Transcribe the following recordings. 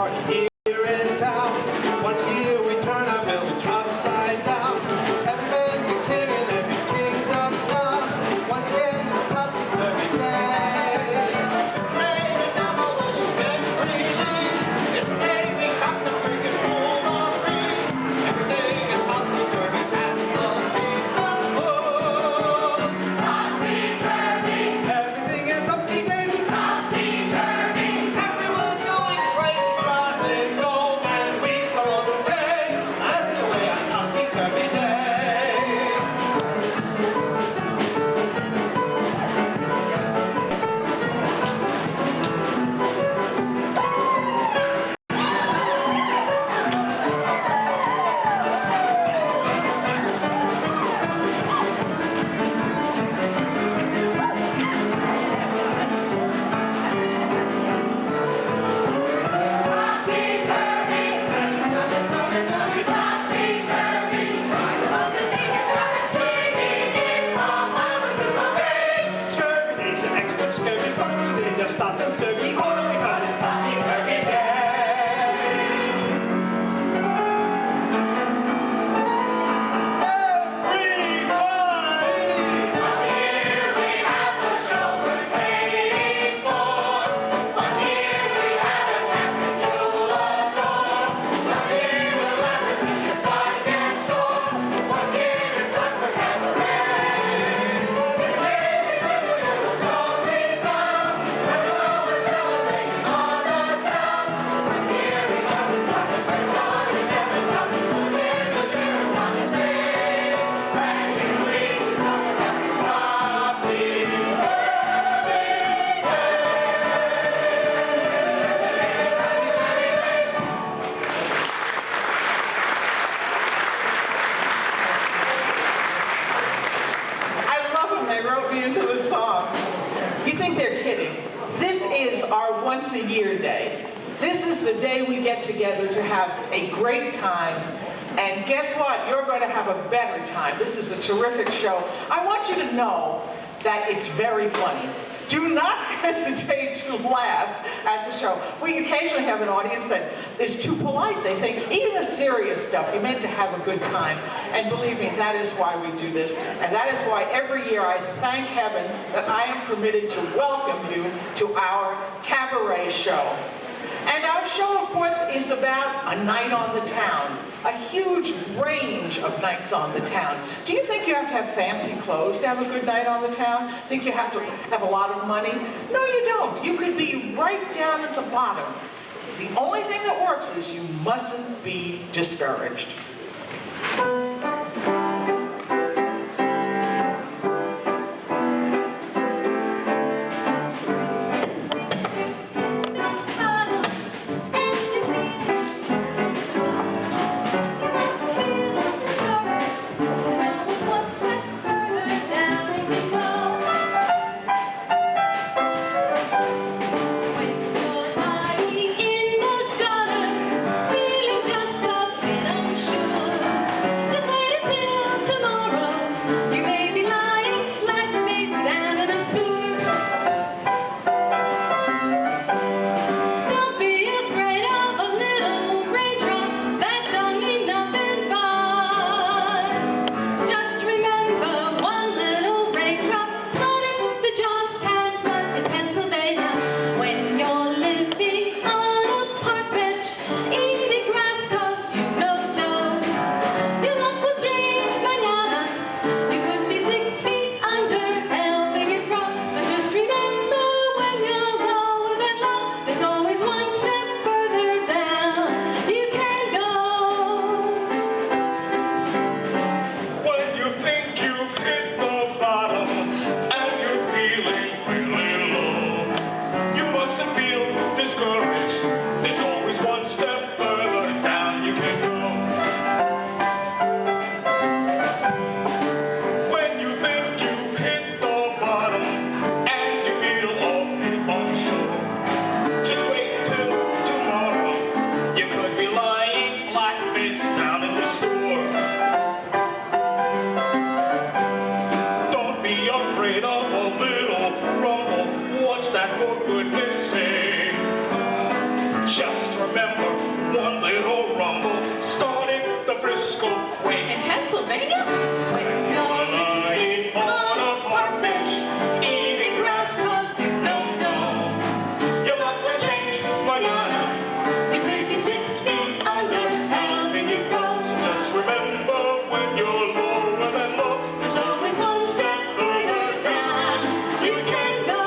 party here in town. Once a year we turn our village upside down. Every man's a king and every king's a clown. Once again it's topsy-turvy day. It's the day the devil little bit freely. It's the day we cut the friggin' rule of free. Everything is topsy-turvy at the feast of fools. Topsy-turvy. Everything is upsy-daisy. Topsy-turvy. Everyone's going crazy. Grass is gold and weeds are all the way. That's the way on topsy-turvy day. Scurvy needs an extra scurvy punch. They just stop and scurvy all because it's topsy-turvy day. I love them. They wrote me into the song. You think they're kidding. This is our once-a-year day. This is the day we get together to have a great time. And guess what? You're going to have a better time. This is a terrific show. I want you to know that it's very funny. Do not hesitate to laugh at the show. We occasionally have an audience that is too polite. They think, even the serious stuff, you're meant to have a good time. And believe me, that is why we do this. And that is why every year I thank heaven that I am permitted to welcome you to our cabaret show. And our show, of course, is about a night on the town, a huge range of nights on the town. Do you think you have to have fancy clothes to have a good night on the town? Think you have to have a lot of money? No, you don't. You could be right down at the bottom. The only thing that works is you mustn't be discouraged. that for goodness sake. Just remember one little rumble started the Frisco Quake. In Pennsylvania, where no living on a park bench, eating grass cause soup no dough. Your luck will change, banana. You could be 6 feet under, and you go. Just remember when you're lower than low, There's always one step further down you can go.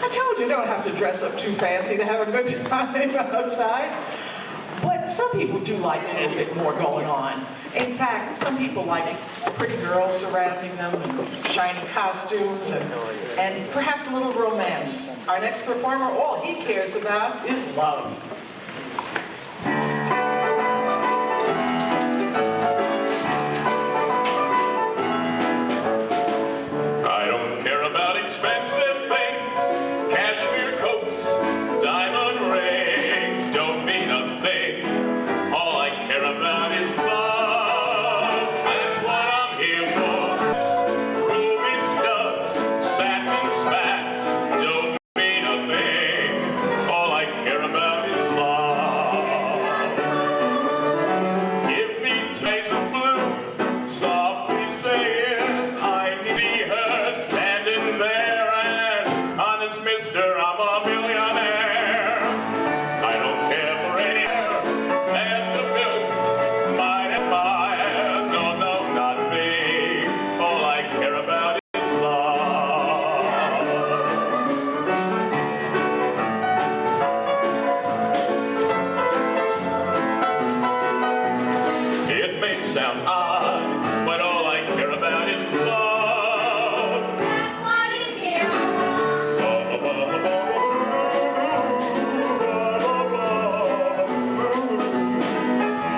I told you don't have to dress up too fancy to have a good time outside. But some people do like a little bit more going on. In fact, some people like pretty girls surrounding them and shiny costumes and perhaps a little romance. Our next performer, all he cares about is love. I don't care about expensive things, cashmere coats, diamond rings don't mean a thing. All I care about is love. That's what I'm here for. Ruby studs, satin spats don't mean a thing. All I care about is love. Give me trace of blue, softly saying I need to be her standing there and honest mister, I'm a millionaire. I don't care for any hair and the bills might admire. No, no, not me. All I care about is love. It may sound odd, but all I care about is love. That's what he's here for.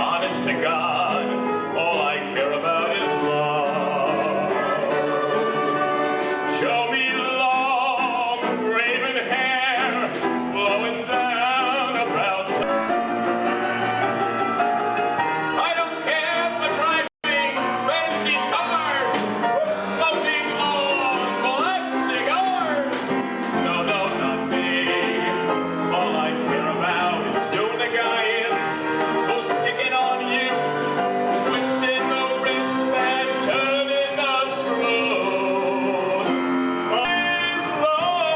Honest to God, all I care about is love. Show me long, raven hair flowing down about. I don't care for driving fancy cars, smoking long black cigars. No, no, not me. All I care about is doing the guy in who's picking on you, twisting the wrist that's turning the screw. Please, Lord.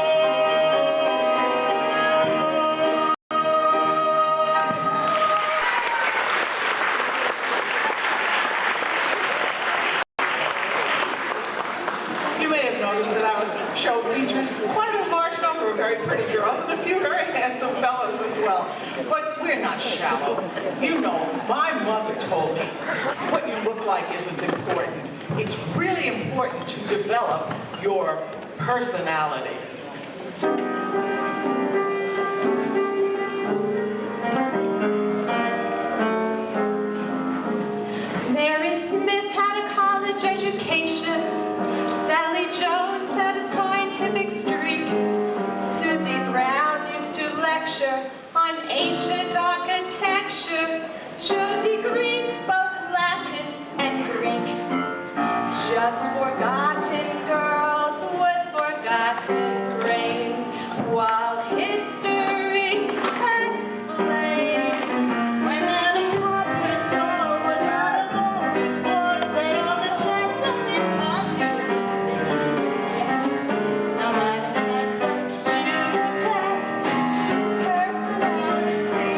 You may have noticed that our show features quite a large number of very pretty girls and a few very handsome fellows as well. But we're not shallow. You know, my mother told me what you look like isn't important. It's really important to develop your personality. Mary Smith had a college education. Sally Jones had a scientific streak. Susie Brown used to lecture on ancient architecture. Josie Green spoke Latin and Greek. Just forgotten girls with forgotten brains, while history explains. When Anna Carpenter was out of all for sale, the gentleman obviously. Now mine has the cutest personality.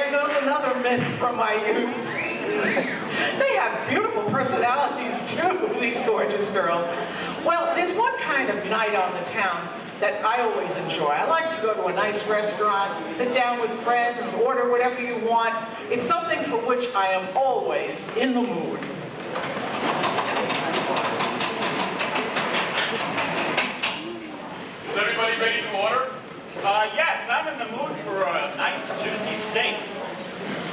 there goes another myth from my youth. They have beautiful personalities too, these gorgeous girls. Well, there's one kind of night on the town that I always enjoy. I like to go to a nice restaurant, sit down with friends, order whatever you want. It's something for which I am always in the mood. Is everybody ready to order? Yes, I'm in the mood for a nice juicy steak.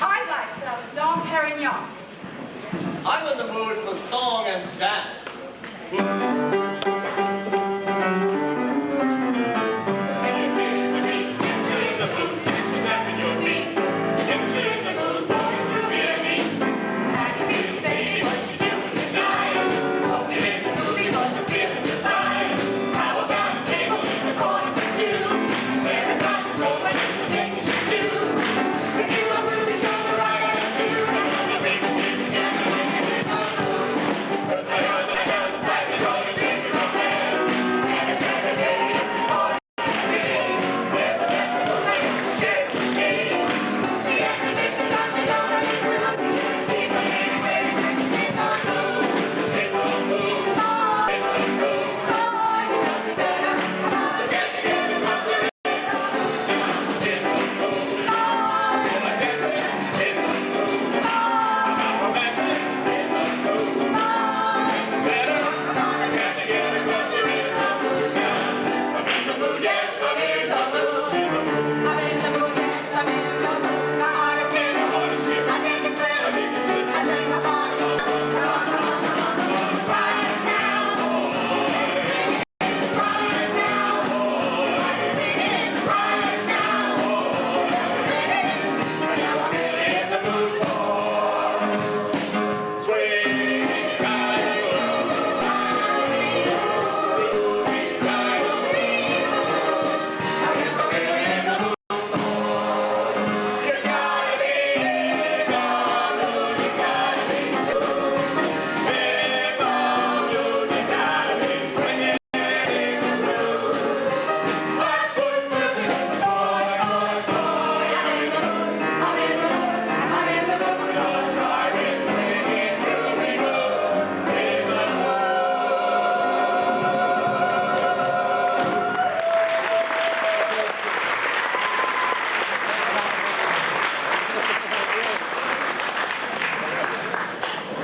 I like some Dom Perignon. I'm in the mood for song and dance.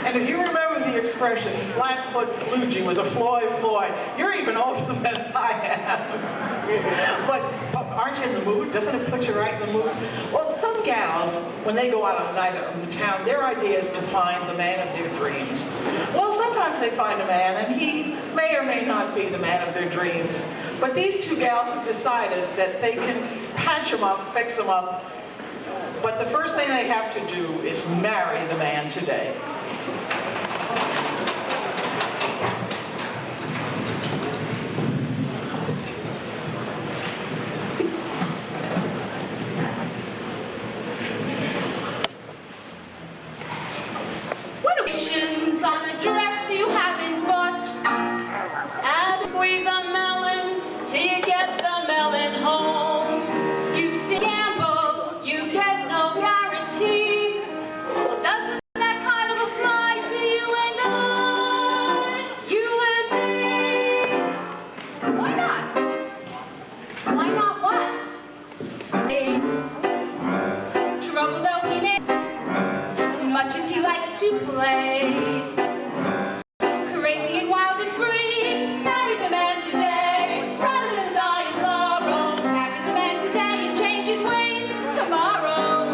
And if you remember the expression, flat-foot flugey with a Floyd, you're even older than I am. But aren't you in the mood? Doesn't it put you right in the mood? Well, some gals, when they go out on a night in the town, their idea is to find the man of their dreams. Well, sometimes they find a man, and he may or may not be the man of their dreams. But these two gals have decided that they can patch him up, fix him up, but the first thing they have to do is marry the man today. On a dress you haven't bought. And squeeze a melon till you get the melon home. You've seen gamble. You get no guarantee. Well, doesn't that kind of apply to you and I? You and me. Why not? Why not what? Hey, trouble though he may, much as he likes to play. Crazy and wild and free, marry the man today, rather than die in sorrow. Marry the man today and change his ways tomorrow.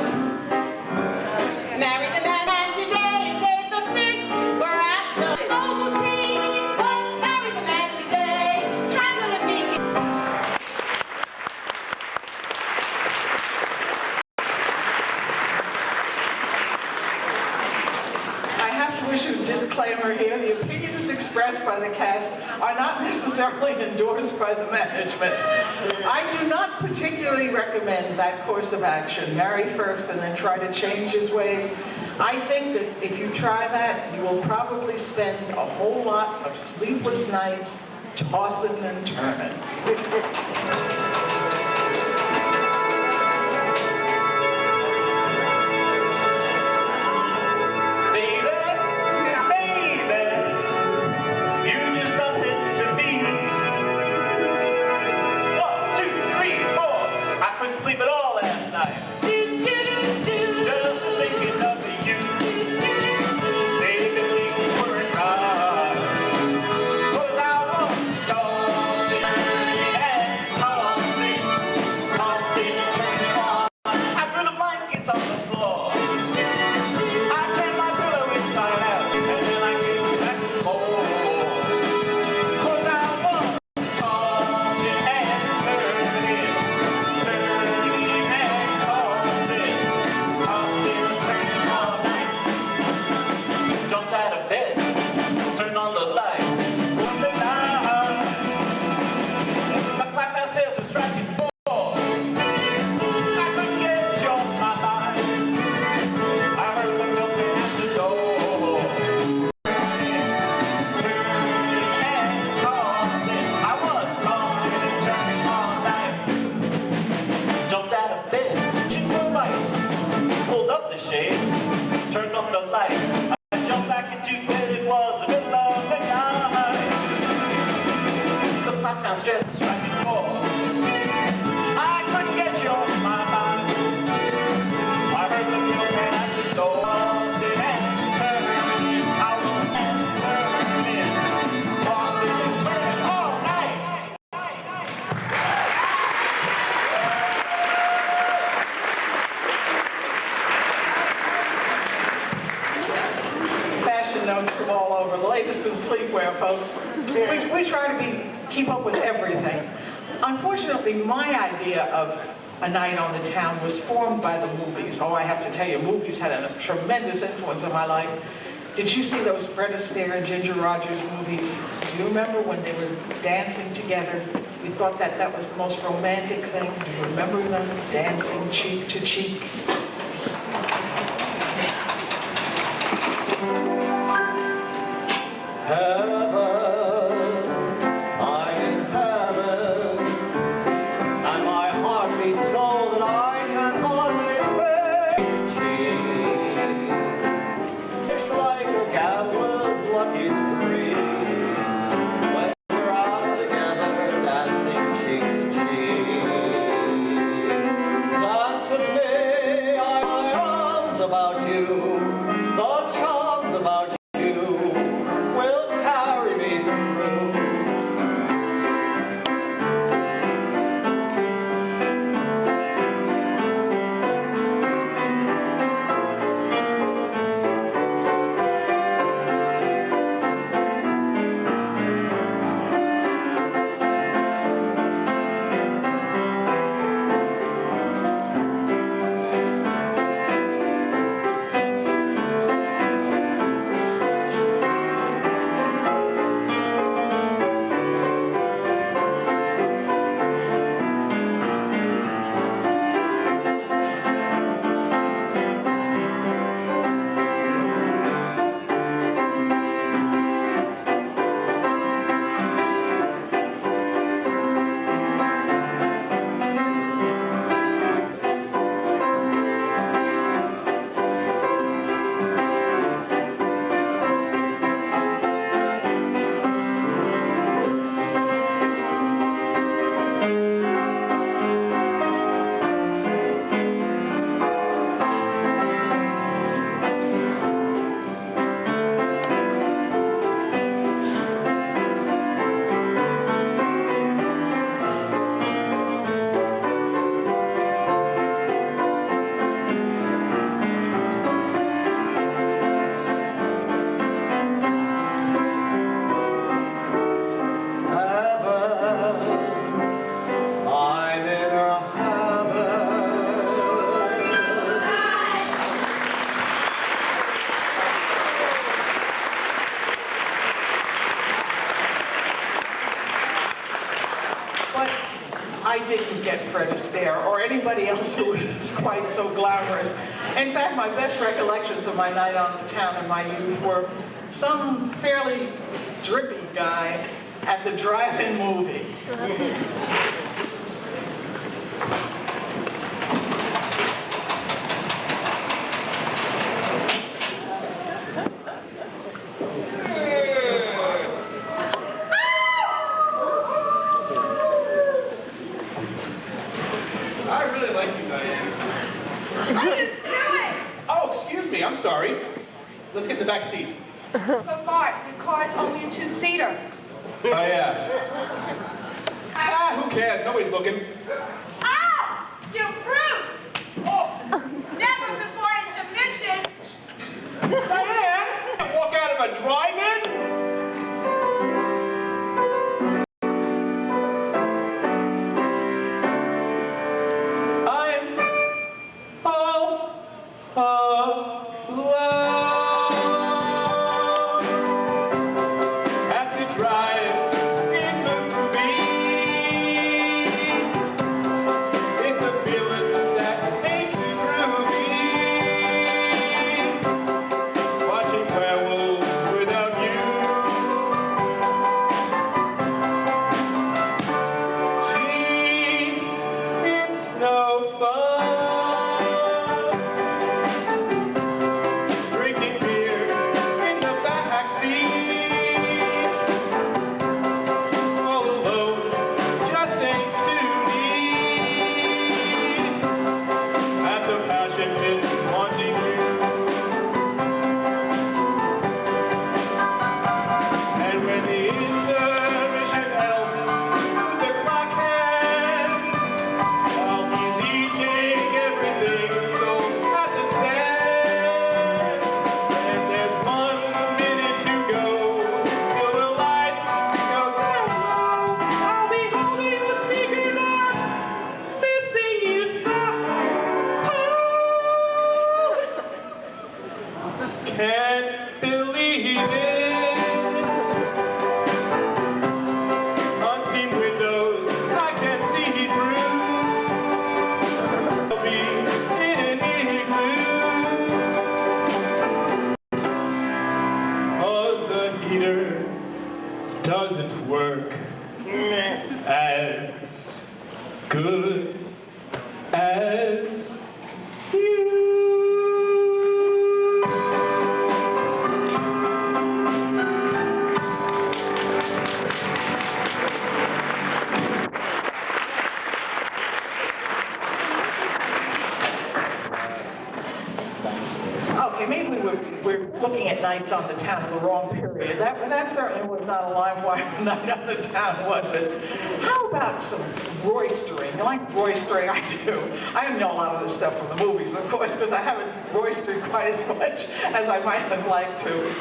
Marry the man today and take the fist for after. Ovaltine, but marry the man today, handle and make it. I have to issue a disclaimer here. The opinions expressed by the cast are not necessarily endorsed by the management. I do not particularly recommend that course of action. Marry first and then try to change his ways. I think that if you try that, you will probably spend a whole lot of sleepless nights tossing and turning. couldn't sleep at all last night. Just thinking of you. Baby, things weren't right. 'Cause I was tossing and tossing, tossing and turning on. I threw the blankets on the floor. I turned my pillow inside out, and then I came back more. 'Cause I was tossing and turning, turning and tossing, tossing and turning all night. Jumped out of bed, turned on the light. One day night, the clock downstairs was striking 4. I couldn't get you off my mind. I heard the milkman at the door. Turning and tossing, I was tossing and turning all night. Jumped out of bed, reaching for a light. Pulled up the shades, turned off the light. I jumped back into bed, it was the middle of the night. The clock downstairs was striking 4. I couldn't get you off my mind. I heard the milkman at the door. Tossing and turning, I was turning, tossing and turning all night. Fashion notes from all over, the latest in sleepwear, folks. We try to keep up with everything. Unfortunately, my idea of a night on the town was formed by the movies. Oh, I have to tell you, movies had a tremendous influence on my life. Did you see those Fred Astaire and Ginger Rogers movies? Do you remember when they were dancing together? We thought that that was the most romantic thing. Do you remember them dancing cheek to cheek? I'm in heaven, and my heart beats so that I can hardly speak. It's like a gambler's lucky streak when we're out together dancing cheek to cheek. Dance with me, my arms about you, the charms about you will carry me through. I didn't get Fred Astaire or anybody else who was quite so glamorous. In fact, my best recollections of my night on the town in my youth were some fairly drippy guy at the drive-in movie. I really Thank you, Diane. What are you doing? Oh, excuse me. I'm sorry. Let's get in the back seat. But Bart, the car's only a two-seater. Oh, yeah. Who cares? Nobody's looking. Oh, you brute! Oh, Never before intermission. Diane! Can't walk out of a drive-in? I'm all alone at the drive-in movie. It's a feeling that makes me groovy. Watching werewolves without you. Gee, it's no fun. Drinking beer in the backseat. All alone just ain't too neat. At the passion pit wanting you. And when the intermission ends, the clock hands, while he's eating everything so at the stand. And there's 1 minute to go till the lights go down low. I'll be holding the speaker now, missing you so. Can't believe it. Unseen windows I can see through. I'll be in an igloo. 'Cause the heater doesn't work as good as you. Okay, maybe we're looking at nights on the town in the wrong period. That certainly was not a live wire night on the town, was it? How about some roistering? You like roistering? I do. I know a lot of this stuff from the movies, of course, because I haven't roistered quite as much as I might have liked to.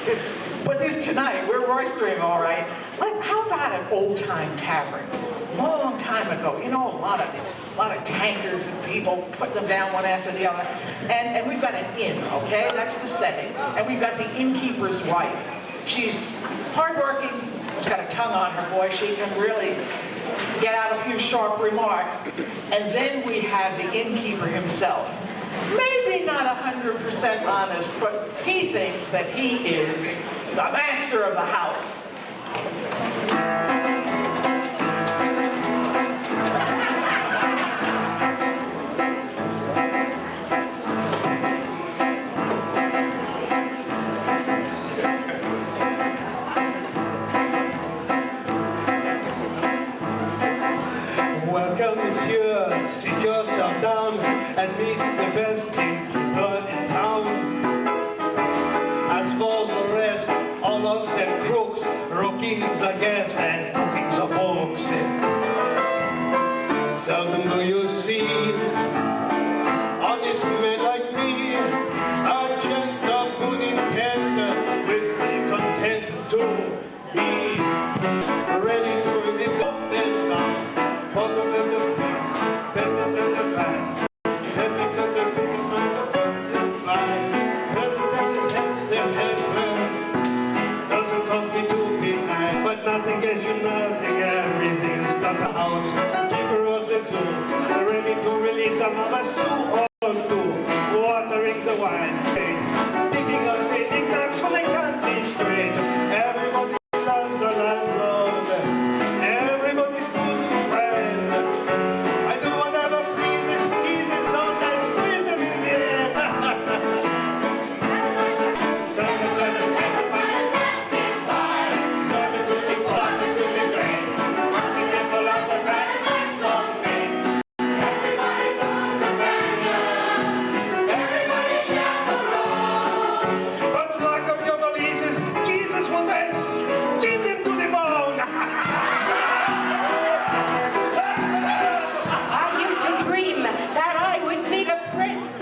But this tonight, we're roistering all right. How about an old-time tavern? Long time ago, you know, a lot of tankers and people putting them down one after the other. And we've got an inn, okay? That's the setting. And we've got the innkeeper's wife. She's hardworking. She's got a tongue on her, boy. She can really get out a few sharp remarks. And then we have the innkeeper himself. Maybe not 100% honest, but he thinks that he is the master of the house. Welcome, monsieur. Sit yourself down and meet the best innkeeper in town. As for the rest, all of them crooks, rocking the guests and cooking the books. Seldom do you see honest men like me, a gent of good intent, with content to be ready for the up and down, bottom and the front, better than the fan, heavy than the biggest man of the fly, better than the head, doesn't cost me to be high, but nothing gets you nothing, everything's got the house, keeper of the zoo, ready to relieve some of a sou or two, watering the wine, picking up the knickknacks when they can't see straight, everybody loves a landlord, everybody's good friend. I do whatever pleases, eases, don't I squeeze them in the air. Serve it to the pot, to the grain. Be careful of the grand landlord mates. Everybody's on the prince.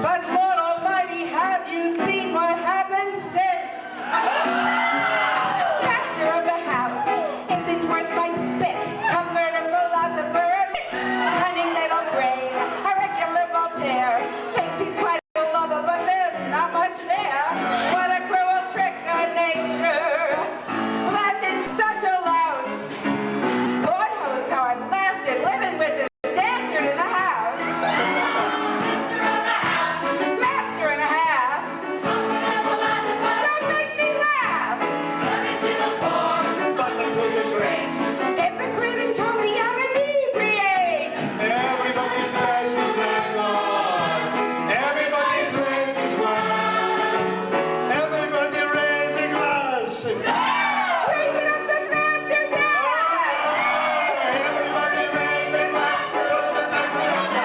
But Lord Almighty, have you seen what happened since? Master of the house isn't worth my spit. Comforter, philosopher, cunning little brain, a regular Voltaire. Thinks he's quite a lover, but there's not much there. What a cruel trick of nature. But in such a louse. Lord knows how I've lasted living with this bastard in the house. Master and a half. Don't make me laugh. Hypocrite and totally young inebriate. Everybody blesses the Lord. Everybody blesses one. Everybody raise a glass. Raising up the master's ass. Everybody raise a glass to the master of the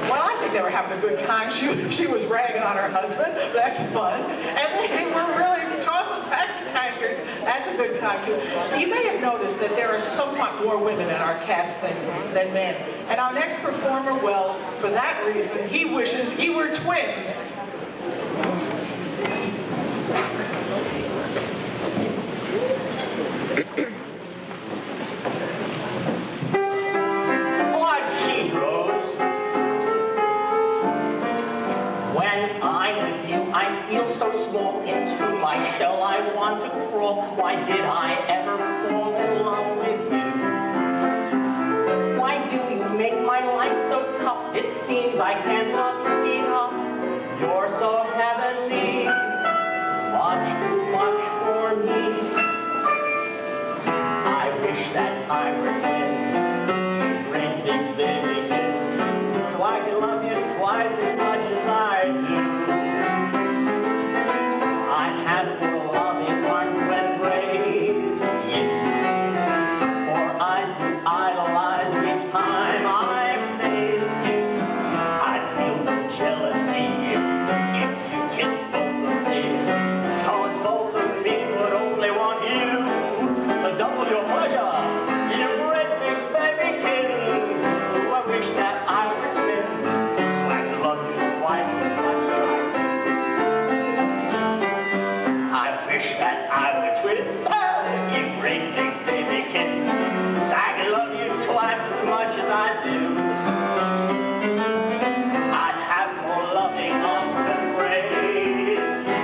Well, I think they were having a good time. She was ragging on her husband. That's fun. And they were really tossing back the tankards. That's a good time, too. You may have noticed that there are somewhat more women in our cast than men. And our next performer, well, for that reason, he wishes he were twins. Blood she rose. When I'm with you, I feel so small. Into my shell I want to crawl. Why did I ever fall in love with you? Why do you make my life so tough? It seems I can't love you enough. You're so heavenly, much too much for me. I wish that I were twins, great big baby kids, so I can love you twice as much as I do. I'd have your loving arms to embrace you, for eyes to idolize each time I face you. I'd feel no jealousy if you kissed both of me, 'cause both of me would only want you to double your pleasure. You great big baby kids. I wish that I were twins, so I could love you twice as much as I do. I wish that I were twins, you great big baby kids, so I could love you twice as much as I do. I'd have more loving arms to embrace you,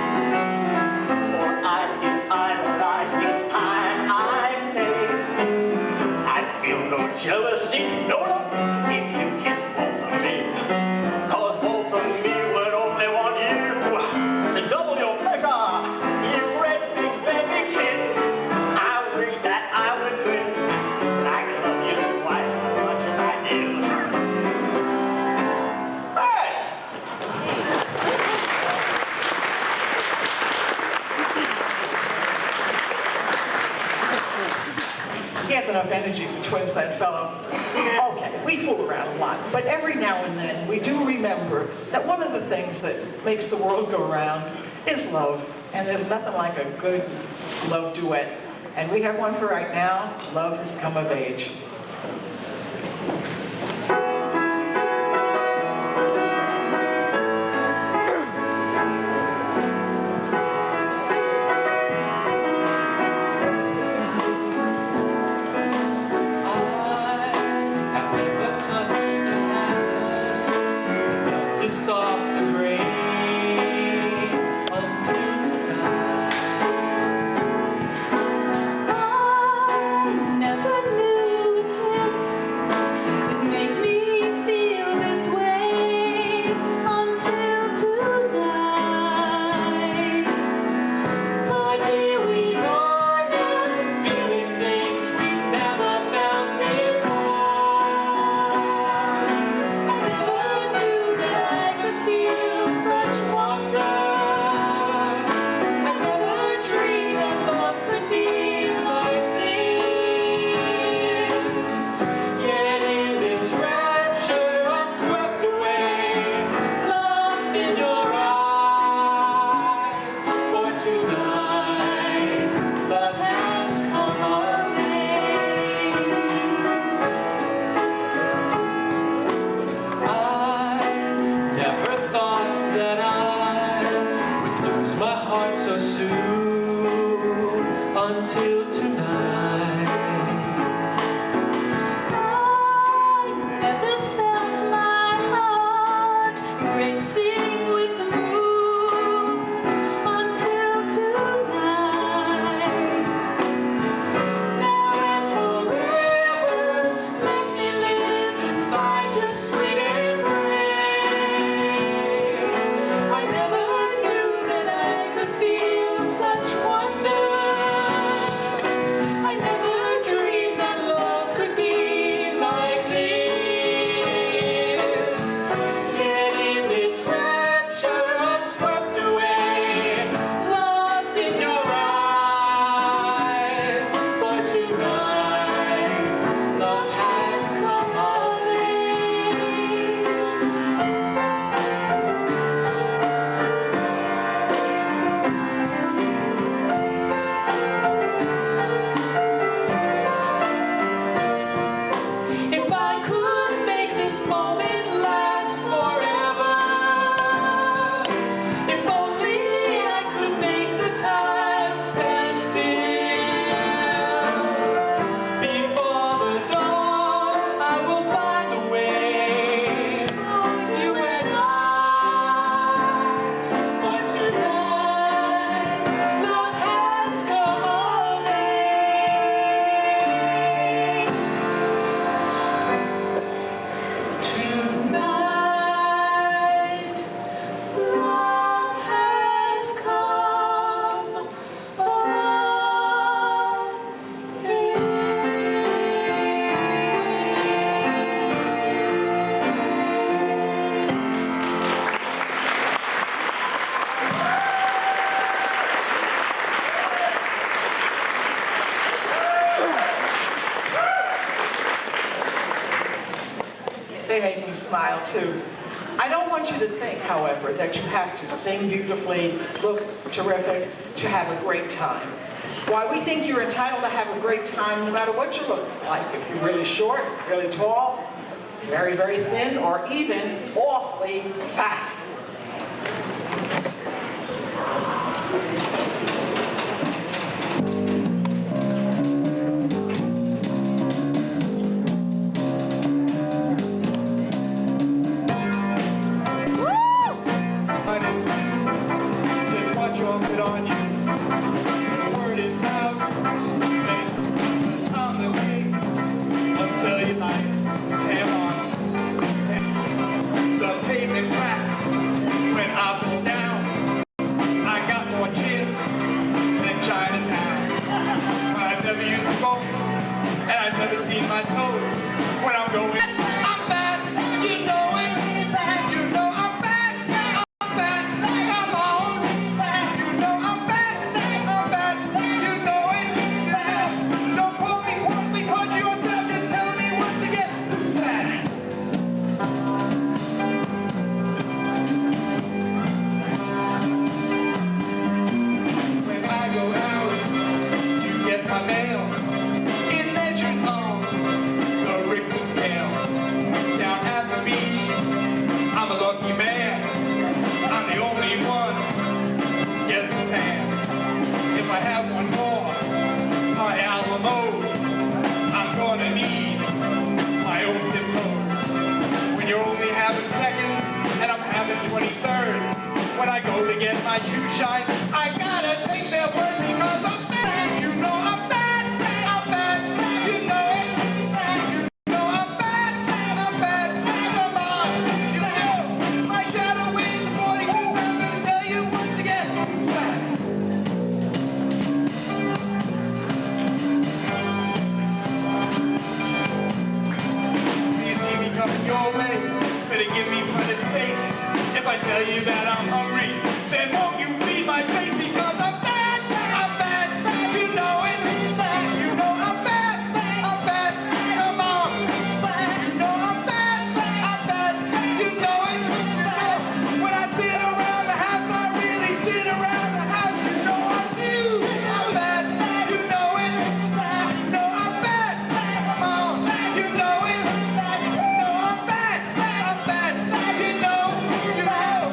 for eyes to idolize each time I face you. I'd feel no jealousy, no, if you kiss both of me, 'cause both of me would only want you to double your pleasure. You great big baby kid. I wish that I were twins, so I could love you twice as much as I do. Hey! He has enough energy for twins, that fellow. Okay, we fool around a lot, but every now and then we do remember that one of the things that makes the world go round is love, and there's nothing like a good love duet. And we have one for right now, Love Has Come of Age. Feel thought that I would lose my heart so soon until tonight. I never felt my heart racing with the moon until tonight. Now and forever, let me live inside your sweet embrace. I never knew that I could feel such wonder. I never dreamed that love could be like this. Yet in this rapture I'm swept away, lost in your eyes. For tonight, love has come on me. If I could make this moment last forever, if only I could make the time stand still. Before the dawn, I will find a way for you and I. For tonight, love has come on me. Tonight, love has come on me. They make me smile too. I don't want you to think, however, that you have to sing beautifully, look terrific, to have a great time. Why, we think you're entitled to have a great time no matter what you look like. If you're really short, really tall, very, very thin, or even awfully fat. Just watch your fit on you. The word is out. It's on the way. I'll tell you like, damn on. The pavement cracks when I pull down. I got more chips than Chinatown. I've never used a phone, and I've never seen my toes when I'm going. I'm bad, you know it. You know I'm bad. I'm bad. Come on. You know I'm bad. I'm bad. You know it. Don't pull me, punch yourself. Just tell me once again who's bad. When I go out to get my mail, it measures on the Richter scale. Down at the beach, I'm a lucky man. I'm the only one who gets a tan. If I have one more, my Alamo, I'm gonna need my own zip code. When you're only having seconds and I'm having 23rd, when I go to get my shoe shine, I gotta take their word because I'm bad. You know I'm bad. I'm bad. You know it. You know I'm bad. I'm bad. Come on. You know my shadow weighs 42. I'm gonna tell you once again who's bad. Please see me coming your way. Better give me plenty of space. If I tell you that I'm hungry, then won't you feed my face because I'm bad. I'm bad. You know it. You know I'm bad. I'm bad. Come on. You know I'm bad. I'm bad. You know it. When I sit around the house, I really sit around the house. You know I'm you. I'm bad. You know it. You know I'm bad. Come on. You know it. You know I'm bad. I'm bad. You know. You know.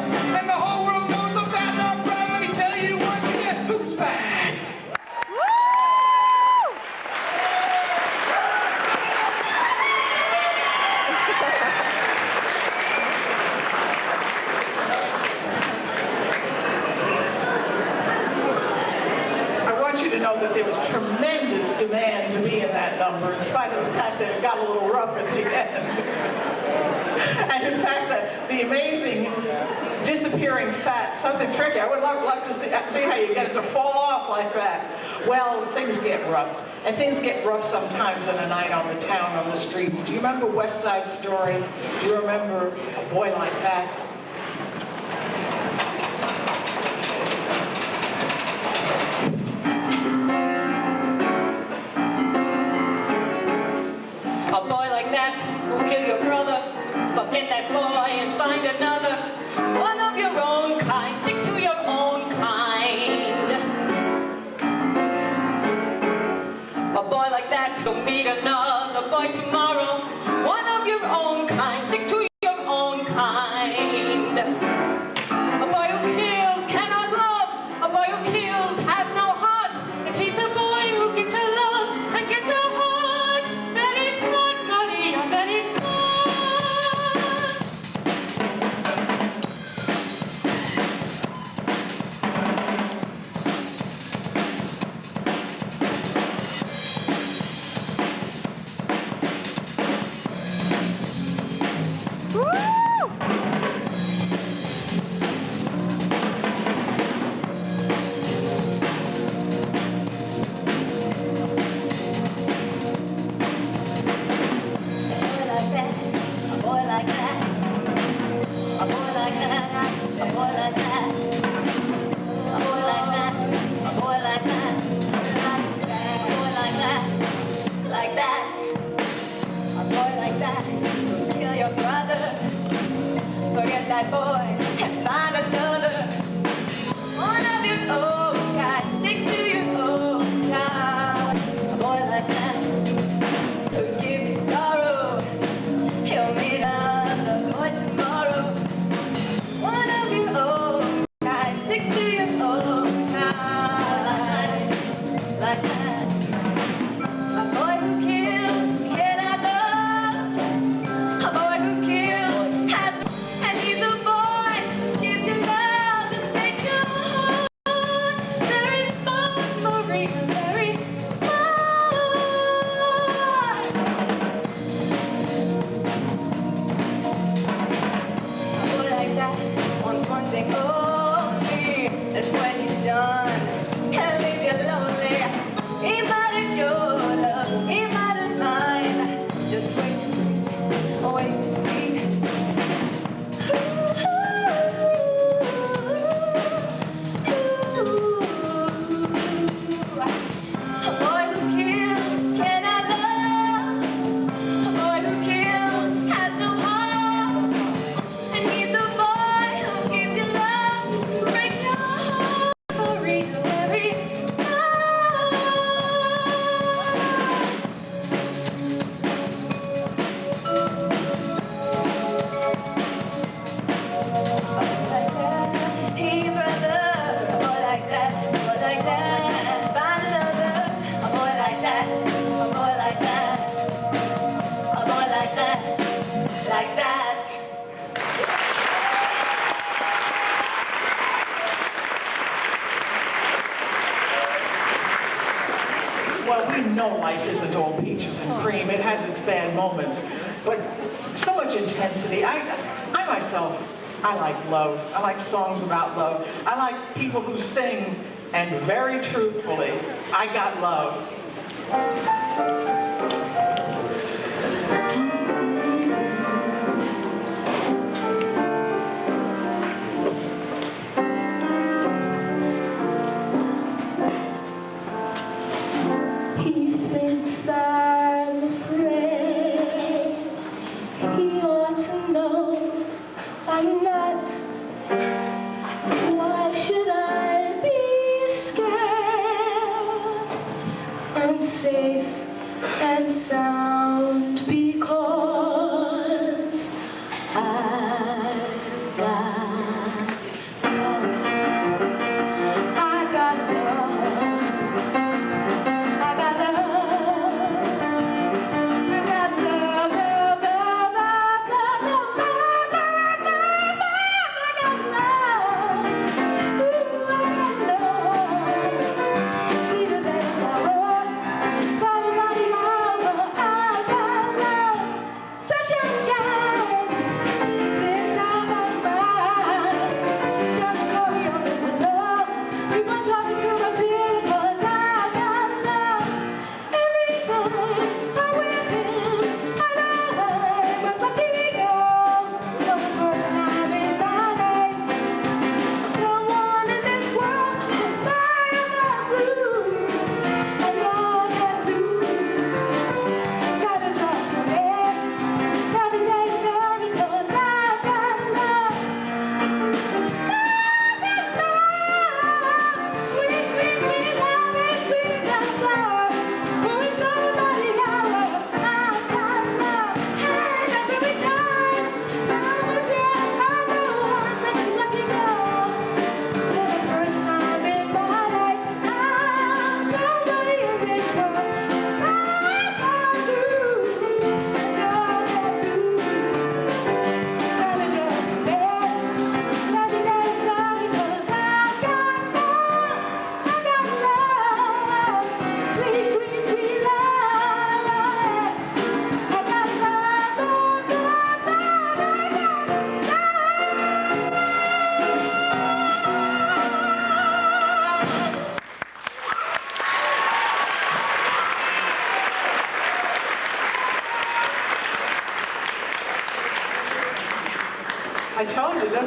spite of the fact that it got a little rough at the end. And in fact, the amazing disappearing fat, something tricky. I would love to see how you get it to fall off like that. Well, things get rough. And things get rough sometimes in a night on the town, on the streets. Do you remember West Side Story? Do you remember A Boy Like That? A boy like that will kill your brother. Forget that boy and find another. One of your own kind. Stick to your own kind. A boy like that, you'll meet another boy tomorrow. One of your own kind. Stick to your own kind. A boy who kills cannot love. A boy who kills has no heart. If he's the boy who gets your love and gets your heart, then it's not money and then it's fun. Forget that boy and find another. One of your own kind, stick to your own kind. A boy like that, who'll give you sorrow. He'll meet another boy tomorrow. One of your own kind, stick to your own kind. Like that, a boy who kills cannot love. A boy who kills has. And he's a boy who gives you love to take your heart. Very fun, Marie, very fun. A boy like that wants one thing only, and when he's done, he'll leave you lonely. He might have your love, he might have mine. Just wait and see, wait and see. A boy who kills cannot love. A boy who kills has no heart. And he's the boy who gives you love to break your heart for real every Hey brother, a boy like that, find another. A boy like that, a boy like that, a boy like that, like that. Well, we know life isn't all peaches and cream. It has its bad moments, but so much intensity. I myself, I like love. I like songs about love. I like people who sing, and very truthfully, I got love. He thinks I'm afraid. He ought to know I'm not. Why should I be scared? I'm safe and sound because I've got love. I got love. I got love. I got love, love, love, love, love, love, love, love, love, love. I got love.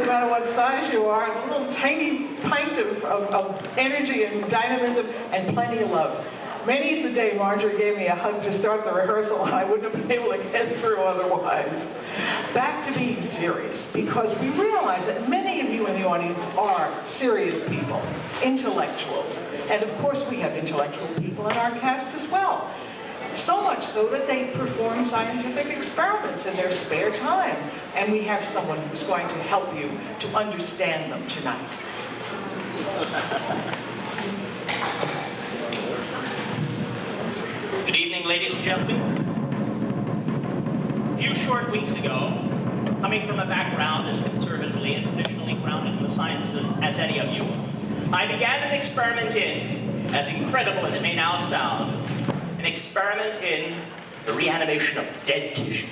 matter what size you are, a little tiny pint of energy and dynamism and plenty of love. Many's the day Marjorie gave me a hug to start the rehearsal and I wouldn't have been able to get through otherwise. Back to being serious, because we realize that many of you in the audience are serious people, intellectuals. And of course we have intellectual people in our cast as well. So much so that they perform scientific experiments in their spare time. And we have someone who's going to help you to understand them tonight. Good evening, ladies and gentlemen. A few short weeks ago, coming from a background as conservatively and traditionally grounded in the sciences as any of you, I began an experiment in, as incredible as it may now sound, an experiment in the reanimation of dead tissue.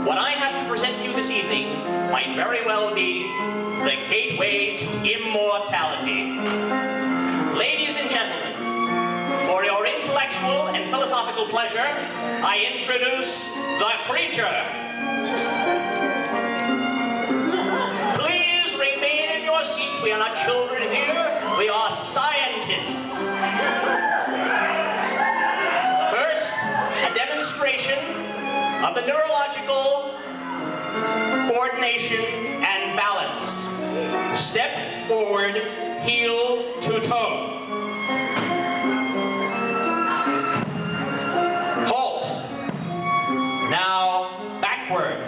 What I have to present to you this evening might very well be the gateway to immortality. Ladies and gentlemen, for your intellectual and philosophical pleasure, I introduce the creature. Please remain in your seats. We are not children here. We are scientists. First, a demonstration of the neurological coordination and balance. Step forward, heel to toe. Halt. Now, backward.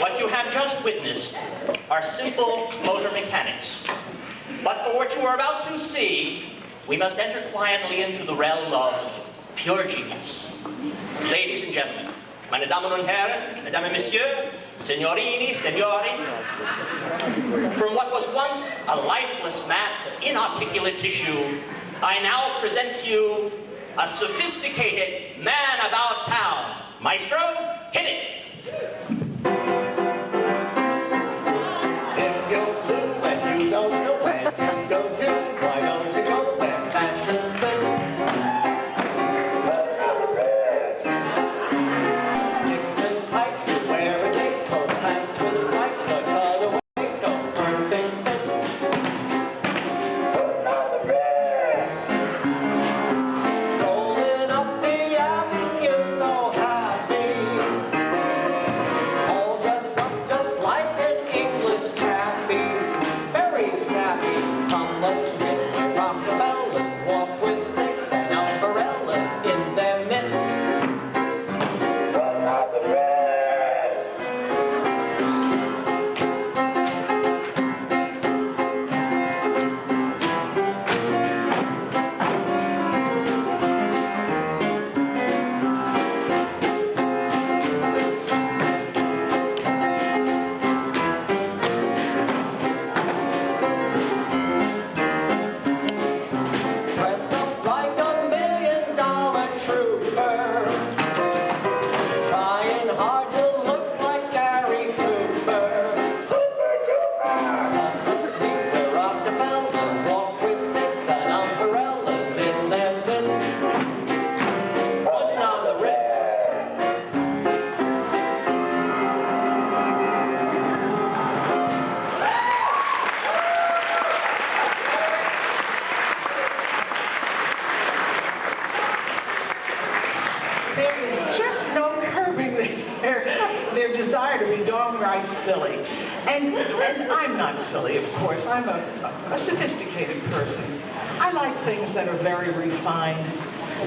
What you have just witnessed are simple motor mechanics. But for what you are about to see, we must enter quietly into the realm of pure genius. Ladies and gentlemen, meine Damen und Herren, Mesdames et Messieurs, Signorini, Signori, from what was once a lifeless mass of inarticulate tissue, I now present to you a sophisticated man about town. Maestro, hit it! If you're blue and you don't know where to go to, why don't you go where fashion sits? Different types who wear a day coat, pants with stripes, a cutaway coat, perfect fits. Rolling up the avenue so happy, all dressed up just like an English chappie, very snappy. Come, let's hit the Rockefellers, walk with sticks and umbrellas in their midst. What are the rest? Dressed up like a $1 million trooper, trying hard to look like Gary Cooper. Let's meet the Rockefellers, walk with sticks and umbrellas in their midst. Putting on the Ritz. There is just no curbing their desire to be downright silly. And I'm not silly, of course. I'm a sophisticated person. I like things that are very refined.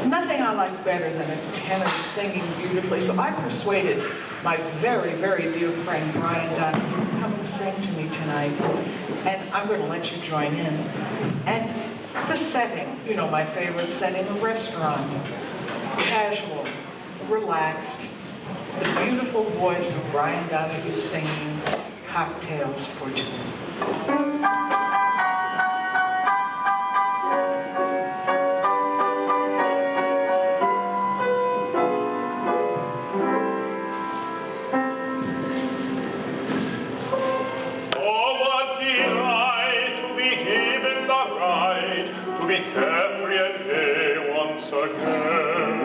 Nothing I like better than a tenor singing beautifully. So I persuaded my very, very dear friend Brian Donahue to come and sing to me tonight. And I'm going to let you join in. And the setting, you know, my favorite setting, a restaurant. Casual, relaxed, the beautiful voice of Brian Donahue singing Cocktails for Two. Oh, what delight to be given the right be carefree and gay once again.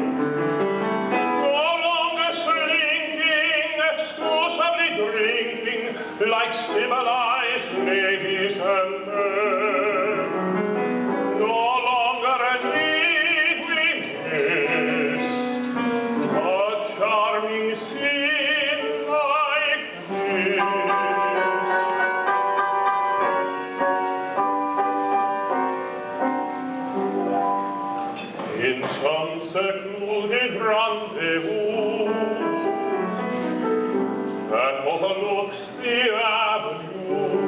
No longer slinking, exclusively drinking, like civilized ladies and men. No longer need we miss a charming scene like this. In some secluded rendezvous that overlooks the avenue,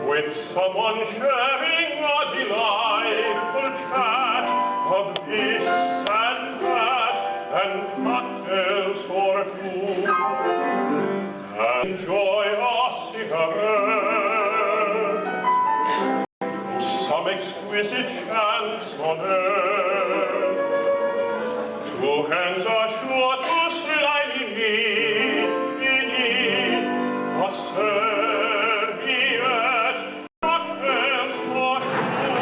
with someone sharing a delightful chat of this and that and cocktails for two, and enjoy a cigarette, some exquisite chansonette. Two hands are sure to slightly meet beneath a serviette, cocktails for two.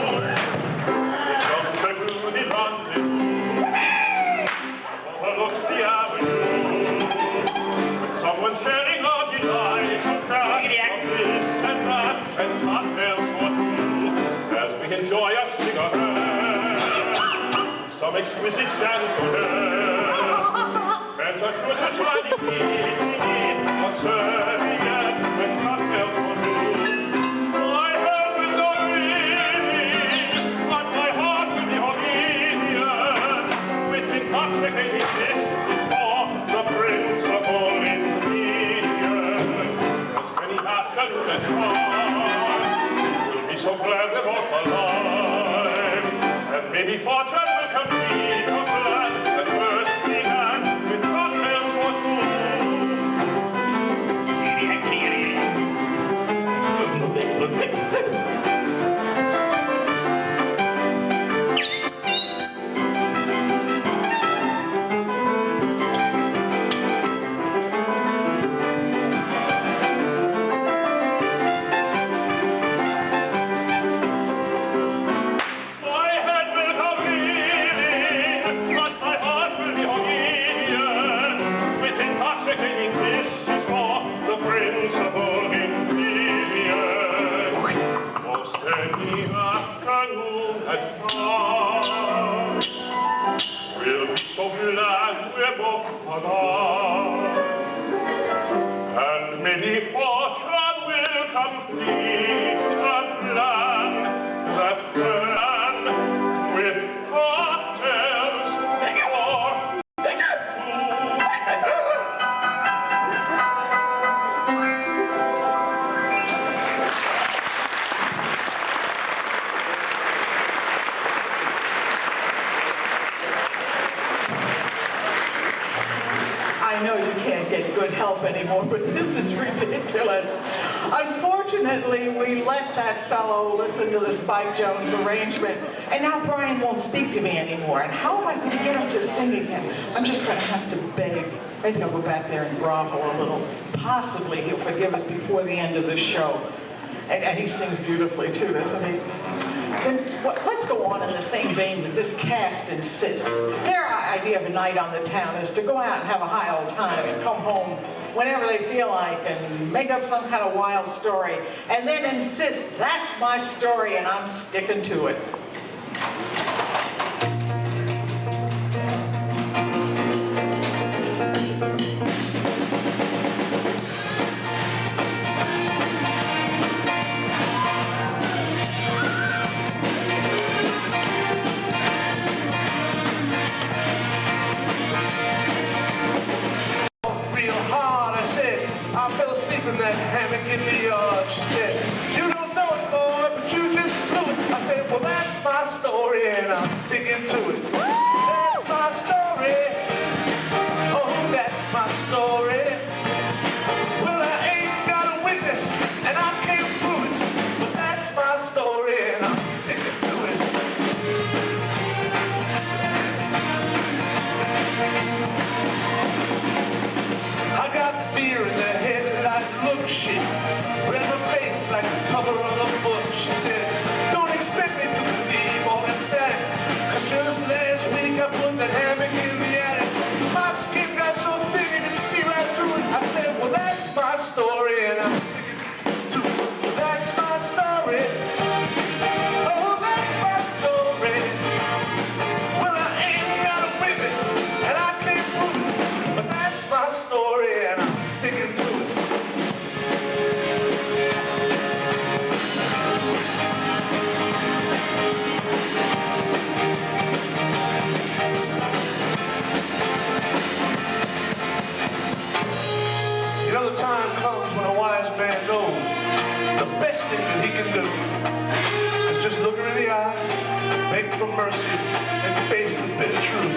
It comes a gloomy rendezvous, overlooks the avenue, with someone sharing a delightful chat of this and that, and cocktails for two. As we enjoy a cigarette, some exquisite chansonette, hands are sure to slightly meet a serviette and cocktails for two. My head will go reeling, but my heart will be obedient, with intoxicating kiss for the principal ingredient. As many afternoon and so glad we're both alive, and maybe fortune will complete the plan that first began with cocktails for two. We'll be so glad we're both alive, and maybe fortune will complete a plan that began with cocktails for two. I know you can't get good help anymore, but this is ridiculous. Unfortunately, we let that fellow listen to the Spike Jones arrangement, and now Brian won't speak to me anymore. And how am I going to get him to sing again? I'm just going to have to beg. Maybe I'll go back there and grovel a little. Possibly he'll forgive us before the end of the show. And he sings beautifully too, doesn't he? Then let's go on in the same vein that this cast insists. Their idea of a night on the town is to go out and have a high old time and come home whenever they feel like and make up some kind of wild story and then insist, that's my story and I'm sticking to it. I fell asleep in that hammock in the yard. She said, you don't know it, boy, but you just blew it. I said, well, that's my story, and I'm sticking to it. That's my story. Oh, that's my story. Well, I ain't got a witness, and I can't prove it, but that's my story, and I'm sticking to it. I got the deer in the head like look shit. Red in the face like the cover of a book. She said, don't expect me look her in the eye, beg for mercy, and face the bitter truth.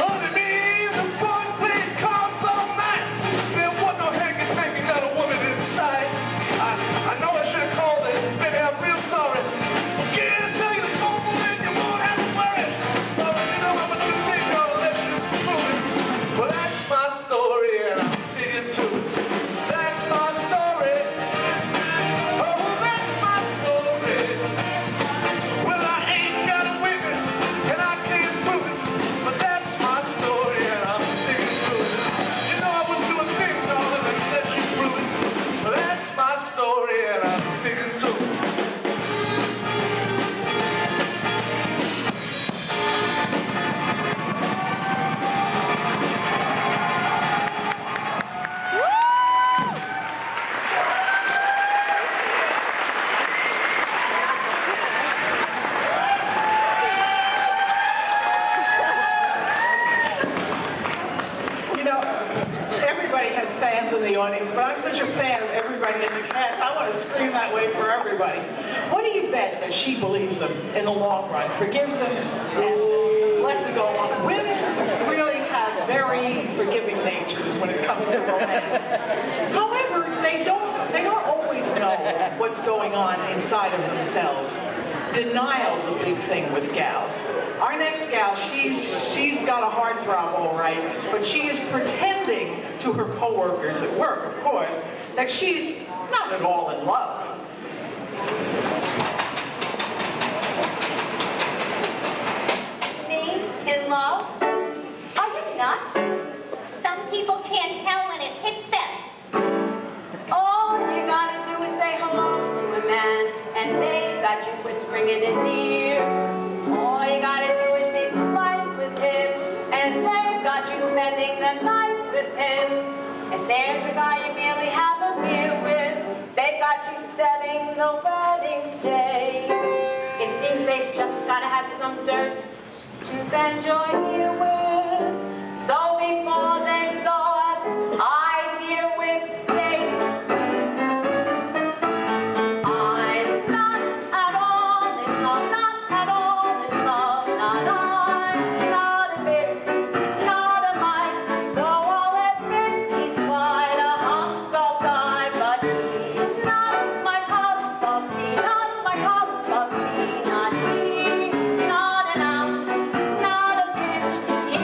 Only me and the boys played cards all night. There wasn't no hanky-panky, not a woman in sight. I know I should have called it. Baby, I'm real sorry. Can't tell you the phone and you won't have to worry. Well, you know I'm gonna do the thing, I'll let you prove it. Well, that's my story and I'm sticking to it. That's my story. Oh, that's my story. Well, I ain't got a witness and I can't prove it, but that's my story and I'm sticking to it. You know I wouldn't do a thing, darling, unless you prove it. But that's my story and I'm sticking to it. You know, everybody has fans in the audience, but I'm such a fan of everybody in the cast. I want to scream that way for everybody. What do you bet that she believes him in the long run, forgives him, and lets it go on? Women really have very forgiving natures when it comes to romance. However, they don't always know what's going on inside of themselves. Denial's a big thing with gals. Our next gal, she's got a heartthrob, all right, but she is pretending to her coworkers at work, of course, that she's not at all in love. Me? In love? Are you nuts? Some people can't tell when it hits them. All you gotta do is say hello to a man, and they've got you whispering in his ear. All you gotta do is be polite with him, and they've got you spending the night with him. If there's a guy you merely have a beer with, they've got you setting the wedding day. It seems they've just gotta have some dirt to then join you with. So before they start, I herewith state, I'm not at all in love, not at all in love, not I, not a bit, not a mite. Though I'll admit he's quite a hunk of guy, but he's not my cup of tea, not my cup of tea, not he, not an ounce, not a pinch. He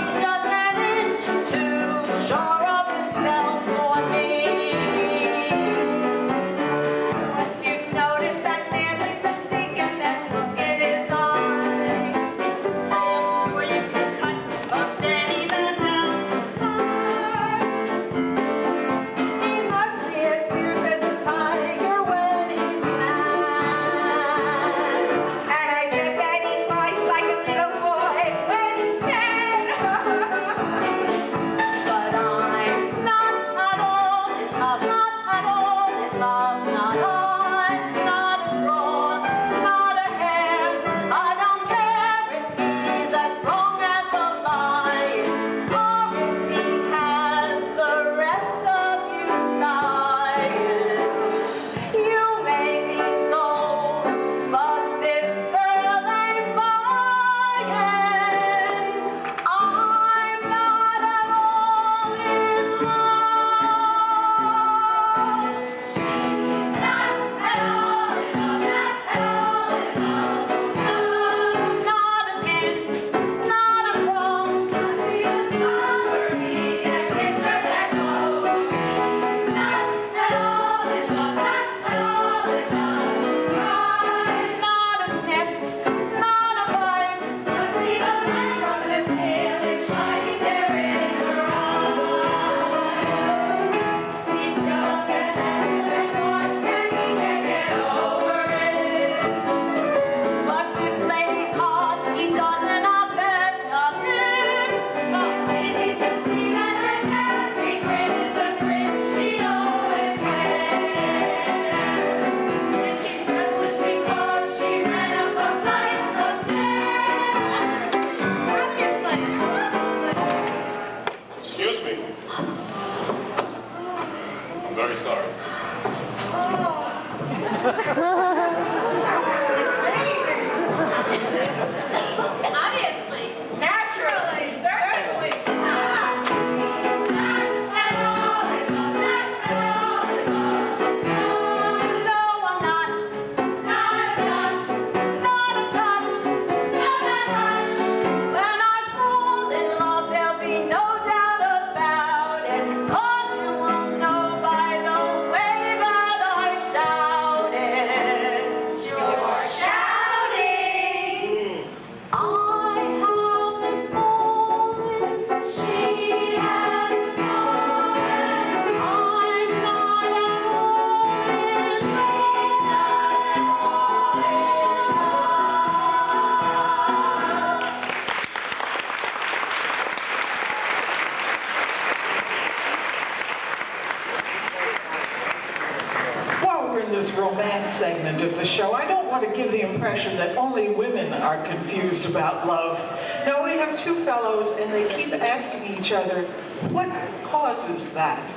want to give the impression that only women are confused about love. No, we have two fellows, and they keep asking each other, what causes that?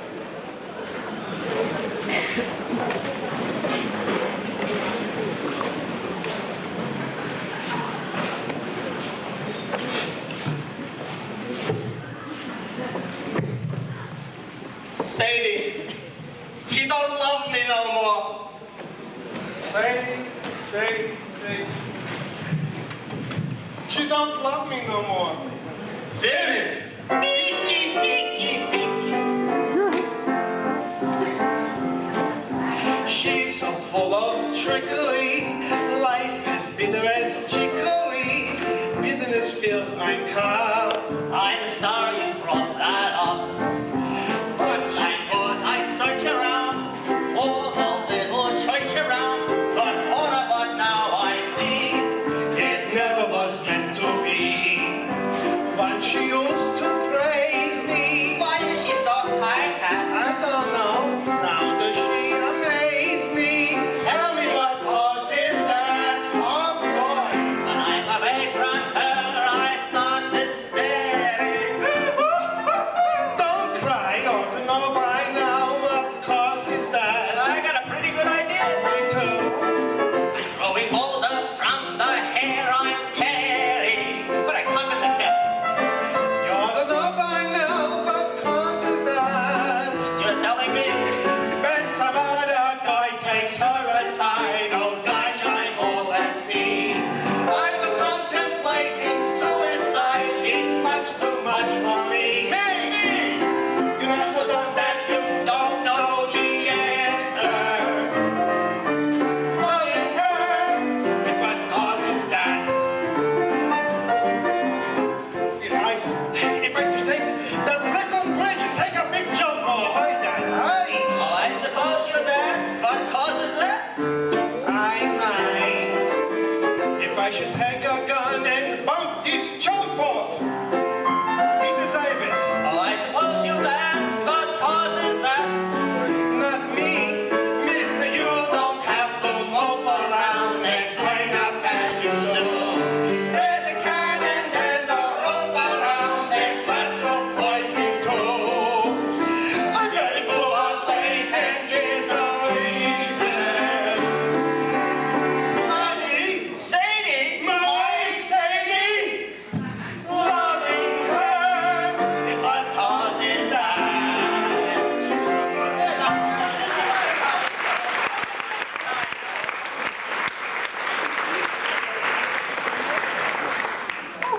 Sadie, she don't love me no more. Sadie. She don't love me no more. Vinny, Beaky. She's so full of trickery. Life is bitter as chicory. Bitterness fills my cup. I'm sorry you brought that up. But I thought I'd search around for the little church around the corner, but now I see it never was meant to be. But she used to praise me. why is she so high-hat. I don't know. Now does she amaze me? Tell me what causes that? Oh boy. When I'm away from her, I start despairing. Don't cry, you ought to know by now what causes that. I got a pretty good idea. Me too. I'm growing older from the hair I'm carrying. But I come in the tip. You ought to know by now what causes that. You're telling me? When some other guy takes her aside, oh gosh, I'm all at sea. I'm contemplating suicide. It's much too much for me. Me! You're not so dumb that you don't know the answer. Loving her is what causes that. If I just take the Brooklyn Bridge and take a big jump, I'll avoid that. Hey! Oh, I suppose you'd ask what causes that? I might. If I should take a gun and bump this chump off, he deserve it. Oh, I suppose you'd ask what causes that? Not me, mister. You don't have to mope around and clean up as you do. There's a cannon and a rope around. There's lots of poison too. I got it blew up late and there's no reason. Honey, Sadie! my Sadie, loving her is what causes that.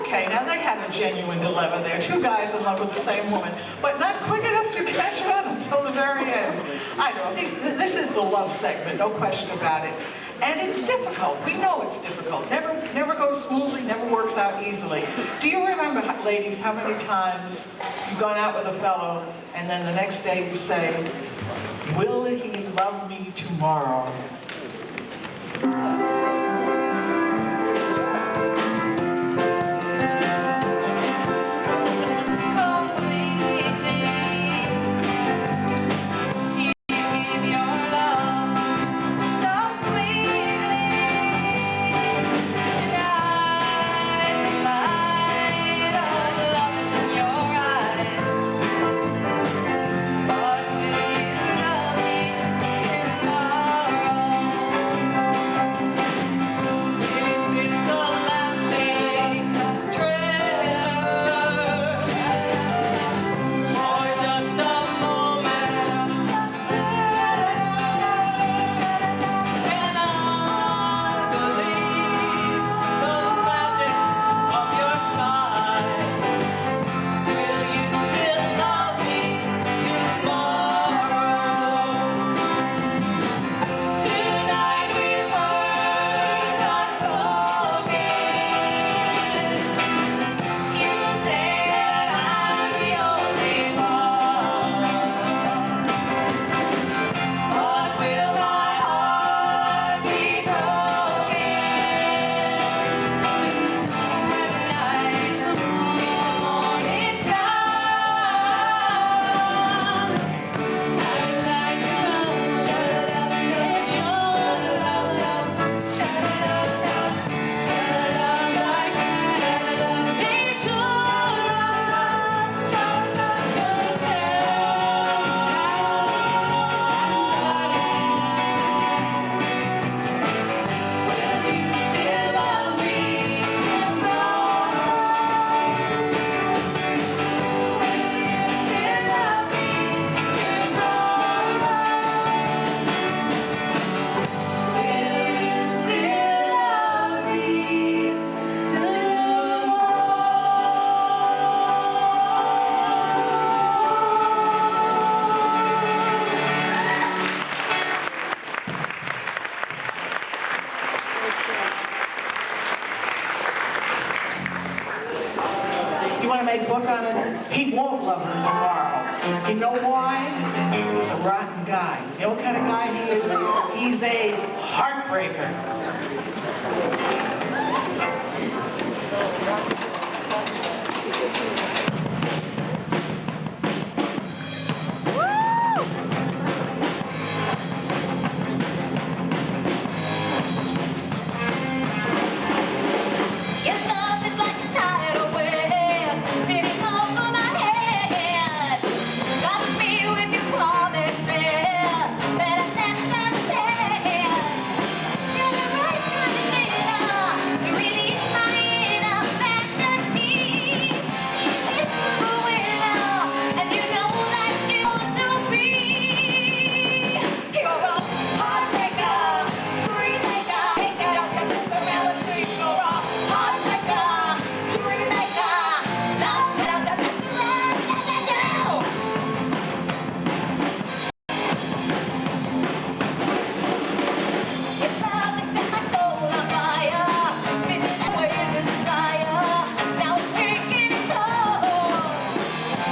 Okay, now they had a genuine dilemma there. Two guys in love with the same woman, but not quick enough to catch on until the very end. I know, this is the love segment, no question about it. And it's difficult. We know it's difficult. Never goes smoothly, never works out easily. Do you remember, ladies, how many times you've gone out with a fellow and then the next day you say, will he love me tomorrow? make book on it, he won't love her tomorrow. You know why? He's a rotten guy. You know what kind of guy he is? He's a heartbreaker. Your love is like a tidal wave, spinning over my head. Got me with your promises, but I never said. You're the right kind of leader to release my inner fantasy. It's a winner, and you know that you want to be. You're a heartbreaker, dreammaker. Ain't got all to mess around with me. You're a heartbreaker, dreammaker. Love to mess around, never do. Your love has set my soul on fire, spinning away in desire. Now it's taking its toll.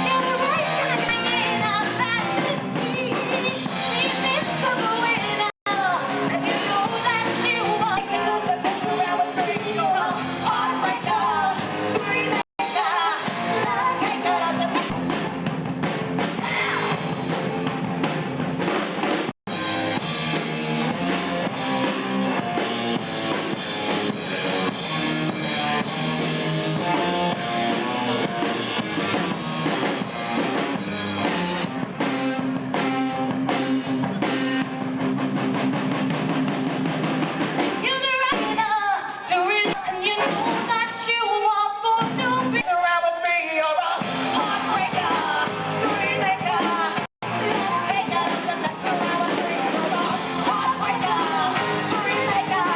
You're the right kind of inner fantasy. It's a winner, and you know that you want to mess around with me. You're a heartbreaker, dreammaker, love taker, to mess. You're the right to read, and you know that you want for to be around with me. You're a heartbreaker, dreammaker, love taker, to mess around with me. You're a heartbreaker, dreammaker,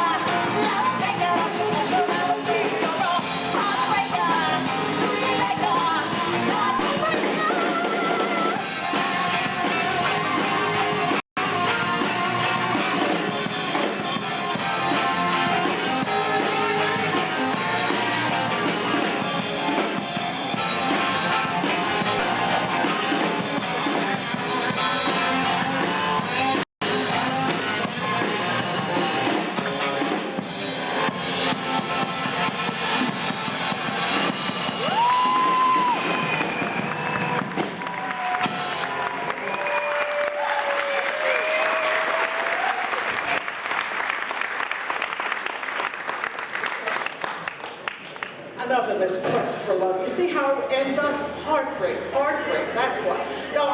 love taker, to mess around with me. You're a heartbreaker, dreammaker, love taker. Enough of this quest for love. You see how it ends up? Heartbreak, heartbreak, that's what. No,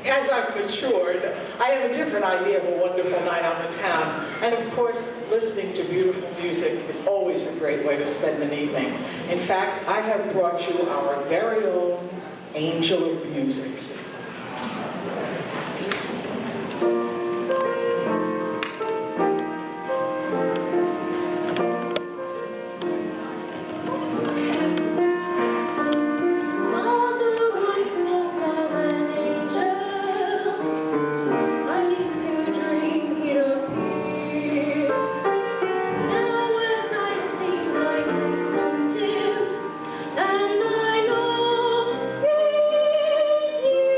as I've matured, I have a different idea of a wonderful night on the town. And of course, listening to beautiful music is always a great way to spend an evening. In fact, I have brought you our very own angel of music. Father once spoke of an angel. I used to dream he'd appear. Now as I sing, I can sense him, and I know he's here.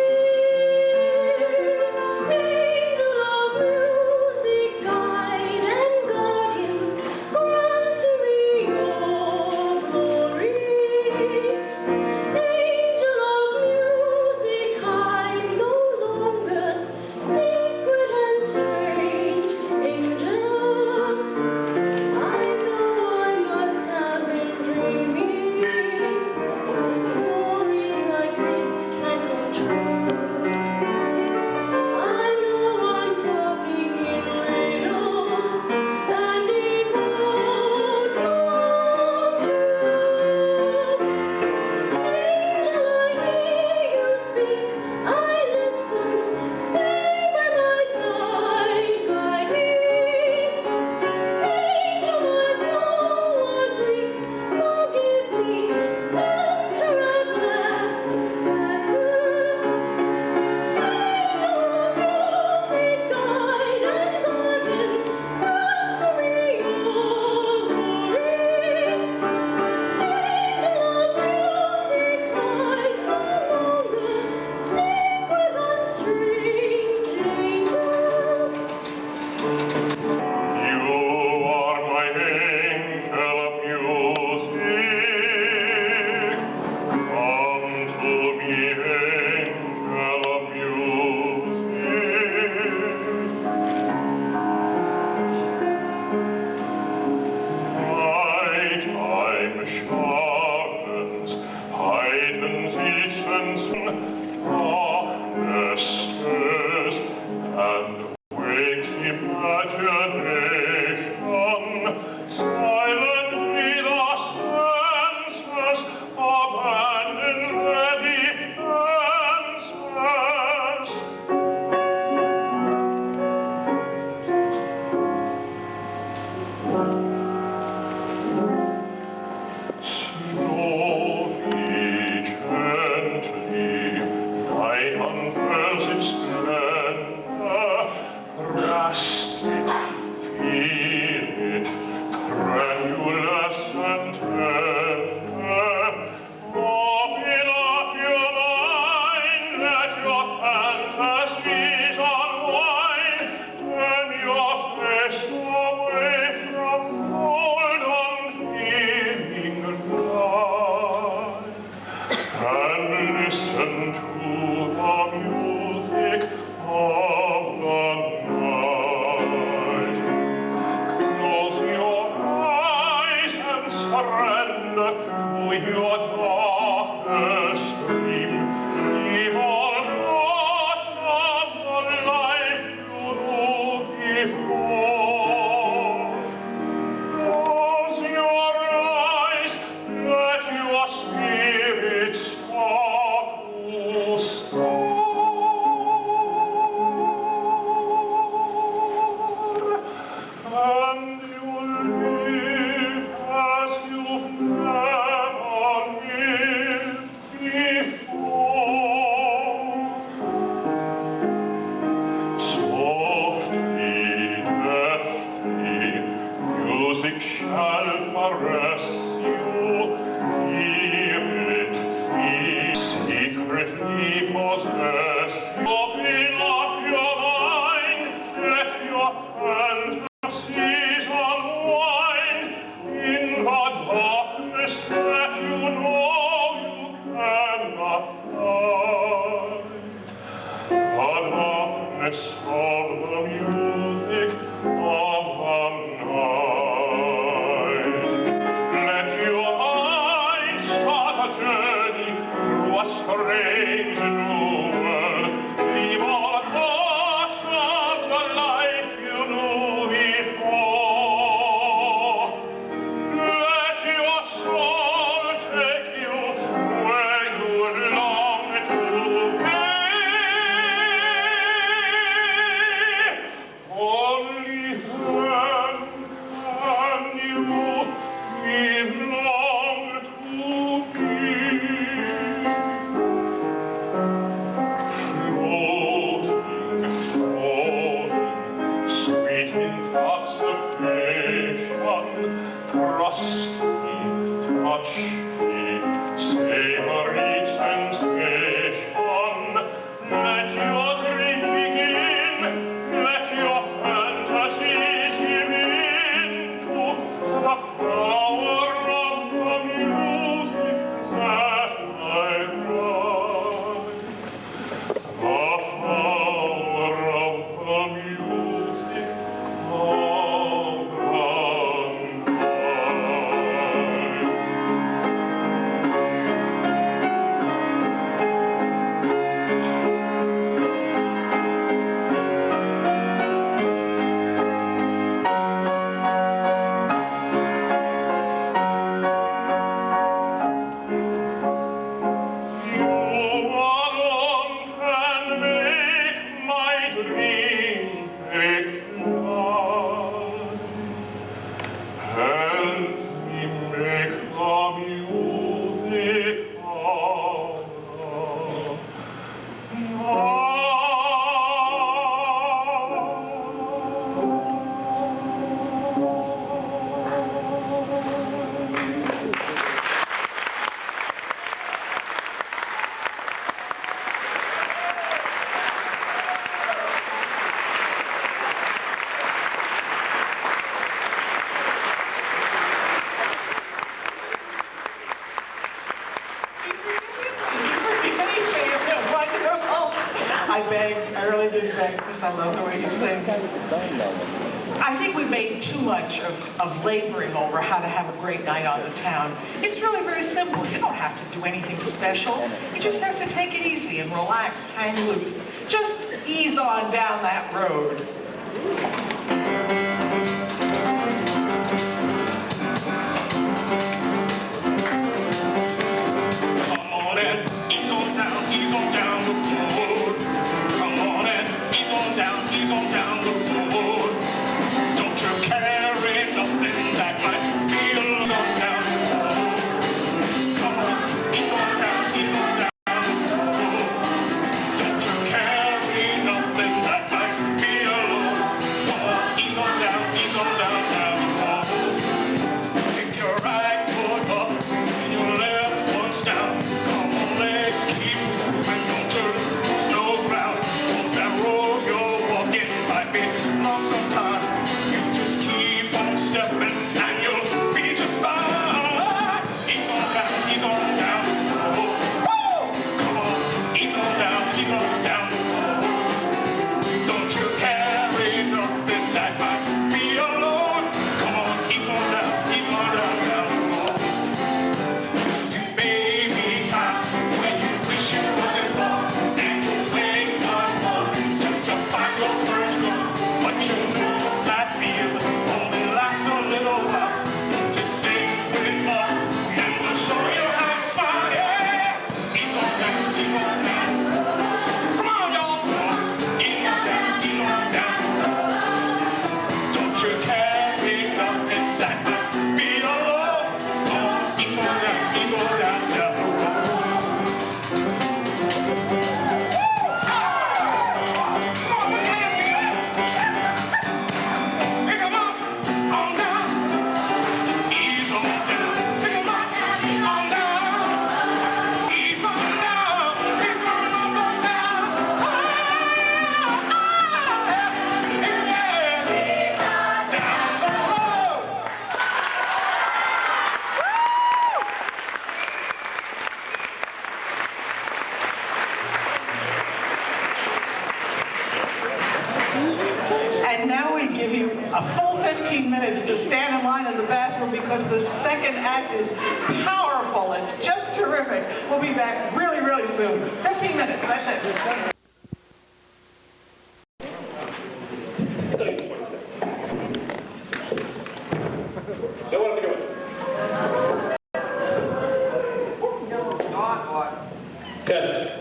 music shall caress you, hear it, we secretly possess. Open up your mind, let your fantasies unwind. In the darkness that you know you cannot find. The darkness of the music of the night. Let your mind start a journey through a strange new world. Leave all thoughts of the life you knew before. Let your soul take you where you long to be. Only then can you belong to me. Floating, sweet intoxication, trust me, touch me, savory sensation. Let your dream begin, let your fantasies give in to the power of the music that I write. The power of the music of the night. You alone can make my dream take flight. Help me make the music of the night. I begged, I really did beg, because I love the way you sing. I think we made too much of laboring over how to have a great night on the town. It's really very simple. You don't have to do anything special. You just have to take it easy and relax, hang loose. Just ease on down that road. Come on and ease on down the road. Come on and ease on down the road. Don't you carry nothing that might be alone down the road. Come on, ease on down the road. Don't you carry nothing that might be alone. Come on, ease on down the road. bathroom because the second act is powerful. It's just terrific. We'll be back really, really soon. 15 minutes, that's it. Don't want to go. Test.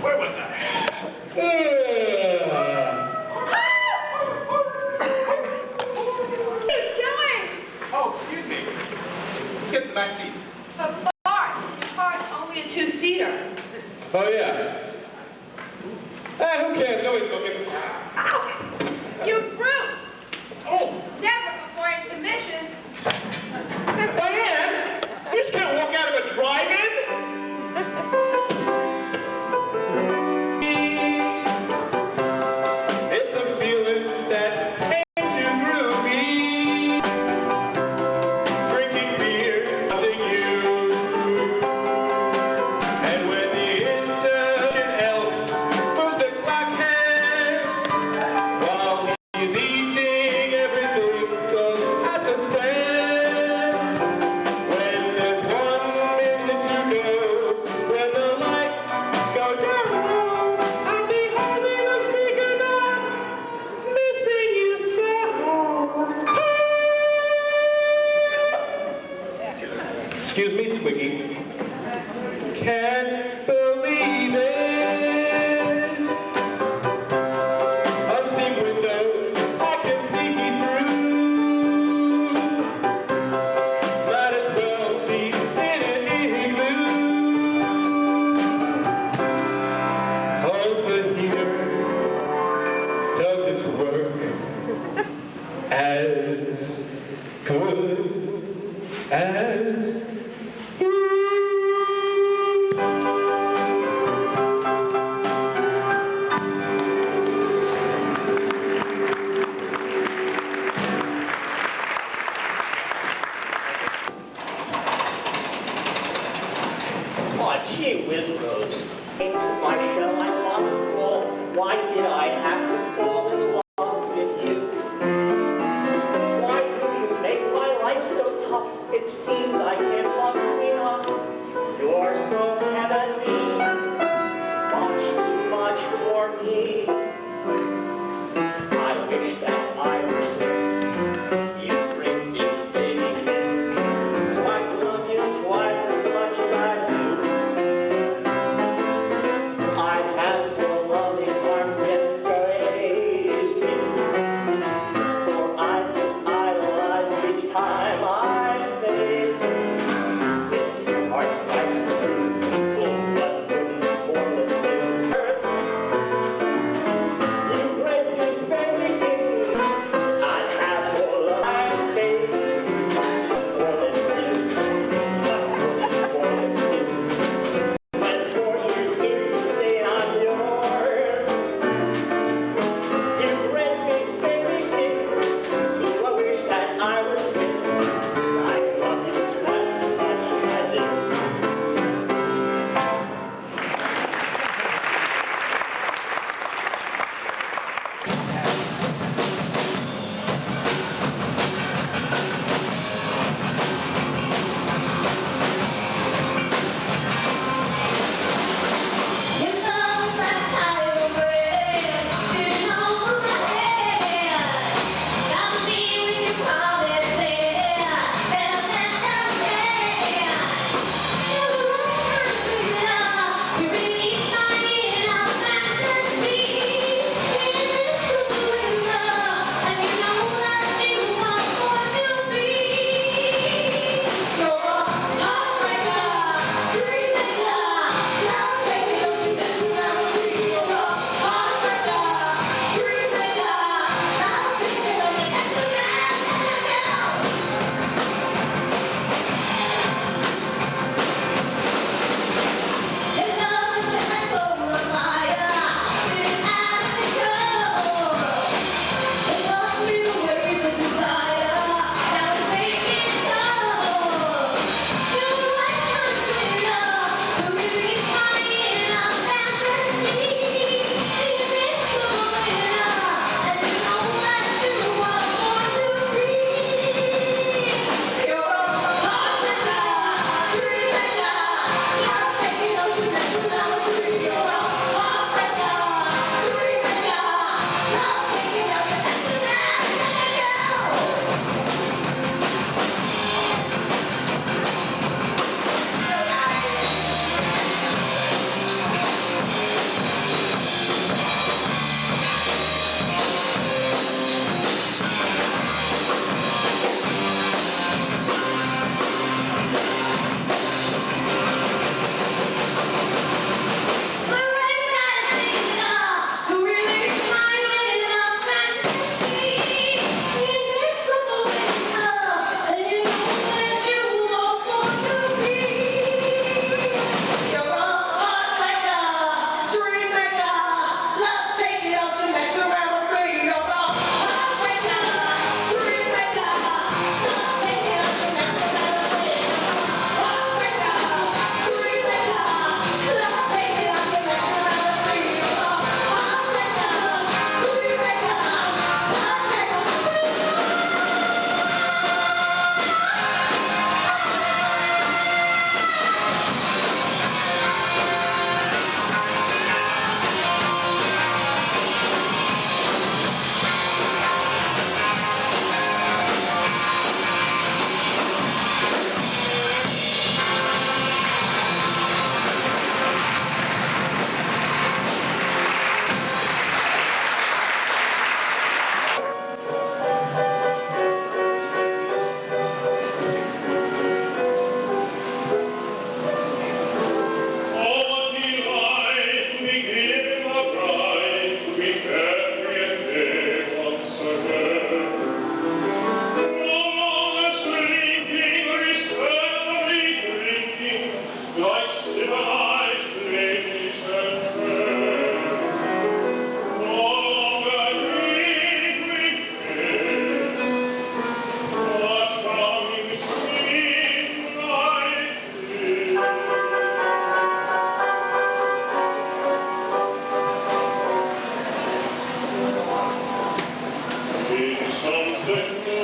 Where was I? What are you doing? Oh, excuse me. Let's get in the back seat. But Bart, your car's only a two-seater. Oh, yeah. Who cares? Nobody's looking. Ow! You brute! Oh, Never before intermission. Diane! You just can't walk out of a drive-in? It's a feeling that ain't too groovy. Drinking beer, watching you. And when the intermission elf moves the clock hands while he's eating everything so at the stands. When there's 1 minute to go, when the lights go down, I'll be holding a speaker box, missing you so. Excuse me, Squiggy. Can't believe it. Unsteamed windows, I can see through. Might as well be in an igloo. Cause the heater doesn't work as good as you. Oh, gee whiz, Rose. Into my shell I long to crawl. Why did I have to fall in love with you? Why do you make my life so tough? It seems I can't love enough. You're so heavenly, much too much for me. I wish that I was yours. You bring me baby things, so I can love you twice as much as I do. I'd have your loving arms get gracing, for eyes that idolize each time I face you. If your heart's price is true,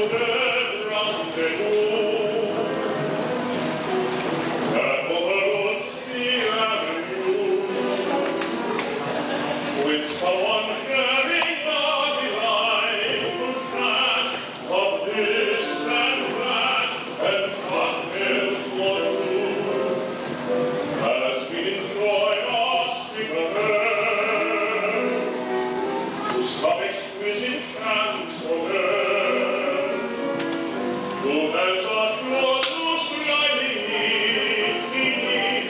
golden rendezvous. And overlooks the avenue, with someone sharing the delightful chat of this and that, and cocktails for two. As we enjoy our cigarette, to some exquisite chanson, who hands are sure to sliding in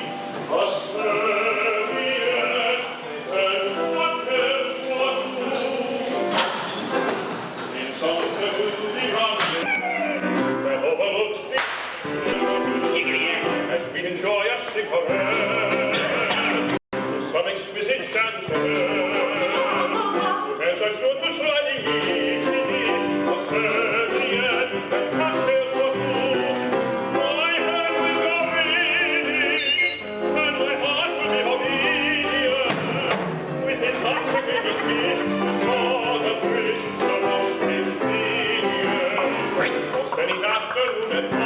a serviette and cocktails for two. In some heavenly garden, that overlooks the as we enjoy a cigarette, some exquisite chanson, as I should to sliding in, a serviette and cocktails for two. My hand will go reading, and my heart will be obedient, with intoxicating kiss, all the bliss of most convenient. Most any afternoon at 5,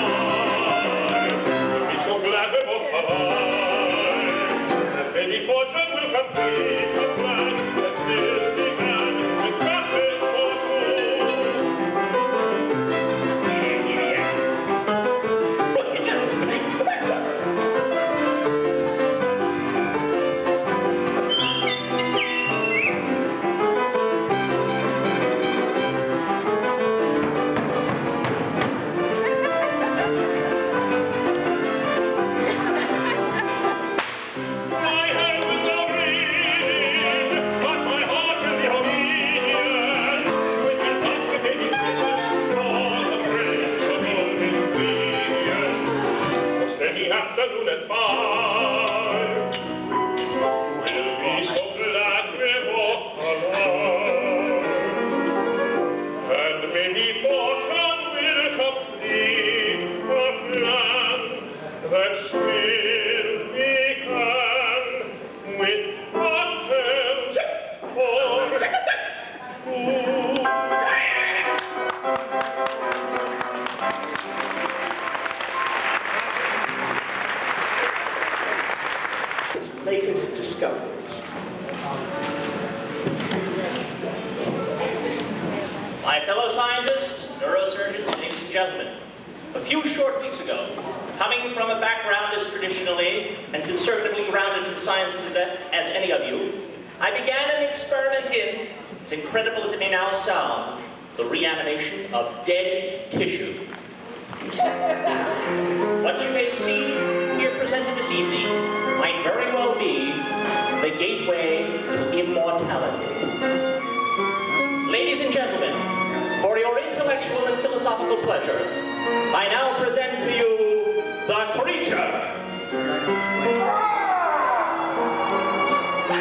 be so glad we're both alive, and maybe fortune will complete the plan that still began with cocktails for My hand will go reading, but my heart will be obedient, with intoxicating kisses, all the praise of old ingredients. Most any afternoon at 5, we'll be so glad we're both alive, and maybe fortune will complete the plan that still began with cocktails for two. Its latest discoveries. My fellow scientists, neurosurgeons, ladies and gentlemen, a few short weeks ago, coming from a background as traditionally and conservatively grounded in the sciences as any of you, I began an experiment in, as incredible as it may now sound, the reanimation of dead tissue. What you may see here presented this evening might very well be the gateway to immortality. Ladies and gentlemen, for your intellectual and philosophical pleasure, I now present to you the creature.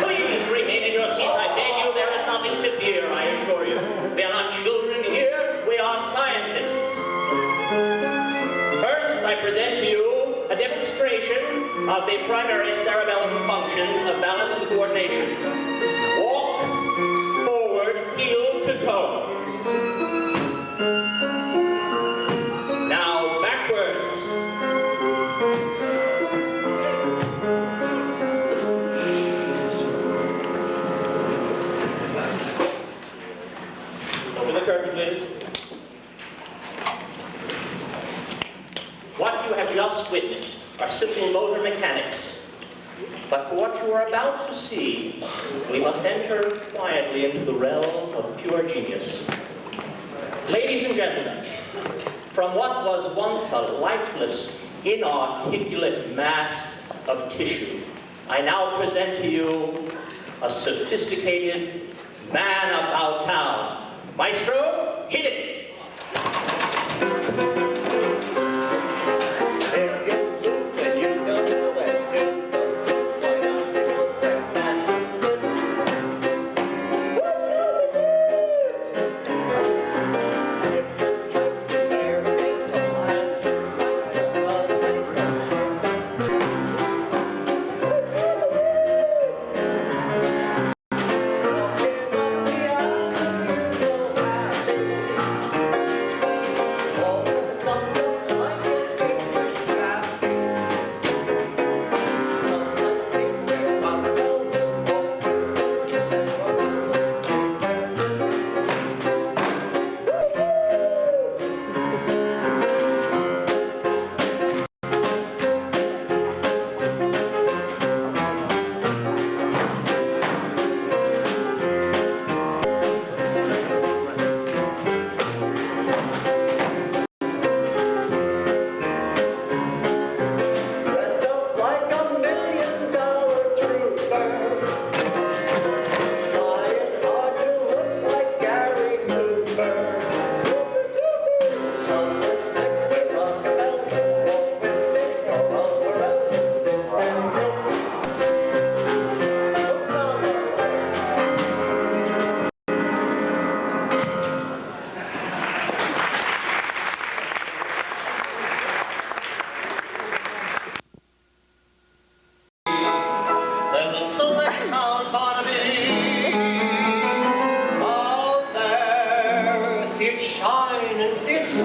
Please remain in your seats, I beg you. There is nothing fit here, I assure you. We are not children here, we are scientists. First, I present to you a demonstration of the primary cerebellum functions of balance and coordination. Walk forward, heel to toe. Now backwards. Over the curtain, please. What you have just witnessed are simple motor mechanics. But for what you are about to see, we must enter quietly into the realm of pure genius. Ladies and gentlemen, from what was once a lifeless, inarticulate mass of tissue, I now present to you a sophisticated man about town. Maestro, hit it!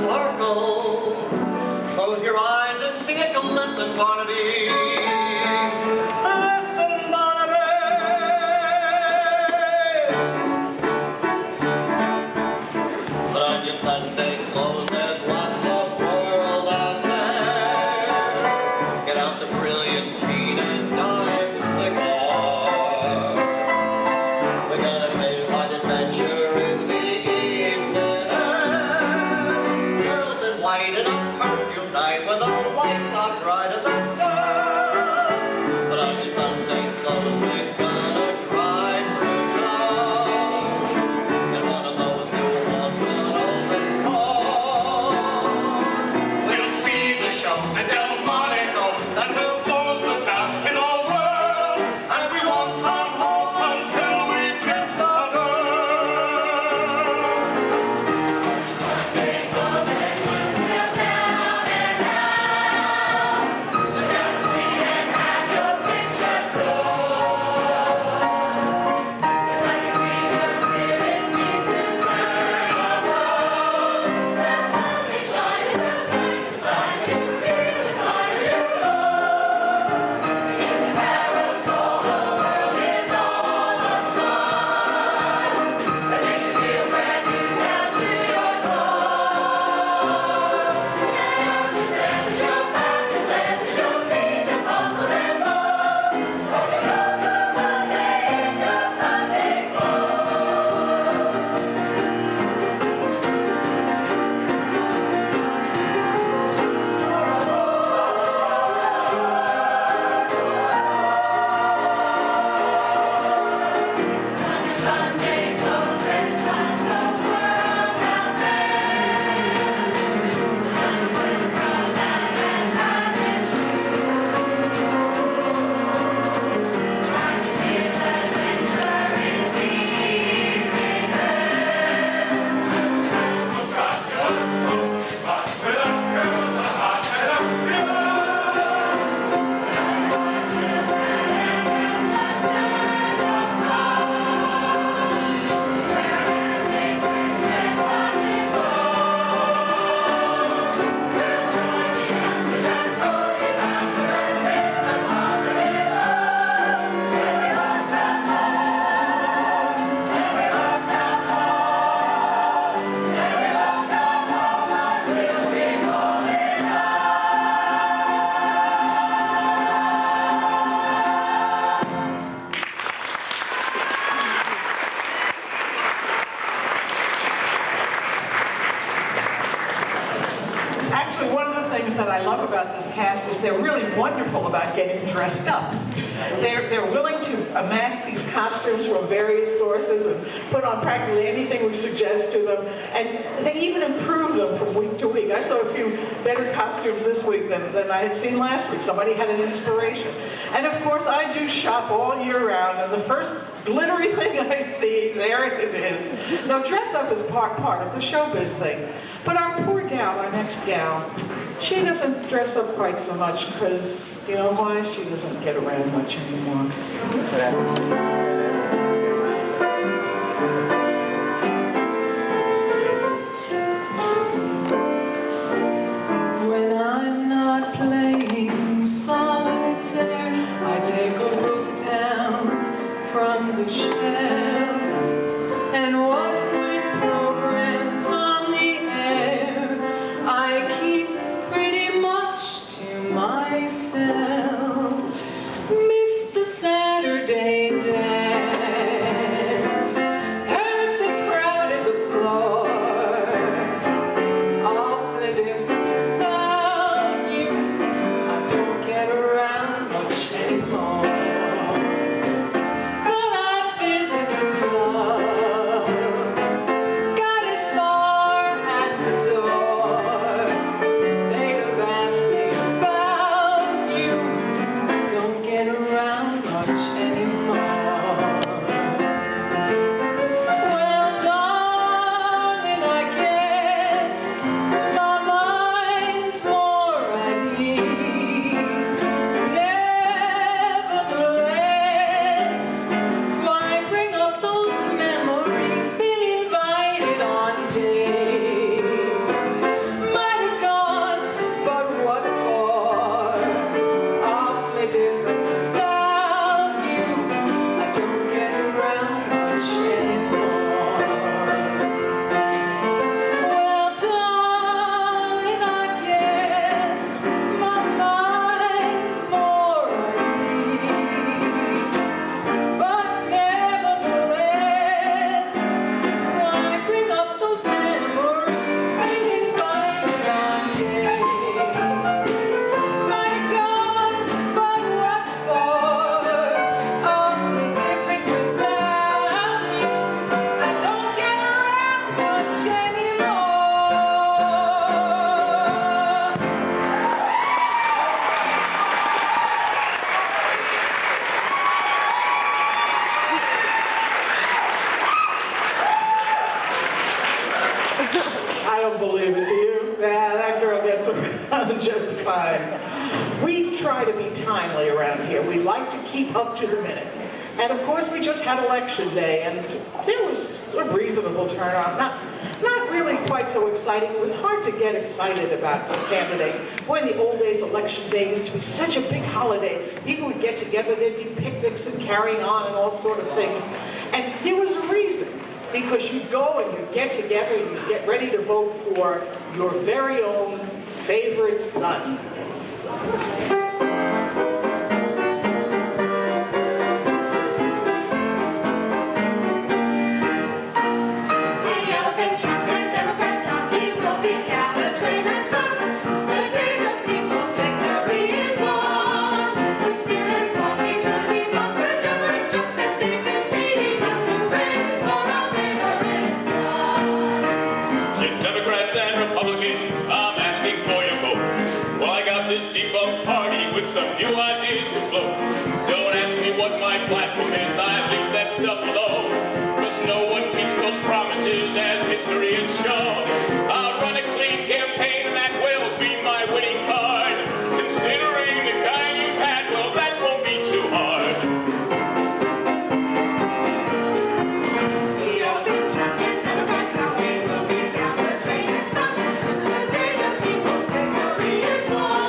sparkle. Close your eyes and sing it. Listen, Barnaby. Listen, Barnaby. Put on your Sunday clothes. There's lots of world out there. Get out the brilliantine and dime cigar. We're gonna make one adventure in the evening. Girls in white and a perfume night where the lights are bright as a star. Put on your Sunday clothes, we're gonna drive through town. Get one of those new horsemen open cars. We'll see the shows at Delmonico's, and we'll close the town in our world. And we won't come home until we kiss the girl. Actually, one of the things that I love about this cast is they're really wonderful about getting dressed up. They're willing to amass these costumes from various sources and put on practically anything we suggest to them. And they even improve them from week to week. I saw a few better costumes this week than I had seen last week. Somebody had an inspiration. And of course, I do shop all year round, and the first glittery thing I see, there it is. Now, dress up is part of the showbiz thing. But our poor gal, our next gal, she doesn't dress up quite so much because, you know why? She doesn't get around much anymore. When I'm not playing solitaire, I take a book down from the shelf, and what with programs on the air, I keep pretty much to myself. Miss the Saturday dance. around just fine. We try to be timely around here. We like to keep up to the minute. And of course, we just had election day, and there was a reasonable turnout. Not really quite so exciting. It was hard to get excited about the candidates. Boy, in the old days, election day used to be such a big holiday. People would get together, there'd be picnics and carrying on and all sort of things. And there was a reason, because you'd go and you'd get together and you'd get ready to vote for your very own favorite son. Some new ideas to float. Don't ask me what my platform is, I leave that stuff alone. Cause no one keeps those promises, as history has shown. I'll run a clean campaign and that will be my winning card. Considering the kind you've had, well, that won't be too hard. We all been champions, Democrats, now we will be down the drain and some. The day the people's victory is won.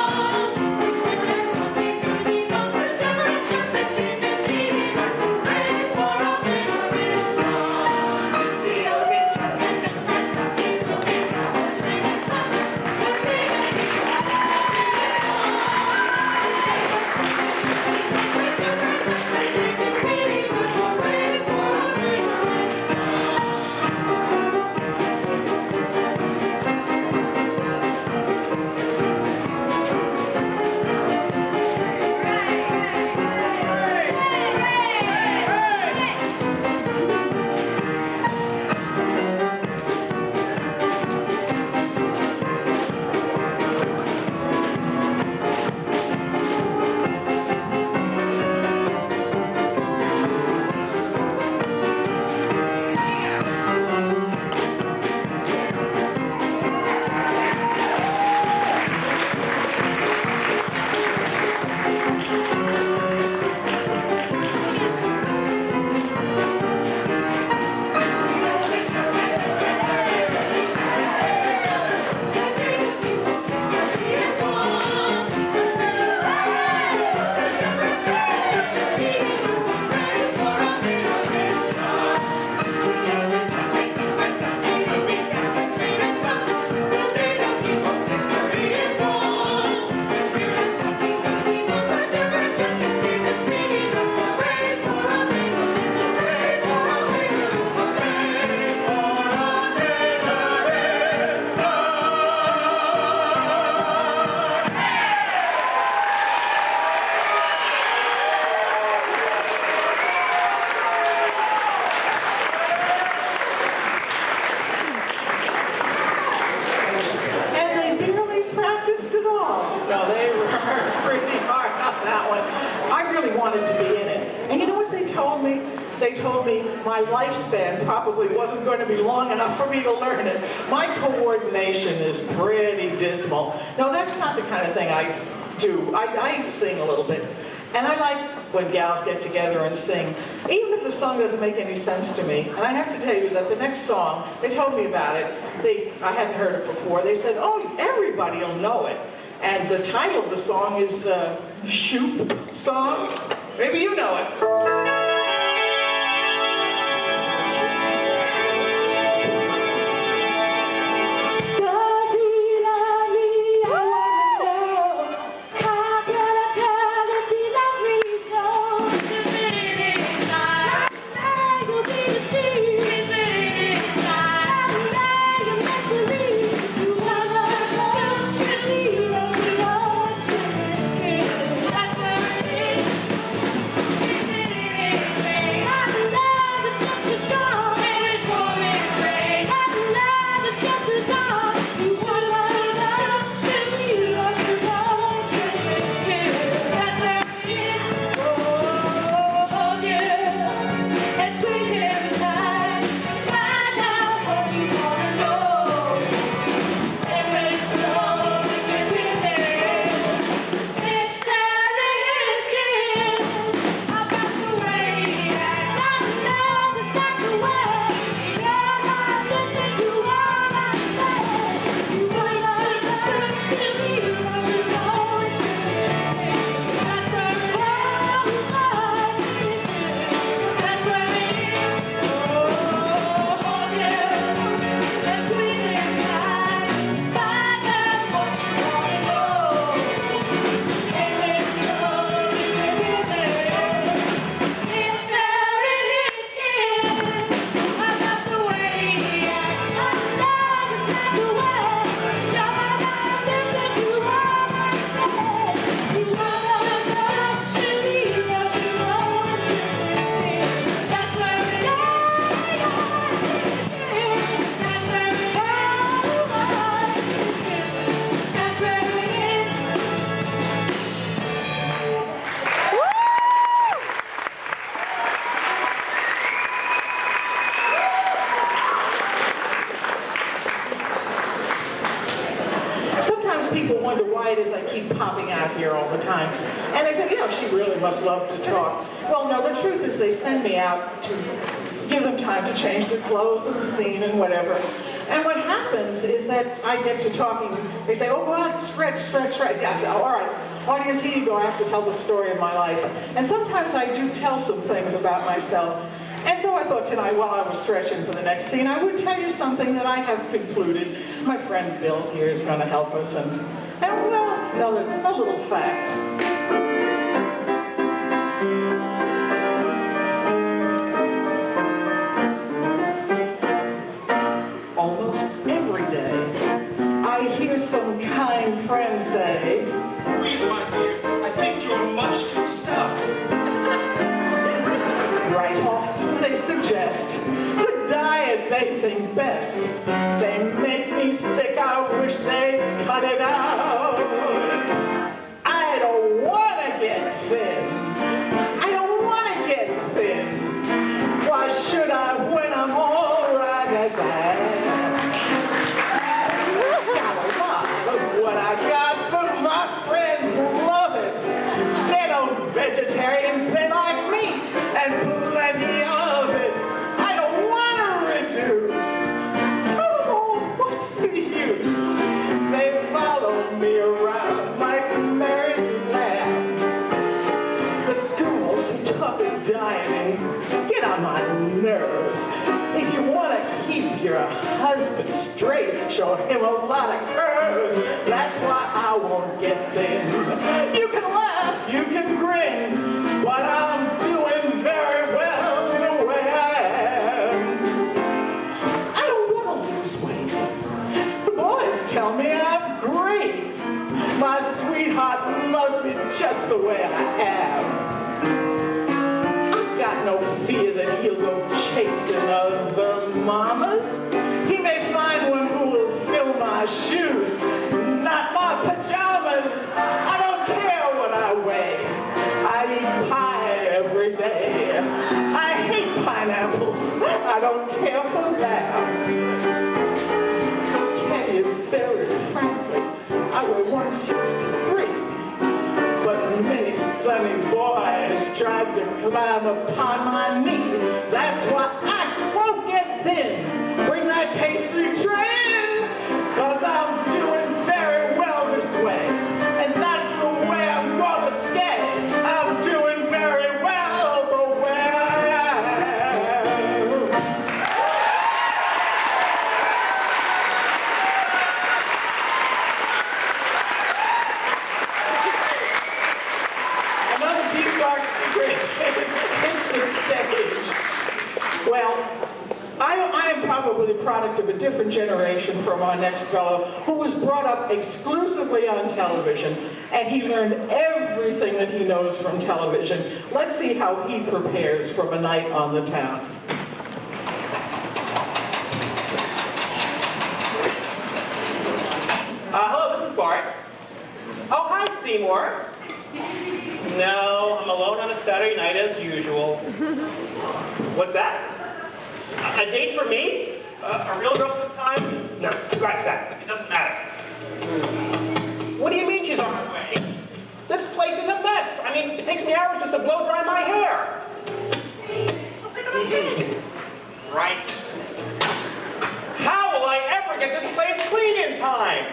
My lifespan probably wasn't going to be long enough for me to learn it. My coordination is pretty dismal. No, that's not the kind of thing I do. I sing a little bit. And I like when gals get together and sing, even if the song doesn't make any sense to me. And I have to tell you that the next song, they told me about it. I hadn't heard it before. They said, oh, everybody will know it. And the title of the song is the Shoop song. Maybe you know it. sometimes people wonder why it is I keep popping out here all the time. And they say, you know, she really must love to talk. Well, no, the truth is they send me out to give them time to change their clothes and the scene and whatever. And what happens is that I get to talking, they say, oh, go on, stretch, stretch, stretch. I say, oh, all right, audience, here you go, I have to tell the story of my life. And sometimes I do tell some things about myself. And so I thought tonight, while I was stretching for the next scene, I would tell you something that I have concluded. My friend Bill here is going to help us, and well, a little fact. Almost every day, I hear some kind friend say, Louise, my dear, I think you're much too stout. right off, they suggest the diet they think best. They make me sick, I wish they'd cut it out. I don't want to get thin. I don't want to get thin. Why should I when I'm all right as I am? Got a lot of what I got, but my friends love it. They don't vegetarians, they like meat, and plenty of it. I don't want to reduce. Furthermore, what's the use? They follow me around like Mary's lamb. The girls who talk of dieting get on my nerves. If you want to keep your husband straight, show him a lot of curves. That's why I won't get thin. You can laugh, you can grin, but I'm doing very well the way I am. I don't want to lose weight. The boys tell me I'm great. My sweetheart loves me just the way I am. I've got no fear that he'll go chasing other mamas. He may find one who will fill my shoes, not my pajamas. I don't care what I weigh. I eat pie every day. I hate pineapples. I don't care for that. Tell you very frankly, I weigh 163. But many sunny boys tried to climb upon my knee. That's why I won't get thin. Bring that pastry tray in, 'cause I'm doing very well this way. And that's the way I'm gonna stay. I'm doing very well the way I am. Another deep, dark secret hits the stage. Well, I am probably the product of a different generation from our next fellow, who was brought up exclusively on television, and he learned everything that he knows from television. Let's see how he prepares from a night on the town. Hello, this is Bart. Oh, hi, Seymour. No, I'm alone on a Saturday night as usual. What's that? A date for me? A real girl this time? No, scratch that. It doesn't matter. What do you mean she's on her way? This place is a mess. I mean, it takes me hours just to blow dry my hair. Right. How will I ever get this place clean in time?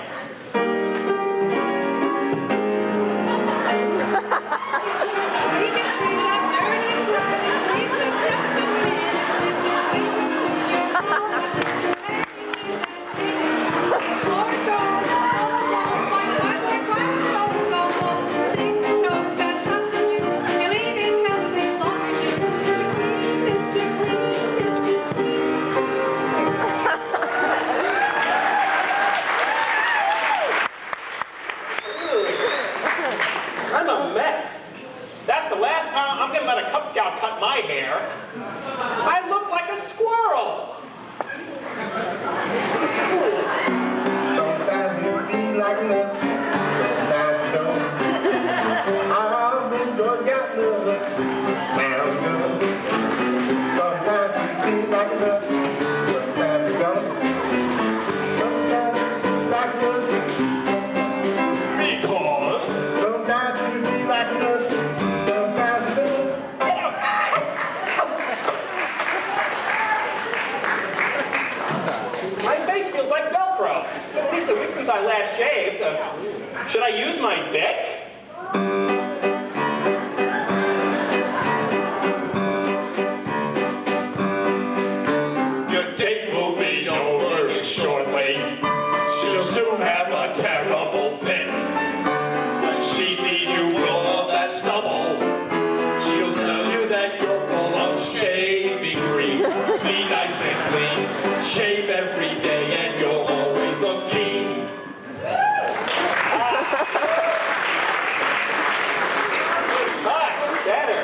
He gets rid of dirty and blood and creeps in just a minute. Mr. Cleveland, open your mouth. Anything is that floor stove, all walls, like sideboard tiles and old goggles. Sinks, tote, bathtubs, and you. You leave in healthy laundry. Mr. Clean, Mr. Clean. I'm a mess. That's the last time I'm gonna let a Cub Scout cut my hair. I look like a squirrel. Sometimes you feel like love, sometimes don't. I've been just got love, now I'm good. Sometimes you feel like love, sometimes you don't. Sometimes you feel like love, I last shaved. Should I use my Bic? Your date will be over shortly. She'll soon have a terrible fit. When she sees you full of that stubble, she'll tell you that you're full of shaving cream. Be nice and clean, shave every day, and you'll always look keen. Much better.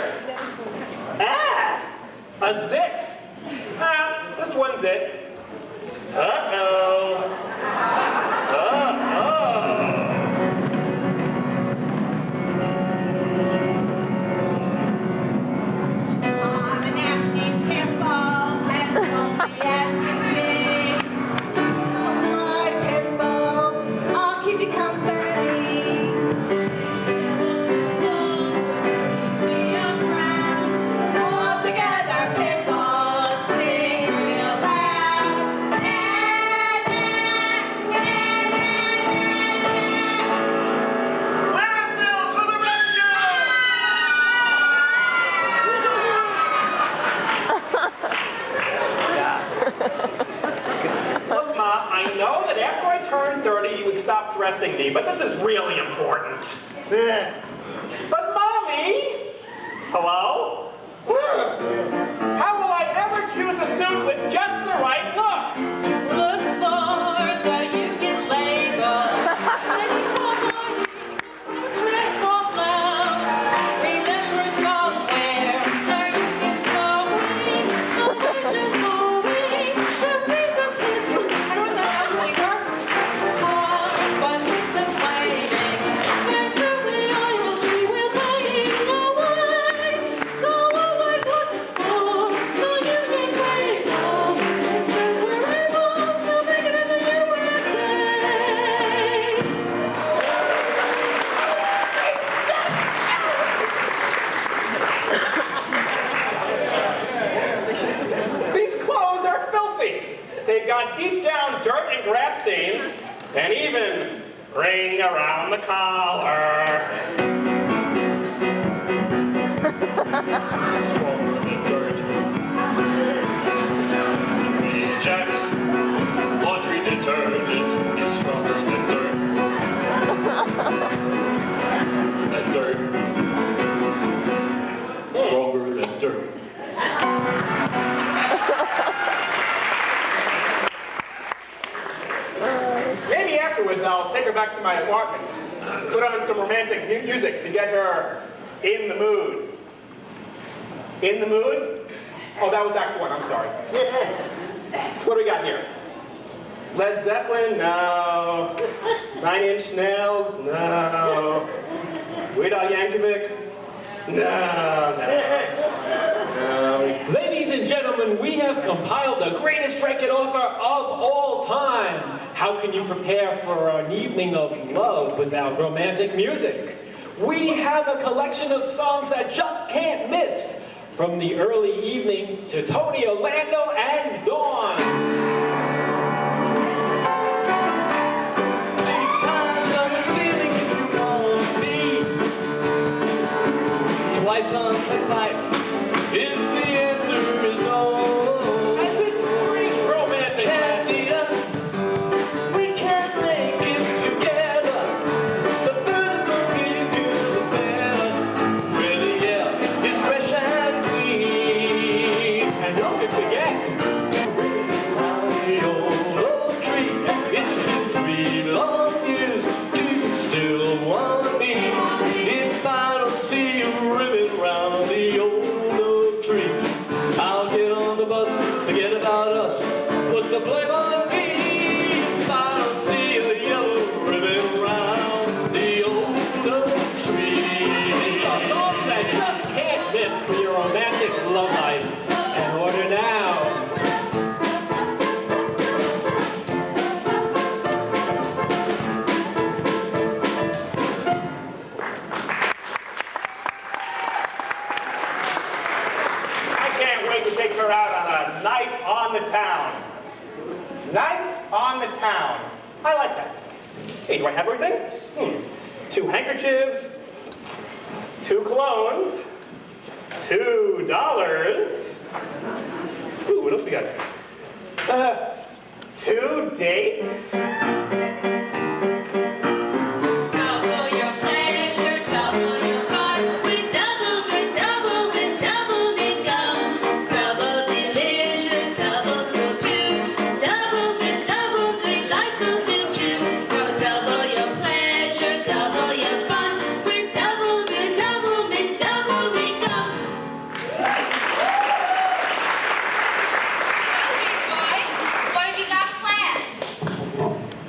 A zit. Just one zit. Uh-oh. I'm an empty pinball, as lonely as can be. Alright, pinball, I'll keep you company. All together, pinball, sing real loud. Laracil to the rescue! Look, Ma, I know that after I turn 30, you would stop dressing me, but this is really important. But Mommy! Hello? How will I ever choose a suit with just the right look? Look for the Union label. Dress on loud. Remember somewhere our union's going. The wages going to feed the kids. I don't know how we work hard, but we've been waiting. There's really oil we will take away. Go away, good folks. The Union label. It says we're able to make it in the USA. These clothes are filthy. They've got deep down dirt and grass stains, and even ring around the collar. Stronger than dirt. Ajax, laundry detergent is stronger than dirt. And dirt. Stronger than dirt. Maybe afterwards I'll take her back to my apartment, put on some romantic music to get her in the mood. In the mood? Oh, that was Act 1, I'm sorry. What do we got here? Led Zeppelin? No. Nine Inch Nails? No. Weird Al Yankovic? No. Ladies and gentlemen, we have compiled the greatest record offer of all time. How can you prepare for an evening of love without romantic music? We have a collection of songs that just can't miss. From the early evening to Tony Orlando and Dawn. Times on the ceiling if you want me. Twice on the pipe. If the answer is no, and this great romantic Candida, we can make it together. The further we do, the better. Really, yeah, it's fresh and clean. And don't forget, around the old oak tree, it's been 3 long years. Do you still want me? If I don't see you ribbon round the old tree, I'll get on the bus, forget about us, put the blame on me. If I don't see the yellow ribbon round the old oak tree. These are songs that just can't miss for your romantic love life. And order now. Take her out on a night on the town. Night on the town. I like that. Hey, do I have everything? 2 handkerchiefs, 2 colognes, $2. Ooh, what else we got? 2 dates. Double your pleasure, double your fun. With double good, double with double big gum. Double delicious, double school too. Double goods, life will do true. So double your pleasure, double your fun. With double good, double big gum. What have you got planned?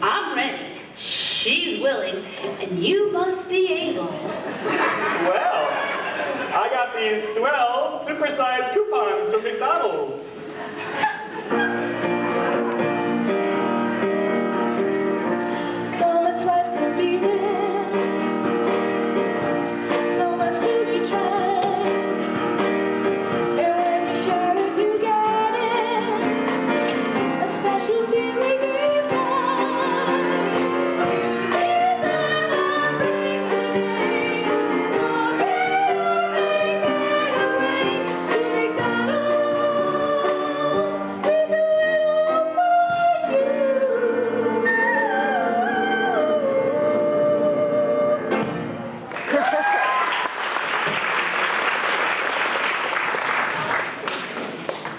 I'm ready. She's willing, and you must be able. Well, I got these swell, supersized coupons from McDonald's. So much life to be lived, so much to be tried. And when you share it, you get it. A special feeling inside. These are the things today. So better make it away to McDonald's. We do it all for you.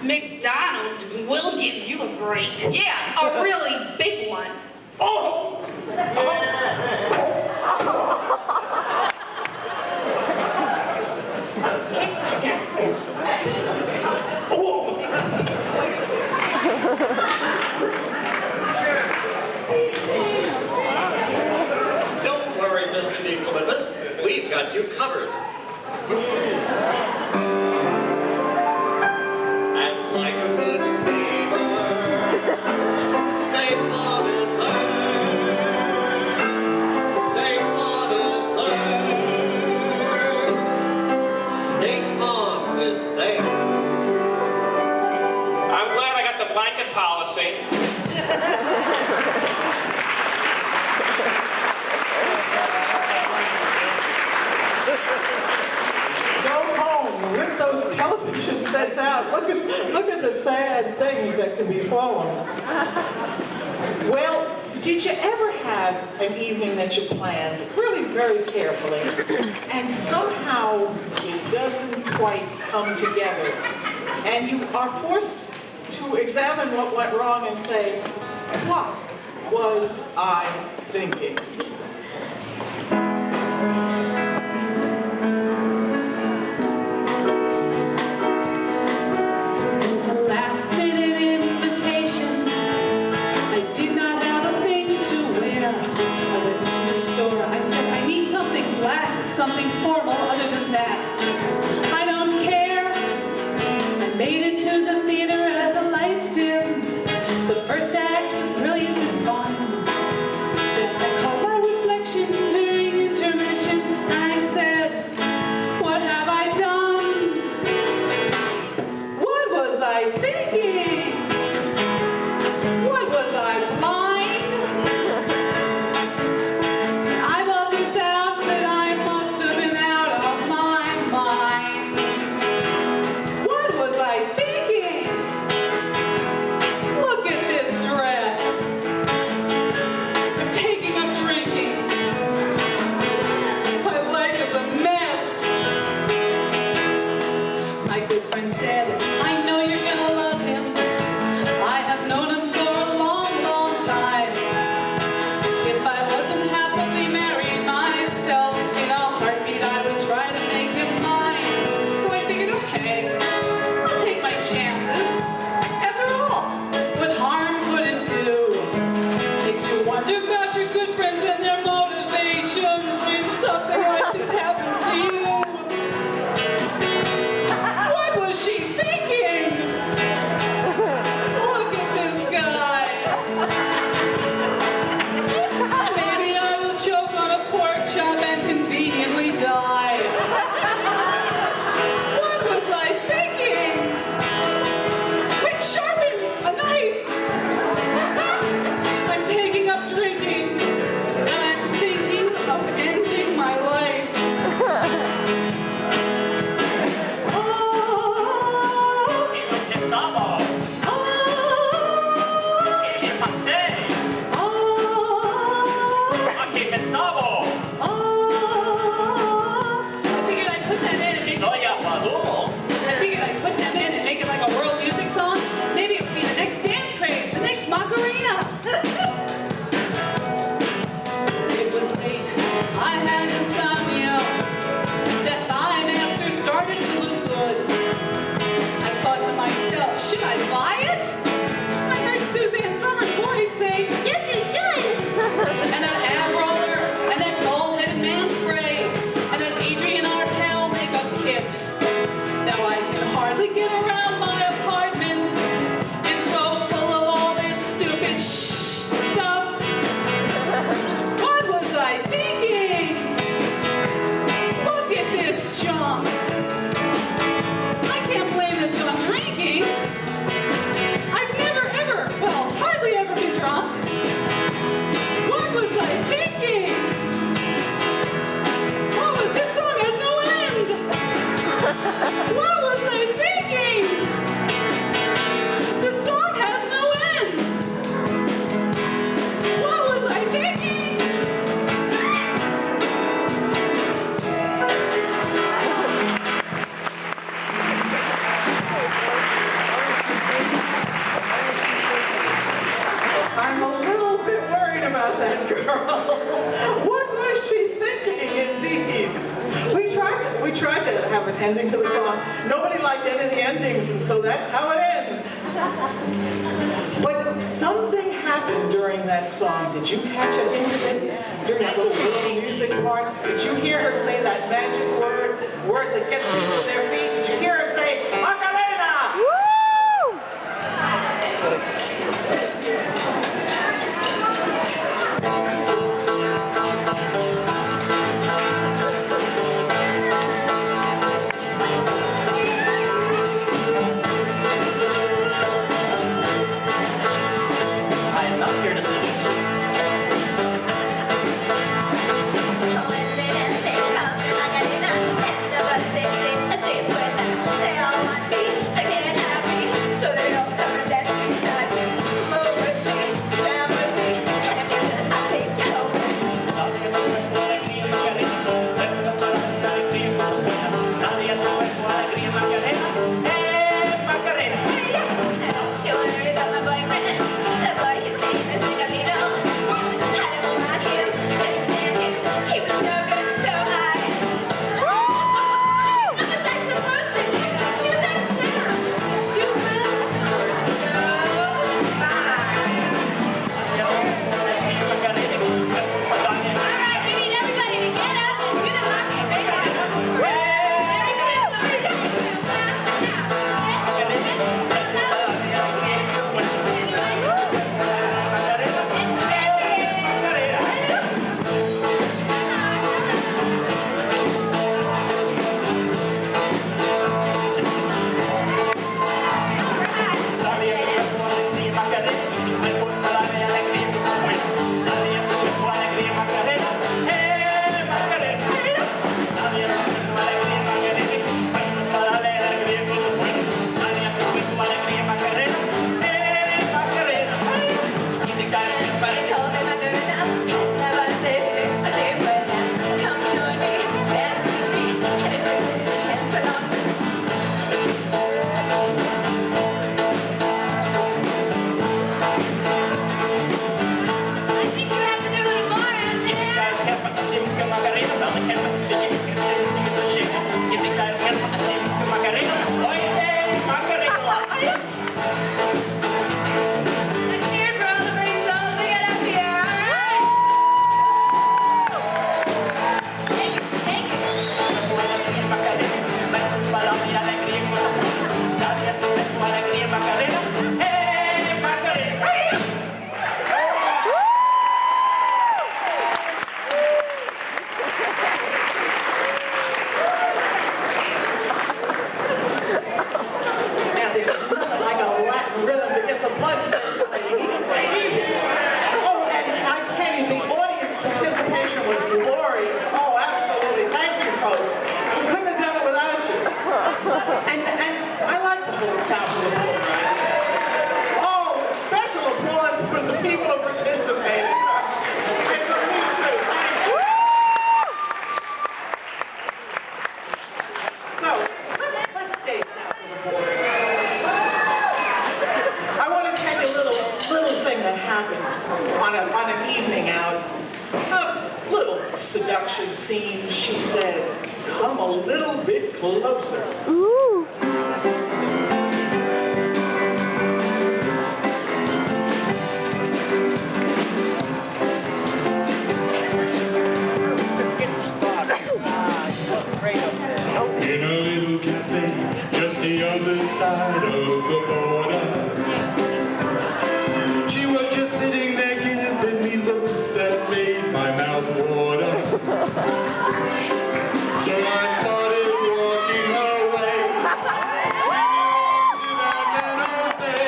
McDonald's will give you a break. Yeah, a really big one. Oh! Don't worry, Mr. DeFilippis. We've got you covered. And like a good neighbor, State Farm is there. State Farm is there. State Farm is there. I'm glad I got the blanket policy. Go home, rip those television sets out. Look at the sad things that can befall them. Well, did you ever have an evening that you planned really very carefully and somehow it doesn't quite come together and you are forced to examine what went wrong and say, what was I thinking? It was a last-minute invitation. I did not have a thing to wear. I went into the store. I said, I need something black, something formal other than that. I don't care. I made it to the theater as the lights dimmed. The first act was brilliant and fun. Then I called my Sabo. I figured I'd put that in and make it, Noya Padumo. I figured I'd put them in and make it like a world music song. Maybe it would be the next dance craze, the next Macarena. It was late. I had insomnia. The thigh master started to look good. I thought to myself, should I buy it? I heard Suzanne Summers' voice say, yes, you should. And an ab roller, and that bald-headed man spray, and an Adrian Arpel makeup kit. Now I can hardly get around my apartment. It's so full of all this stupid stuff. What was I thinking? Look at this junk. I can't blame this on drinking. I've never ever, well, hardly ever been drunk. What was I thinking? Oh, this song has no end. What was I thinking? The song has no end. What was I thinking? I'm a little bit worried about that girl. What was she thinking, indeed? We tried to have an ending to the song. Nobody liked any of the endings, so that's how it ends. But something happened during that song. Did you catch a hint of it? During that little music part? Did you hear her say that magic word that gets people to their feet? Did you hear her say, Macarena? I am not here to seduce you. They all want me, they can't have me, so they don't come and dance beside me. Move with me, jam with me, and if you're good, I'll take you home. Now, she already got my boyfriend, that boy, his name is Miguelito. I don't want him, couldn't stand him, he was no good, so I... What was I supposed to do? He was out of town. His 2 friends were so fine. All right, we need everybody to get up and do the Macarena. people who participated. And for me too, thank you. seduction scene, she said, "Come a little bit closer." In a little cafe, just the other side of the border, she was just sitting there giving me looks that made my mouth water. So I started walking her way to that San Jose,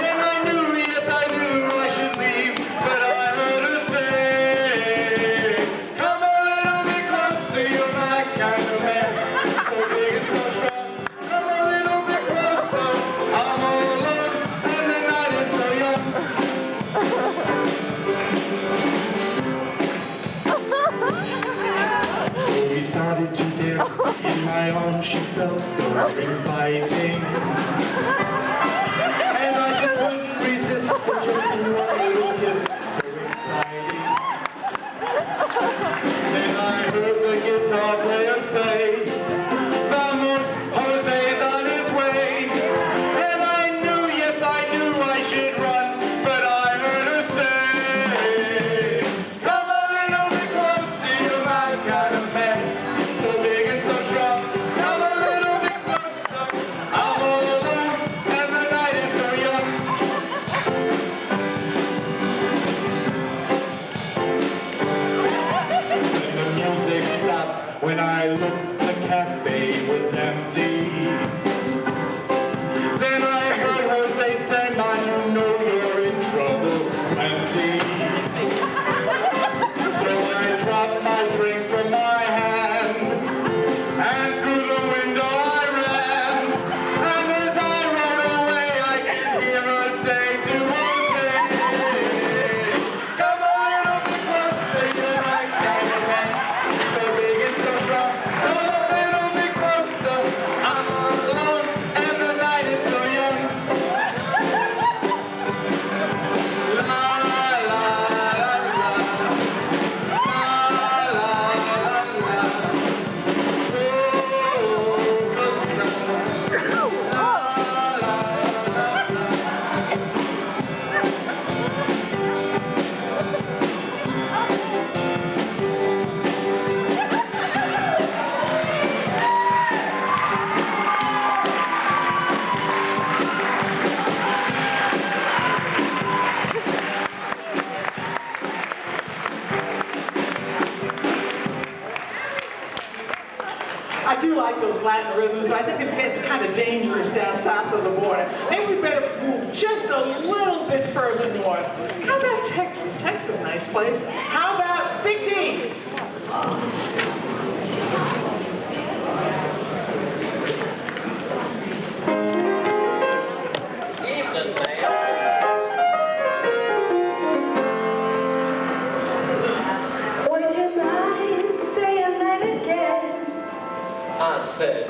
and I knew, yes I knew I should leave, but I heard her say, "Come a little bit closer, you're my kind of man, so big and so strong. Come a little bit closer, I'm all alone, and the night is so young." So we started to dance, in my arms she felt so inviting, and I just couldn't resist for just one little kiss, so exciting. Then I heard the guitar player say, "Vamos, Jose's on his way," and I knew, yes I knew I should run, but I heard her say, "Come a little bit closer, you're my kind of man, so big and so strong. Come a little bit closer, I'm all alone, and the night is so young." When the music stopped, when I looked, the cafe was empty. Then I heard Jose say, "Man, you know you're in trouble, plenty." So I dropped my drink from my hand, and through the window I ran. And as I rode away, I could hear her say to Jose, "Come a little bit closer, you're my kind of man, so big and so strong. Come a little bit closer, I'm all alone, and the night is so young." La la la la, la la la la, oh closer, la la la la. I do like those Latin rhythms, but I think it's getting kind of dangerous down south of the border. Maybe we better move just a little bit further north. How about Texas? Texas is a nice place. How about Big D? Evening, ma'am. Would you mind saying that again? I said,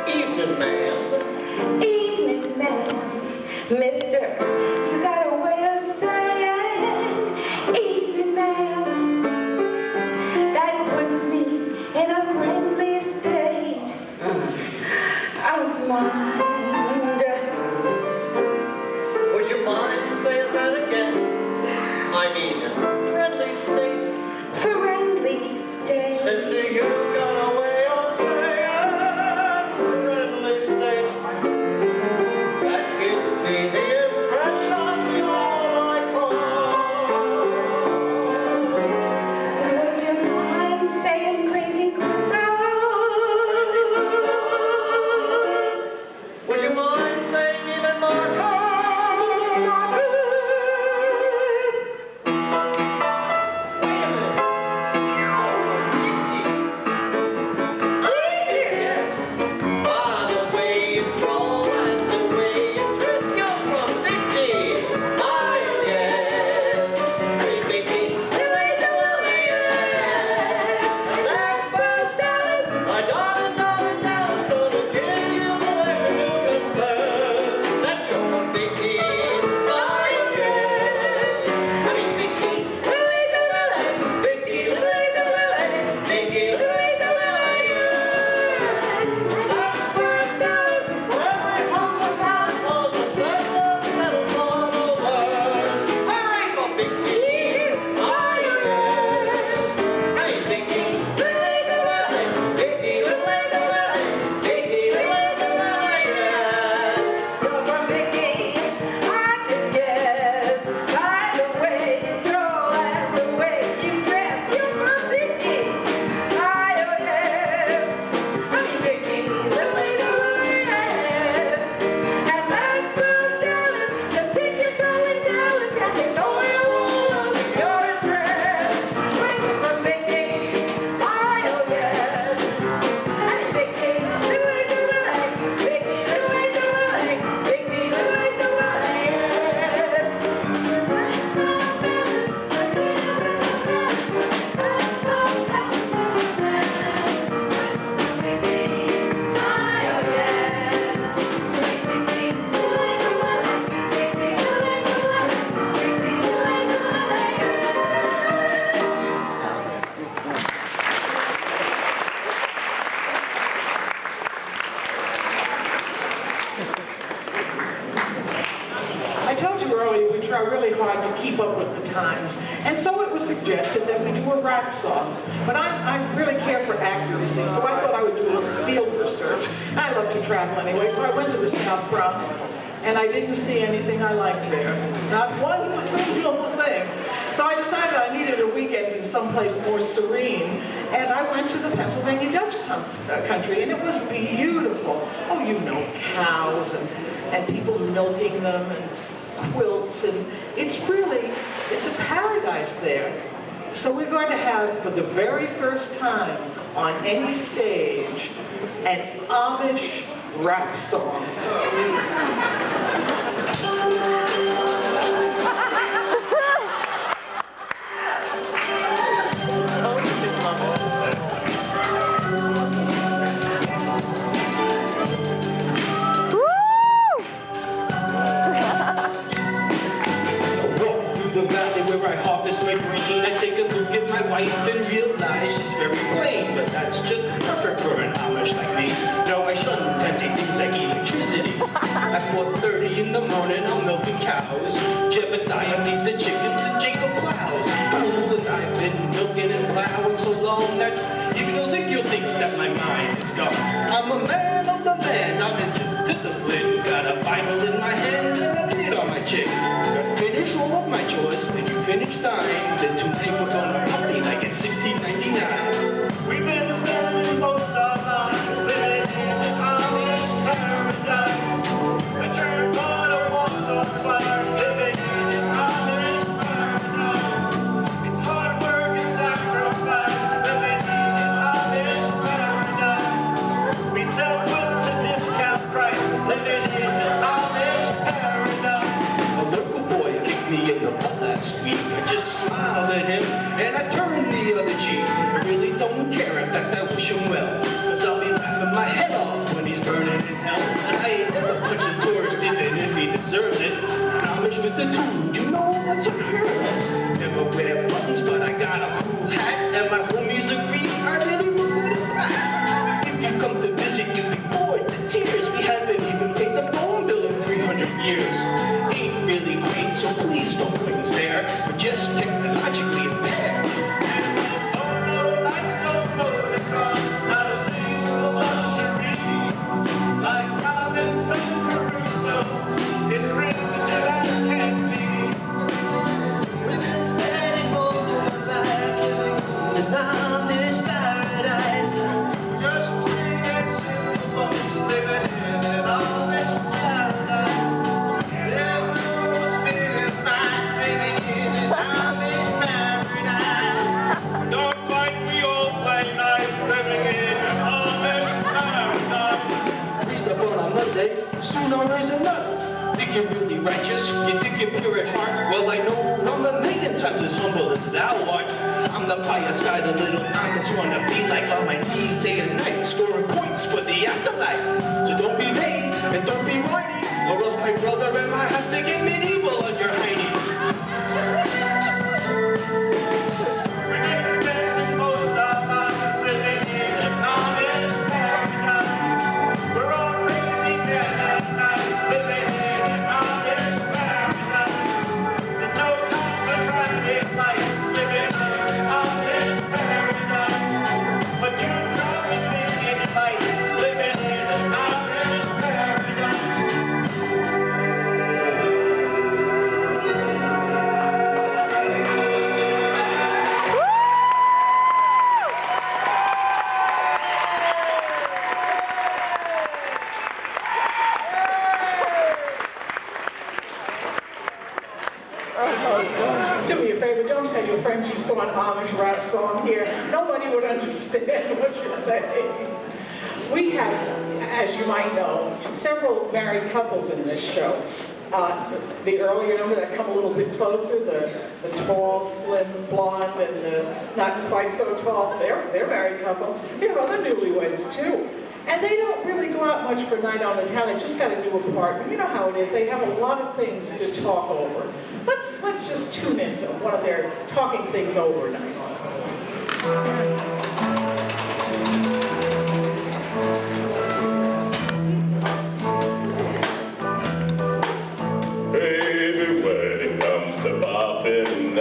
"Evening, ma'am." Evening, ma'am. Mister, you got a way of saying evening, ma'am. That puts me in a friendly state of mind. Would you mind saying that again? I mean, friendly state. Friendly state. Sister, you got a way of saying friendly state. That gives me the impression times. And so it was suggested that we do a rap song. But I really care for accuracy, so I thought I would do a little field research. I love to travel anyway, so I went to the South Bronx, and I didn't see anything I liked there. Not one single thing. So I decided I needed a weekend in someplace more serene, and I went to the Pennsylvania Dutch country, and it was beautiful. Oh, you know, cows and people milking them and quilts, and it's a paradise there. So we're going to have, for the very first time on any stage, an Amish rap song. Where I harvest my green, I take a look at my wife and realize she's very plain, but that's just perfect for an Amish like me. No, I shun fancy things like electricity. At 4:30 in the morning, I'm milking cows. Jebediah feeds the chickens and Jacob plows. Fool, and I've been milking and plowing so long that even Ezekiel thinks that my mind is gone. I'm a man of the man, I'm into discipline. Got a Bible in my hand and a beard on my chin. Finish all of my chores, then you finish thine. Then tonight we're gonna party like it's 1699. We've been spending most of our lives living in an Amish paradise. A church on a wall so far, living in an Amish paradise. It's hard work and sacrifice, living in an Amish paradise. We sell quilts at discount price, living in an Amish paradise. A local boy kicked me in the butt last week. I just smiled at him and I turned the other cheek. I really don't care, in fact I wish him well, cause I'll be laughing my head off when he's burning in hell. And I ain't never punched a tourist even if he deserves it. Amish with the tune, you know that's unheard of. Never wear buttons, but I got a cool hat, and my homies agree I really look good in black. If you come to visit, you'll be bored to tears. We haven't even paid the phone bill in 300 years. Ain't really great, so please don't point and stare. We're just technologically impaired. Oh no, lights don't know the car, not a single luxury. Like Robinson Crusoe, it's written to that can be. We've been spending most of our lives living in an Amish paradise. Just free and simple folks living in an Amish paradise. Yeah, we're sitting back living in an Amish paradise. Don't fight, we all play nice, living in an Amish paradise. Reached up on a Monday, soon I'll raise a nut. Think you're really righteous, you think you're pure at heart. Well, I know I'm a million times as humble as thou art. I'm the pious guy the little Amish wanna be like, on my knees day and night, scoring points for the afterlife. So don't be vain and don't be whiny, or else my brother and I have to get medieval on your hiney. We've been spending most of our lives living in an Amish paradise. We're all crazy and nice, living in an Amish paradise. There's no time for traffic lights, living in an Amish paradise. But you come with me in lights, living in an Amish paradise. Do me a favor, don't tell your friends you saw an Amish rap song here. Nobody would understand what you're saying. We have, as you might know, several married couples in this show. The earlier number that come a little bit closer, the tall, slim, blonde, and the not quite so tall, they're a married couple. We have other newlyweds too. And they don't really go out much for night on the town. They just got a new apartment. You know how it is. They have a lot of things to talk over. Let's just tune into one of their talking things over nights. Baby, when it comes to bopping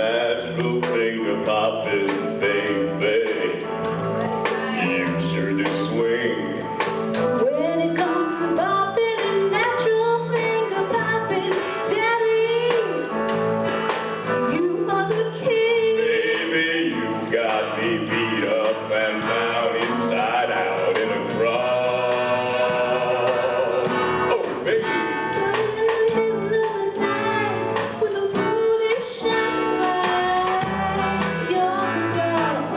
Everybody beat up and down, inside out in a crowd. Oh, baby. When the moon is shining, you're the boss.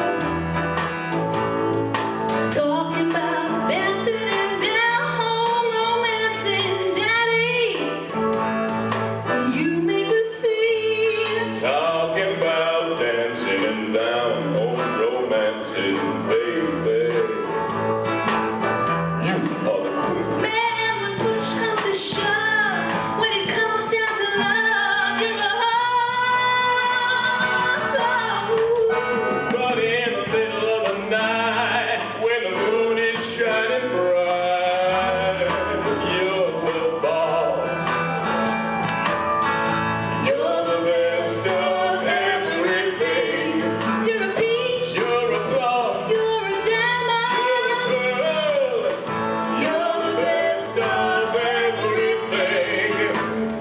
Talking about dancing and down home, romancing, daddy. You make the scene. Talking about dancing and down home romancing, baby. You are the queen. Man, when push comes to shove, when it comes down to love, you're a hustle. But in the middle of the night, when the moon is shining bright, you're the boss. You're The best of everything. You're a peach, You're a plum. you're a diamond, Girl, you're the best. best of everything.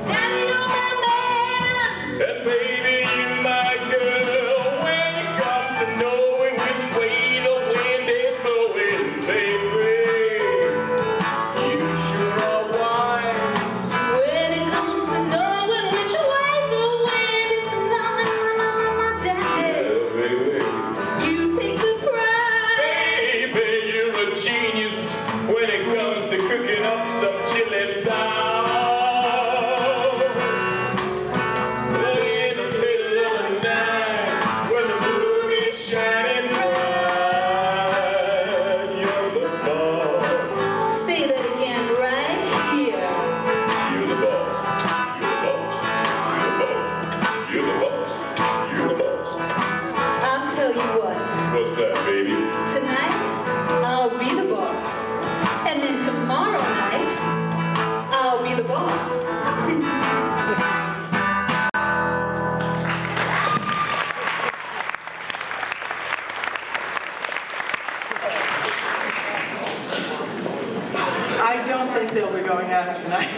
Daddy, you're my man. And baby, you my girl. When it comes to knowing which way the wind is blowing, baby, you sure are wise. When it comes to knowing which way the wind is blowing, daddy, Baby, you take the prize. baby, you're a genius when it comes to cooking up some chili sauce. But in the middle of the night, when the moon is shining bright, you're the boss. Say that again right here. You're the boss. You're the boss. You're the boss. You're the boss. I'll tell you what. What's that, baby? Tonight, I'll be the boss. And then tomorrow night, I'll be the boss. I don't think they'll be going out tonight.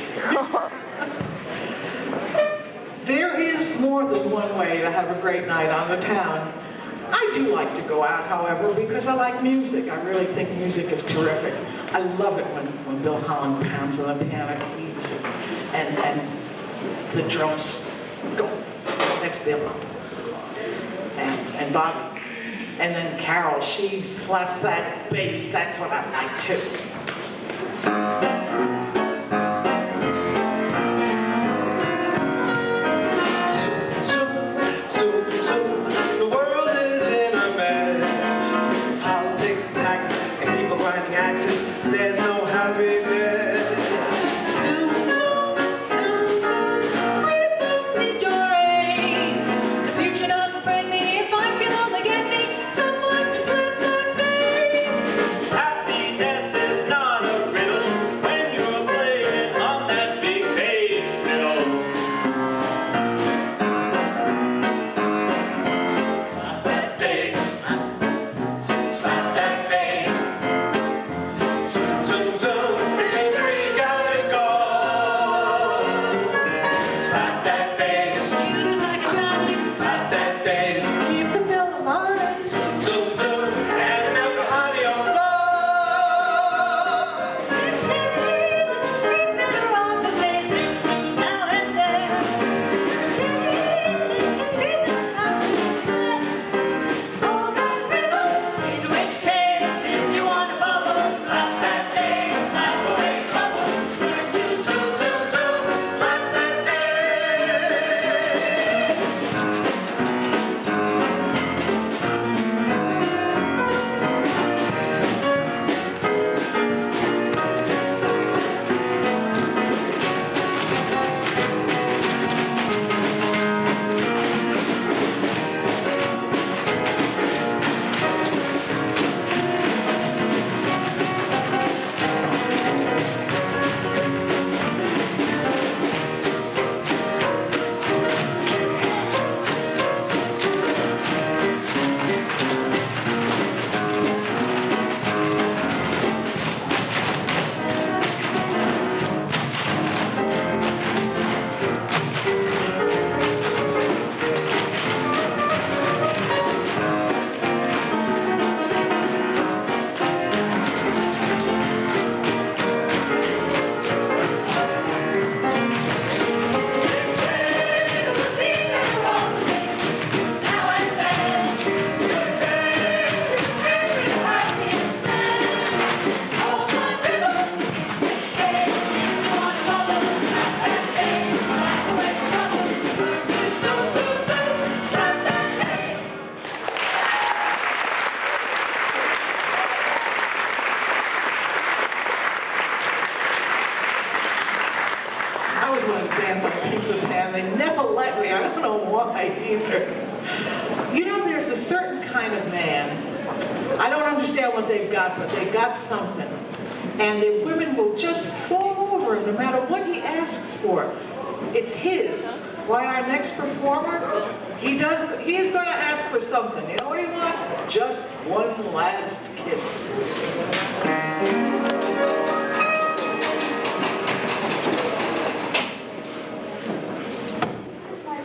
There is more than one way to have a great night on the town. I do like to go out, however, because I like music. I really think music is terrific. I love it when Bill Holland pounds on the piano keys and the drums go. That's Bill. And Bobby. And then Carol, she slaps that bass. That's what I like too. The world is in a mess. Politics and taxes and people grinding axes. There's no happiness. Zoom, zoom, zoom, zoom. Rip me dories. The future doesn't friend me if I can only get me someone to slap my face. Happiness is not a riddle when you're me. I don't know why either. You know, there's a certain kind of man, I don't understand what they've got, but they've got something. And the women will just fall over him no matter what he asks for. It's his. Why, our next performer, he is going to ask for something. You know what he wants? Just one last kiss.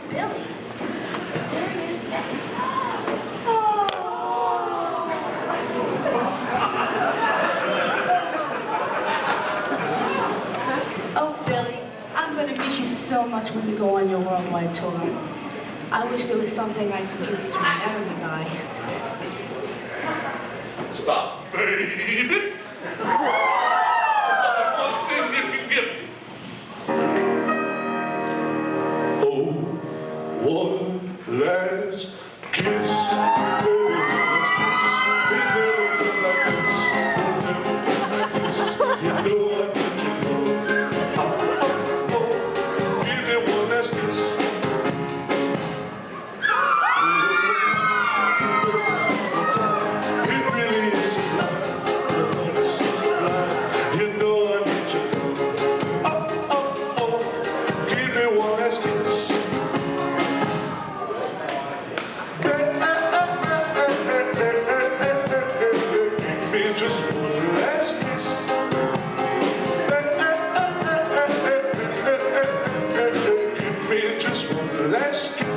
Billy. There he is. Oh, Billy, I'm going to miss you so much when you go on your worldwide tour. I wish there was something I could give you to remember me by. Stop, baby. There's only one thing you can give me. Oh, one last kiss, baby, last kiss. It never been like this. Never been like this. You know I get you know. Oh, give me one last kiss. It really is sublime. The one is so sublime. You know I get you know. Oh, give me one last kiss. Give me just one last kiss. Give me just one last kiss.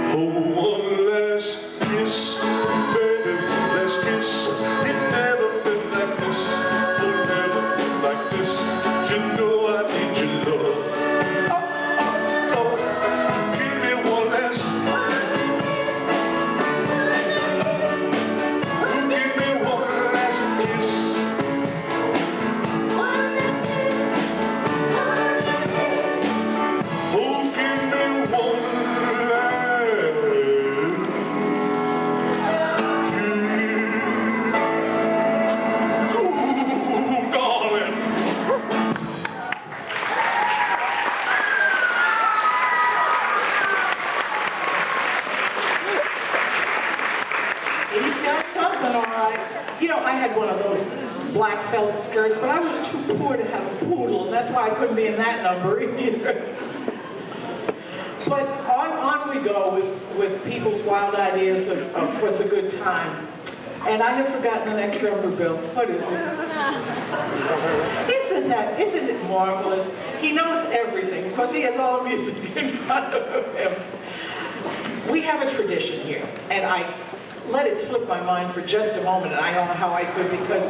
Oh, one last kiss, baby, one last kiss. It never been like this. Oh, never been like this. You know I need your love. Oh, give me one last. Give me one last kiss. Oh, give me one last kiss. Oh, darling. He's got something, all right. You know, I had one of those black felt skirts, but I was too poor to have a poodle, and that's why I couldn't be in that number either. But on we go with people's wild ideas of what's a good time. And I have forgotten the next number, Bill. What is it? Isn't it marvelous? He knows everything because he has all music in front of him. We have a tradition here, and I let it slip my mind for just a moment, and I don't know how I could because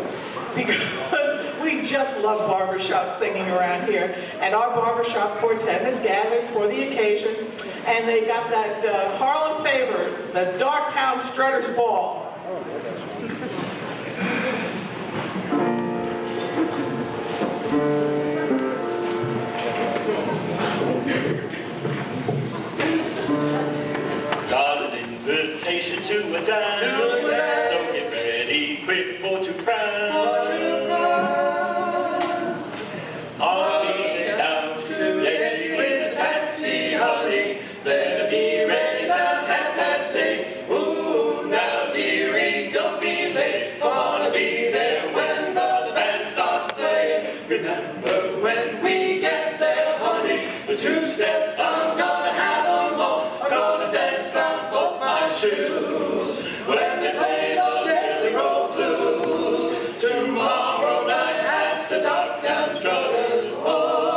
we just love barbershop singing around here. And our barbershop quartet has gathered for the occasion, and they got that Harlem favorite, the Darktown Strutters Ball. Got an invitation to a dance, so get ready quick for two crowns. I'll be down to get you in a taxi, honey. Better be ready down at that state. Ooh, now dearie, don't be late. Gonna be there when the band starts to play. Remember when we get there, honey, the two steps I'm gonna have them all. I'm gonna dance on both my shoes when they play the Jelly Roll Blues. Tomorrow night at the Darktown Strutters Ball.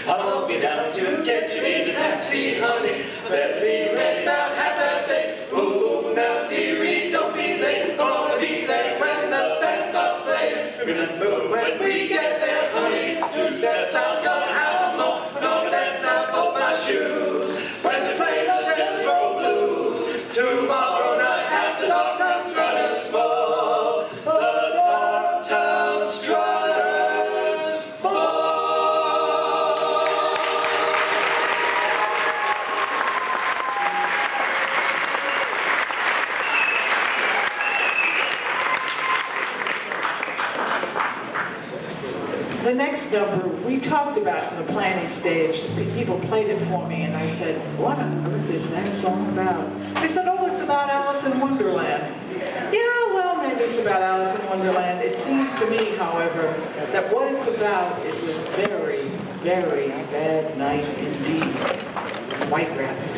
I'll be down to get you in a taxi, honey. Better be ready now, have that say. Ooh, now dearie, don't be late. Gonna be there when the band starts playing. Remember when we get there, honey, two steps I'm gonna have them all. Gonna dance out both my shoes when they play the Jelly Roll Blues. Tomorrow night at the Darktown Strutters Ball. The Darktown Strutters Ball. next number, we talked about in the planning stage. People played it for me, and I said, what on earth is that song about? They said, oh, it's about Alice in Wonderland. Yeah, well, maybe it's about Alice in Wonderland. It seems to me, however, that what it's about is a very, very bad night indeed. White Rabbit.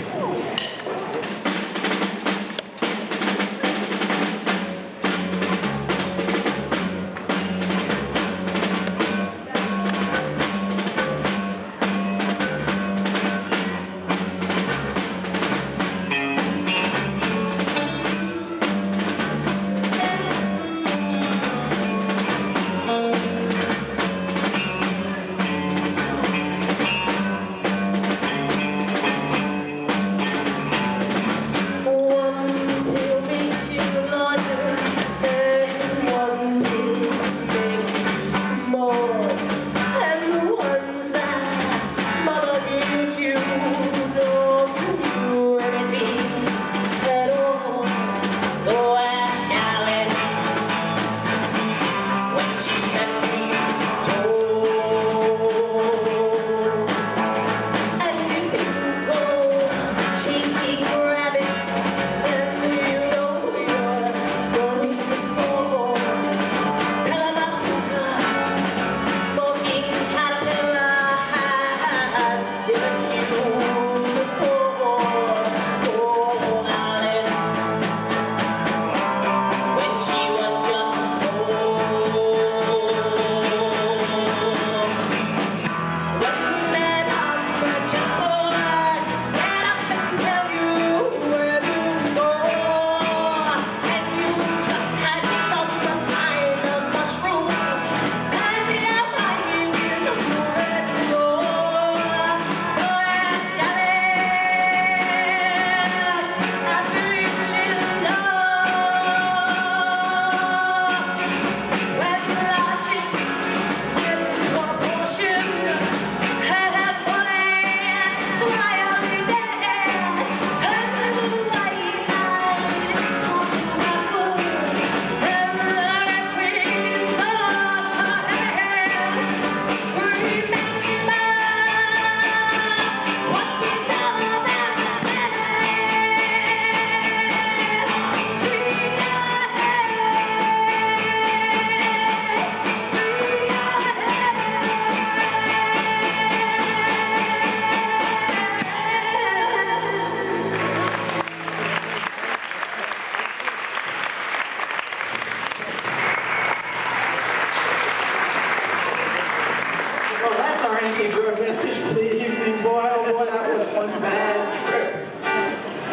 anti-drug message for the evening. Boy, oh boy, that was one bad trip.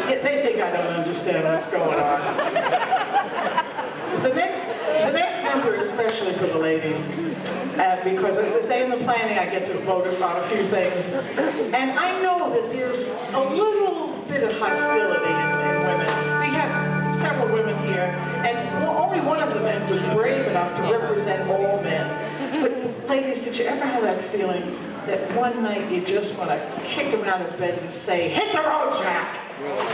Yeah, they think I don't understand what's going on. The next number is especially for the ladies, because as I say in the planning, I get to vote on a few things. And I know that there's a little bit of hostility in women. We have several women here, and only one of the men was brave enough to represent all men. But ladies, did you ever have that feeling that one night you just want to kick him out of bed and say, hit the road, Jack? What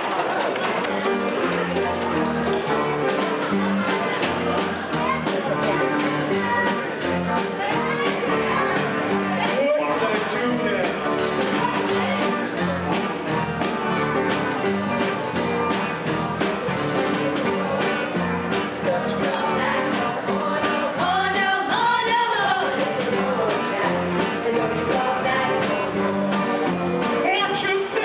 you say?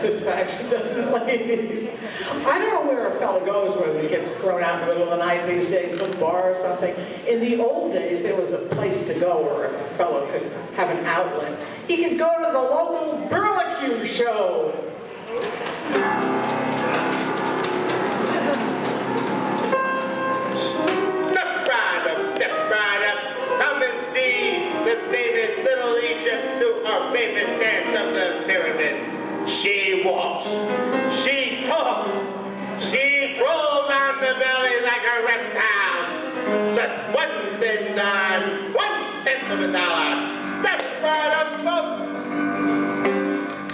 satisfaction, doesn't it, ladies? I don't know where a fellow goes when he gets thrown out in the middle of the night these days, some bar or something. In the old days, there was a place to go where a fellow could have an outlet. He could go to the local Burlicue show. Step right up, come and see the famous Little Egypt do our famous dance of the pyramids. She walks, she talks, she rolls on the belly like a reptile. Just 1 dime, 1/10 of a dollar. Step right up, folks.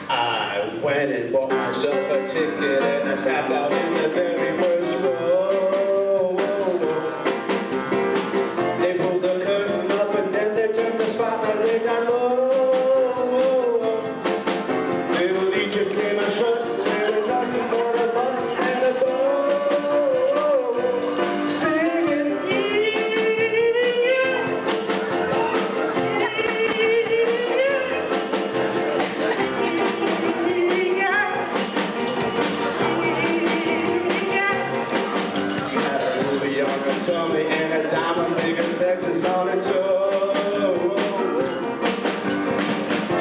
I went and bought myself a ticket and I sat down in the very first row. They pulled the curtain up and then they turned the spotlight way down low. Little Egypt came and shut, there was nothing but a button and a bow. Singing, tummy and a diamond big as Texas on her toe.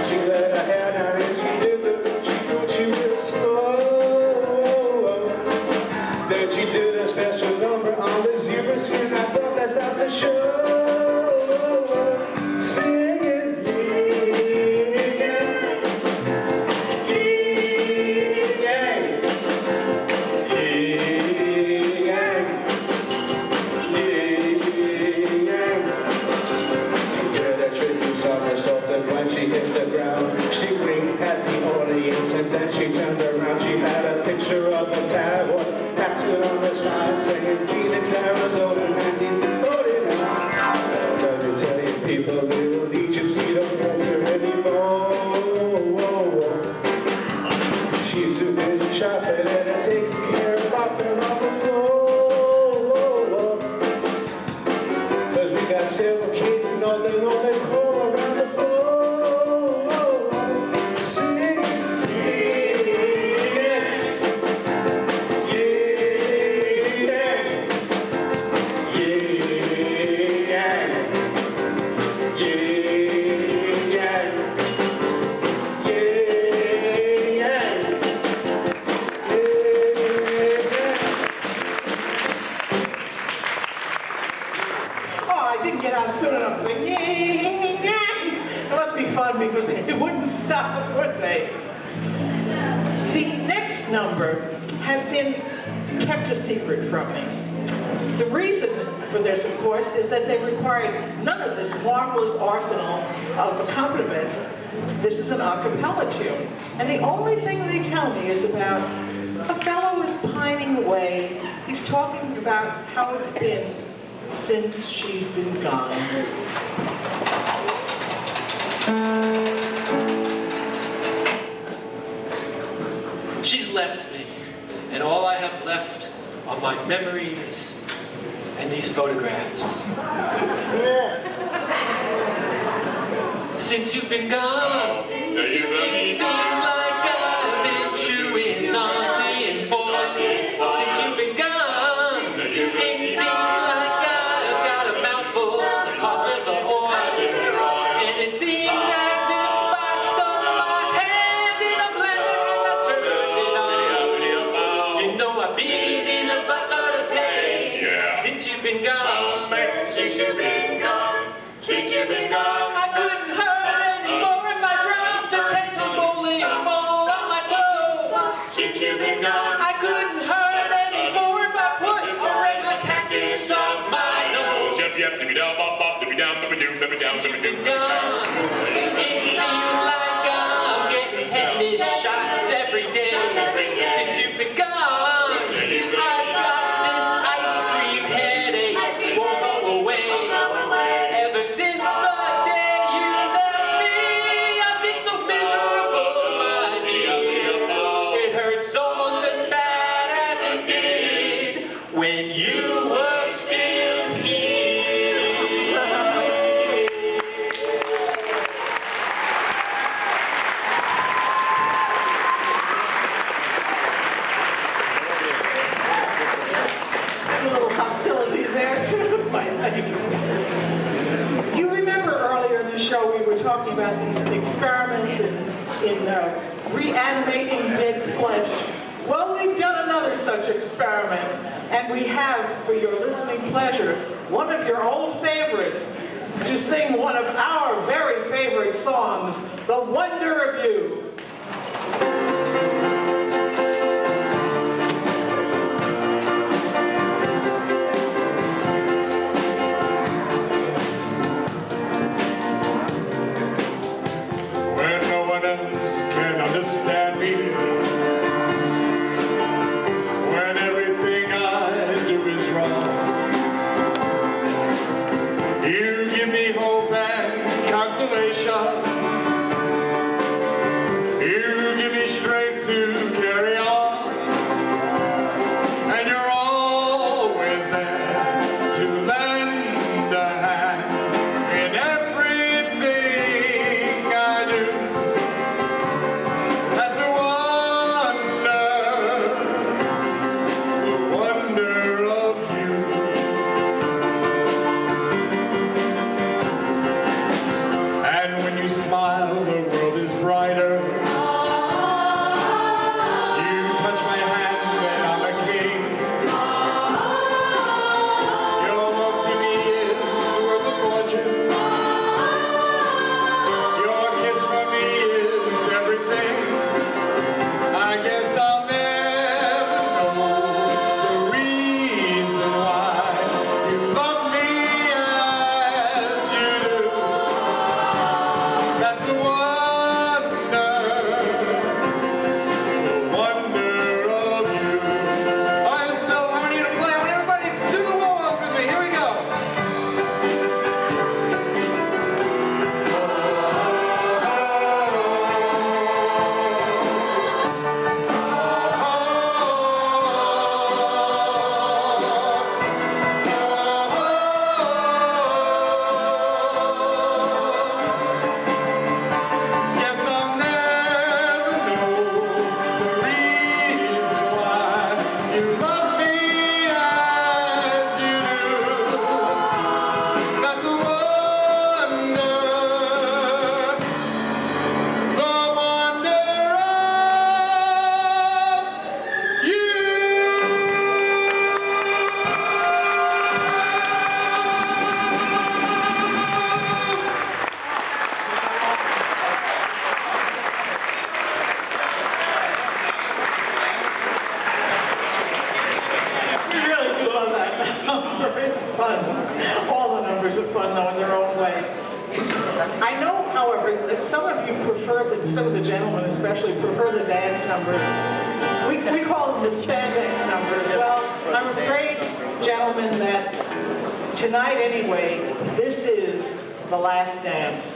She let her hair down and she did the she thought she was slow. Then she did a special number on the zebra skin. I thought that's not the show. Singing, when she hit the ground, she winked at the audience and then she turned around. She had a picture of a tower tattooed on her spine saying Phoenix, Arizona, 1949. Let me tell you people, Little Egypt, she don't answer anymore. She's too busy shopping and taking care of popping off the floor. 'Cause we got several kids, you know they crawl around the floor. Because they wouldn't stop, would they? The next number has been kept a secret from me. The reason for this, of course, is that they required none of this marvelous arsenal of accompaniment. This is an a cappella tune. And the only thing they tell me is about a fellow who's pining away. He's talking about how it's been since she's been gone. She's left me, and all I have left are my memories and these photographs. Since you've been gone, it seems like I've been chewing 30 and 40. Since you've been gone, it seems like I've got a mouthful of cod liver oil, and it seems as if I stuck my hand in a blender and I turned it on. You know I've been in a buttload of pain since you've been gone. Since you've been gone, since you've been gone. I couldn't hurt anymore if I dropped a tender bowling ball on my toe. Since you've been gone, I couldn't hurt anymore if I put a red cactus on my nose. Yep, yep, dippy down, bop, bop, dippy down, dippy down, dippy down, dippy down. gone. It feels like I'm getting tetanus shots every day. Since you've been gone, I've got this ice cream headache, won't go away. Ever since the day you left me, I've been so miserable, my dear. It hurts almost as bad as it did when you were still here. talking about these experiments in reanimating dead flesh. Well, we've done another such experiment, and we have, for your listening pleasure, one of your old favorites to sing one of our very favorite songs, The Wonder of You. When no one else can understand me, when everything I do is wrong, you give me hope and consolation. You give me strength to carry on, and you're always there to lend a hand in everything I do. That's the wonder of you. And when you smile, the world is brighter. You touch my hand and I'm a king. Your love to me is worth a fortune. Your kiss for me is everything. I guess I'll never know the reason why you love me as you do. That's the wonder of you. All right, listen, Bill, I want you to play. I want everybody to do the warm-up with me. Here we go. Guess I'll never know the reason why you love me as you do. That's the wonder of you. We really do love that number. It's fun. All the numbers are fun, though, in their own way. I know, however, that some of you prefer, some of the gentlemen especially, prefer the dance numbers. We call them the spandex numbers. Well, I'm afraid, gentlemen, that tonight anyway, this is the last dance.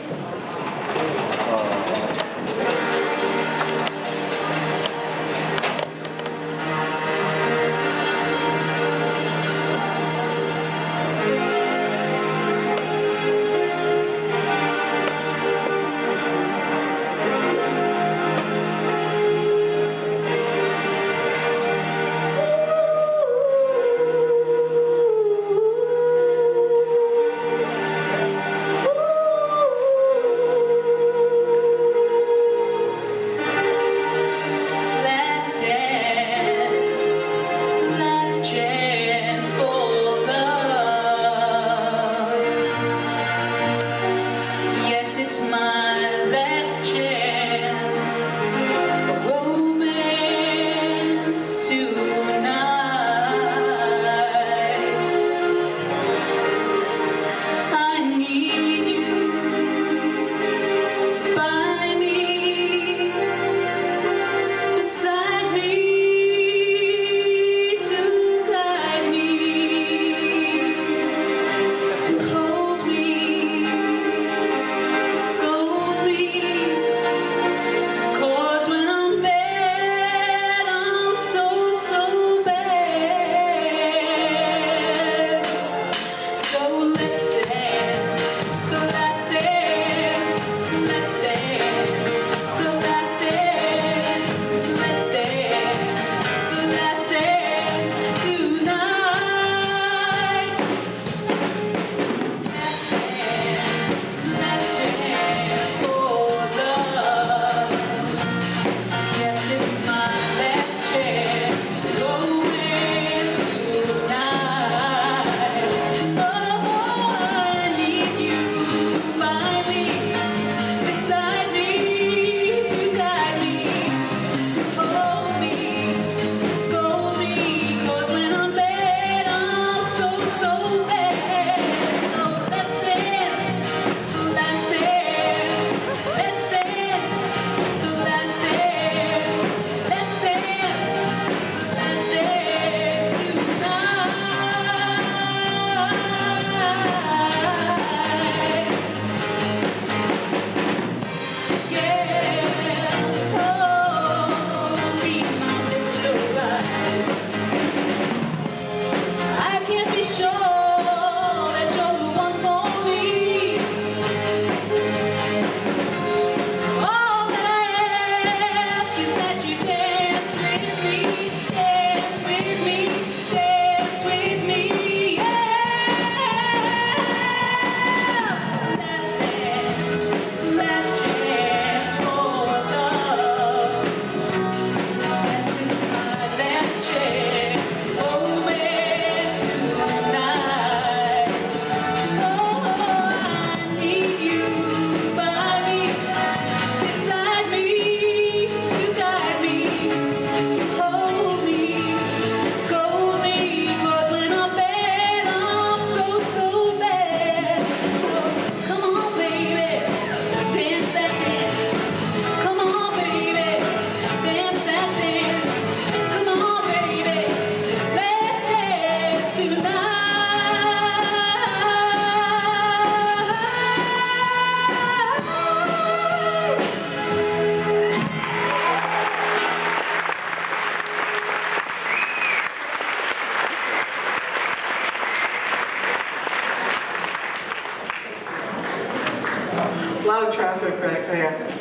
A lot of traffic back there.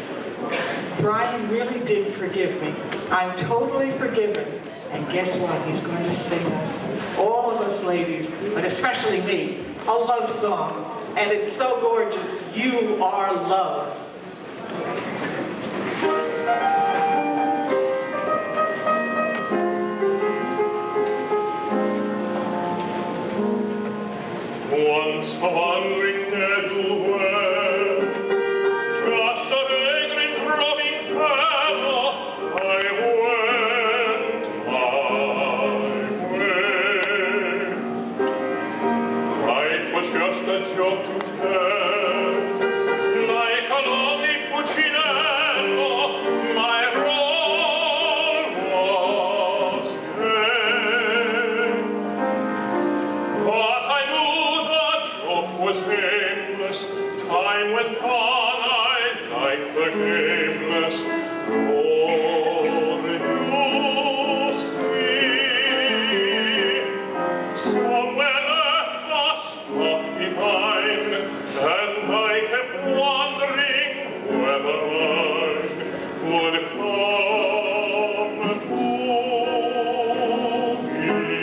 Brian really did forgive me. I'm totally forgiven. And guess what? He's going to sing us, all of us ladies, but especially me, a love song. And it's so gorgeous. You Are Love. Once a wandering there you were, just a vagrant roaming fellow. I went my way. Life was just a joke to tell, like a lonely Puccinello. My role was vain. But I knew the joke was aimless. Time went on, I liked the gameless. For you see, somewhere left a spot behind, and I kept wondering whether I would come to me.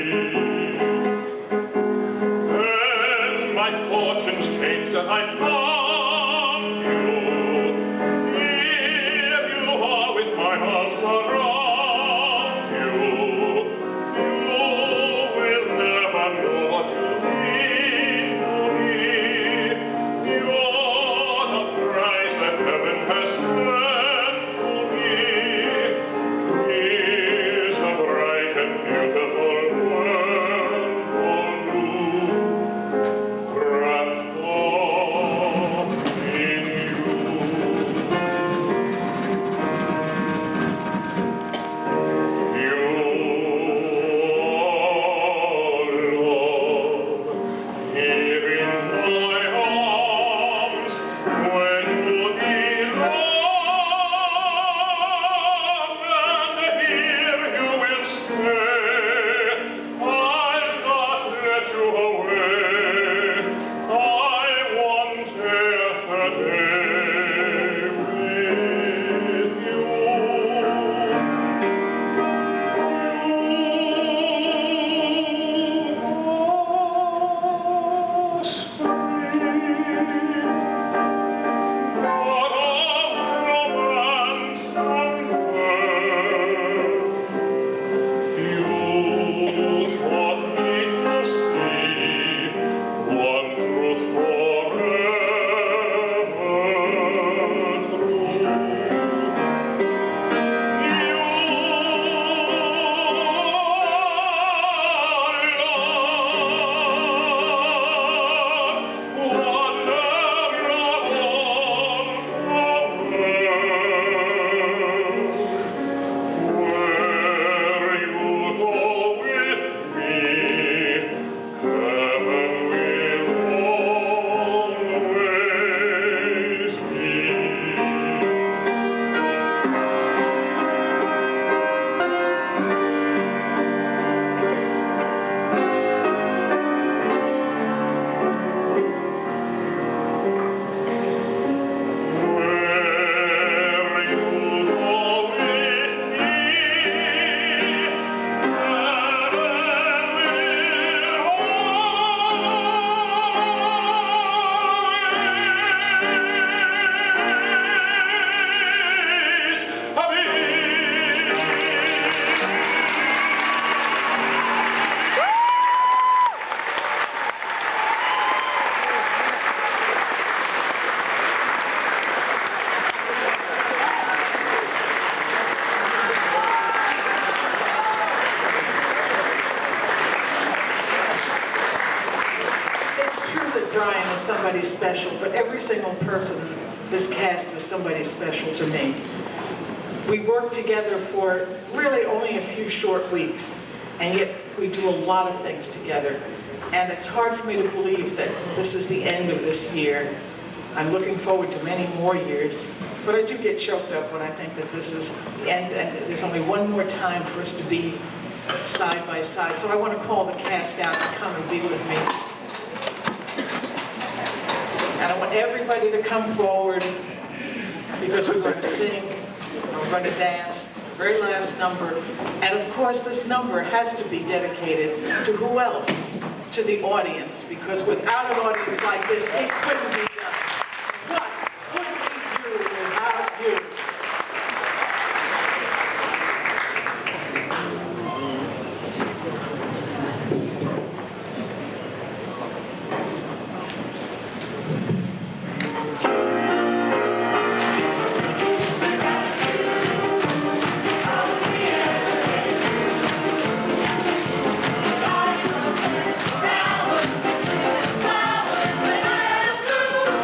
Then my fortunes changed and I found you. Here you are with my arms around you. You will never know what you mean to me. You're the prize that heaven has sent to me. Is a bright and beautiful world for you. Wrapped up in you. You are love here in my arms when you belong, and here you will stay. I'll not let you away. I want day after day with you. Brian is somebody special, but every single person in this cast is somebody special to me. We worked together for really only a few short weeks, and yet we do a lot of things together. And it's hard for me to believe that this is the end of this year. I'm looking forward to many more years, but I do get choked up when I think that this is the end, and there's only one more time for us to be side by side. So I want to call the cast out to come and be with me. And I I want everybody to come forward because we're going to sing, and we're going to dance, the very last number. And of course, this number has to be dedicated to who else? To the audience, because without an audience like this, it couldn't be done. What would we do without you? Flowers when I blue.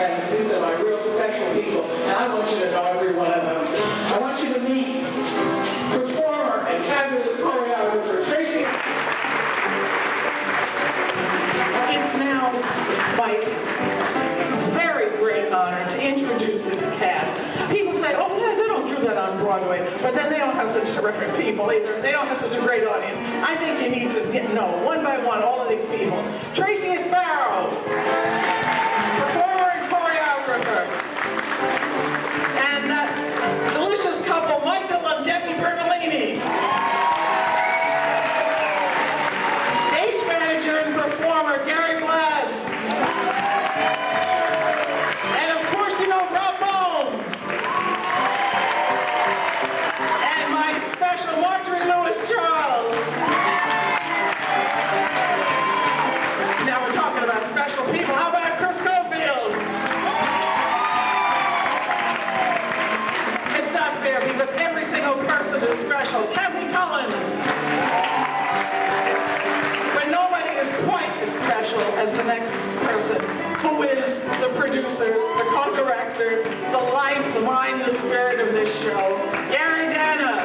friends. These are my real special people, and I want you to know every one of them. I want you to meet performer and fabulous choreographer Tracy. It's now my very great honor to introduce this cast. People say, oh yeah, they don't do that on Broadway, but then they don't have such terrific people either. They don't have such a great audience. I think you need to know one by one all of these people. Tracy Sparrow, performer and choreographer. And that delicious couple, Michael and Debbie Bertolini. Stage manager and performer, Gary Glass. And of course, you know, Rob Bone. And my special Marjorie Lewis Charles. Now we're talking about special people. How about Chris Schofield? It's not fair because every single person is special. Kathy Cullen. But nobody is quite as special as the next person, who is the producer, the co-director, the life, the mind, the spirit of this show, Gary Dana.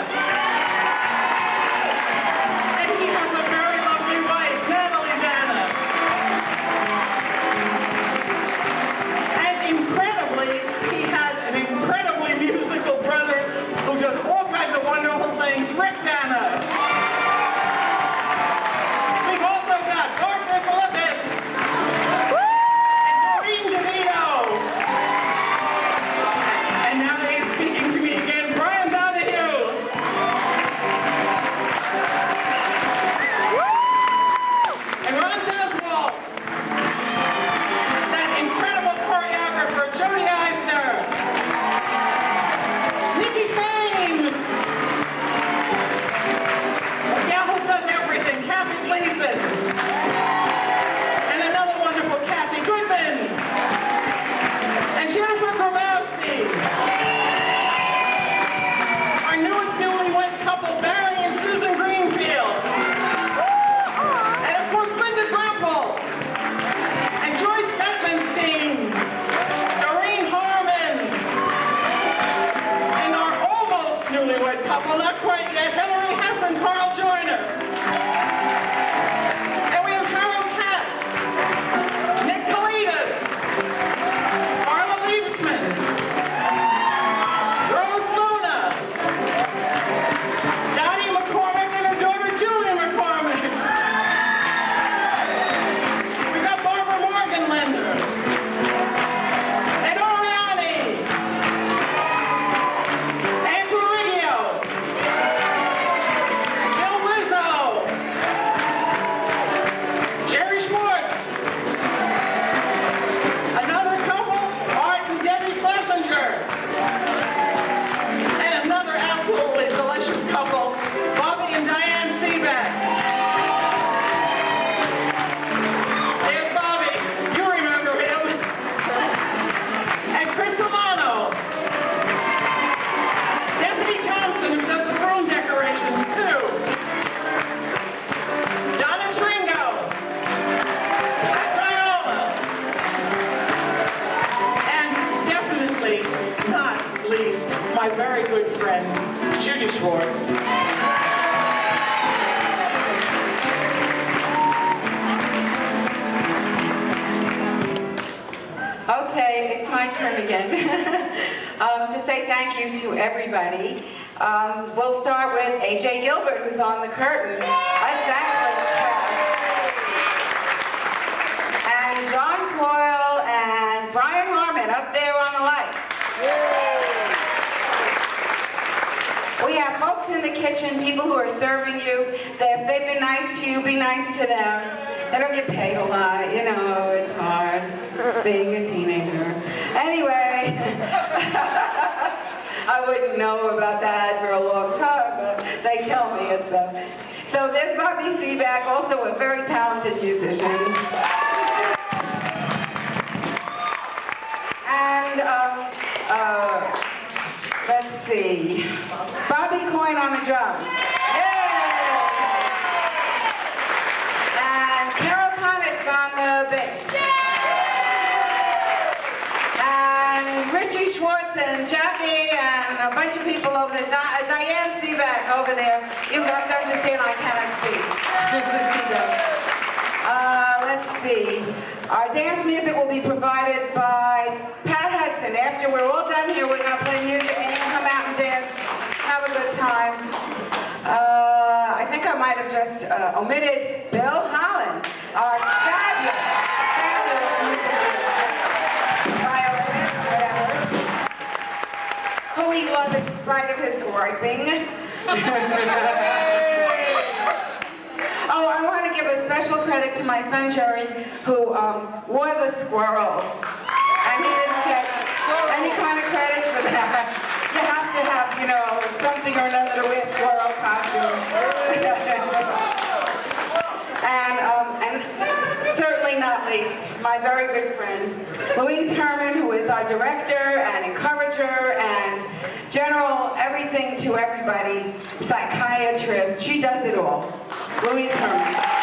And he has a very lovely wife, Natalie Dana. And incredibly, he has an incredibly musical brother who does all kinds of wonderful things, Rick Dana. We've also got Arthur Philippus and Doreen DeVito. And now that he's speaking to me again, Brian Donahue. And Ron Deswald. That incredible choreographer, Jody Eisner. Nikki Fame. The gal who does everything, Kathy Gleason. And another wonderful Kathy Goodman. And Jennifer Grabowski. Our newest newlywed couple, Barry and Susan Greenfield. And of course, Linda Grapple. And Joyce Beckmanstein. Doreen Harmon. And our almost newlywed couple, not quite yet, Hillary Hess and Carl Joyner. And we have Harold Katz, Nick Kalidas, Marla Liebsman, Rose Luna, Dottie McCormick and her daughter Julie McCormick. We've got Barbara Morgan-Linder, and Oriani, Angela Riggio, Bill Rizzo, Jerry Schwartz, another couple, Art and Debbie Schlesinger, and another absolutely delicious couple, Bobby and Diane Seaback. There's Bobby, you remember him, and Chris Romano, Stephanie Thompson, who does the room decorations too, Donna Tringo, Pat Viola, and definitely not least, my very good friend, Judy Schwartz. Okay, it's my turn again to say thank you to everybody. We'll start with A.J. Gilbert, who's on the curtain. A thankless task. And John Coyle and Brian Harmon up there on the lights. We have folks in the kitchen, people who are serving you. If they've been nice to you, be nice to them. They don't get paid a lot, you know, it's hard being a teenager. Anyway, I wouldn't know about that for a long time, but they tell me it's a... So there's Bobby Seaback, also a very talented musician. And let's see, Bobby Coyne on the drums. And Carol Conitz on the bass. Richie Schwartz and Jackie and a bunch of people over there. Diane Seaback over there. You have to understand I cannot see. Let's see. Our dance music will be provided by Pat Hudson. After we're all done here, we're going to play music and you can come out and dance. Have a good time. I think I might have just omitted Bill Holland, our fabulous violinist, whatever, who we love in spite of his griping. Oh, I want to give a special credit to my son Jerry, who wore the squirrel, and he didn't get any kind of credit for that. You have to have, you know, something or another to wear squirrel costumes. and certainly not least, my very good friend, Louise Herman, who is our director and encourager and general everything to everybody, psychiatrist. She does it all. Louise Herman.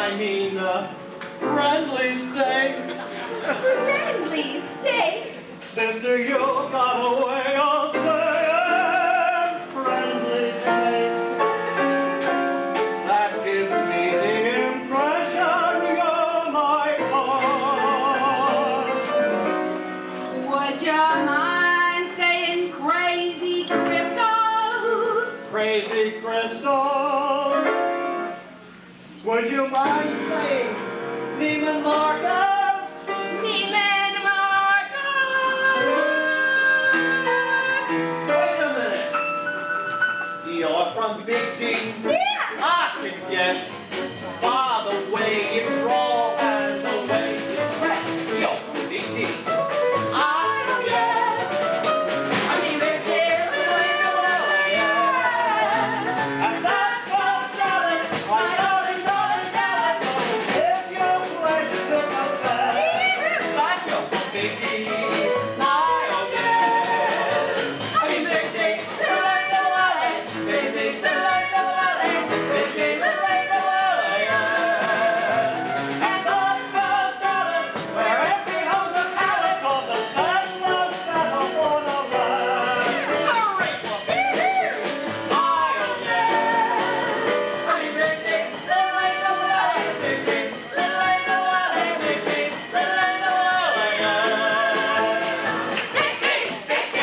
I mean, friendly steak. Friendly steak. Sister, you got a way of saying friendly steak. That gives me the impression you're my heart. Would you mind saying crazy crystals? Crazy crystal. Would you mind saying Neiman Marcus? Neiman Marcus. Wait a minute. You're from Big D. Yeah. I can guess by the way you draw and the way you dress. You're from Big D. I can guess. I mean, they're there. And that's what Dallas, my darling, darling Dallas, if your pleasure to confess, that you're from Big D. I guess. I mean, Big D. Big D. Big D. And those girls Dallas, where every home's a palace, 'cause the best love's never gone away. Hooray for Big D. I guess. I mean, Big D. Little ain't no lie. Big D. Little ain't no lie. Big D. Little ain't no lie. Big D. Big D.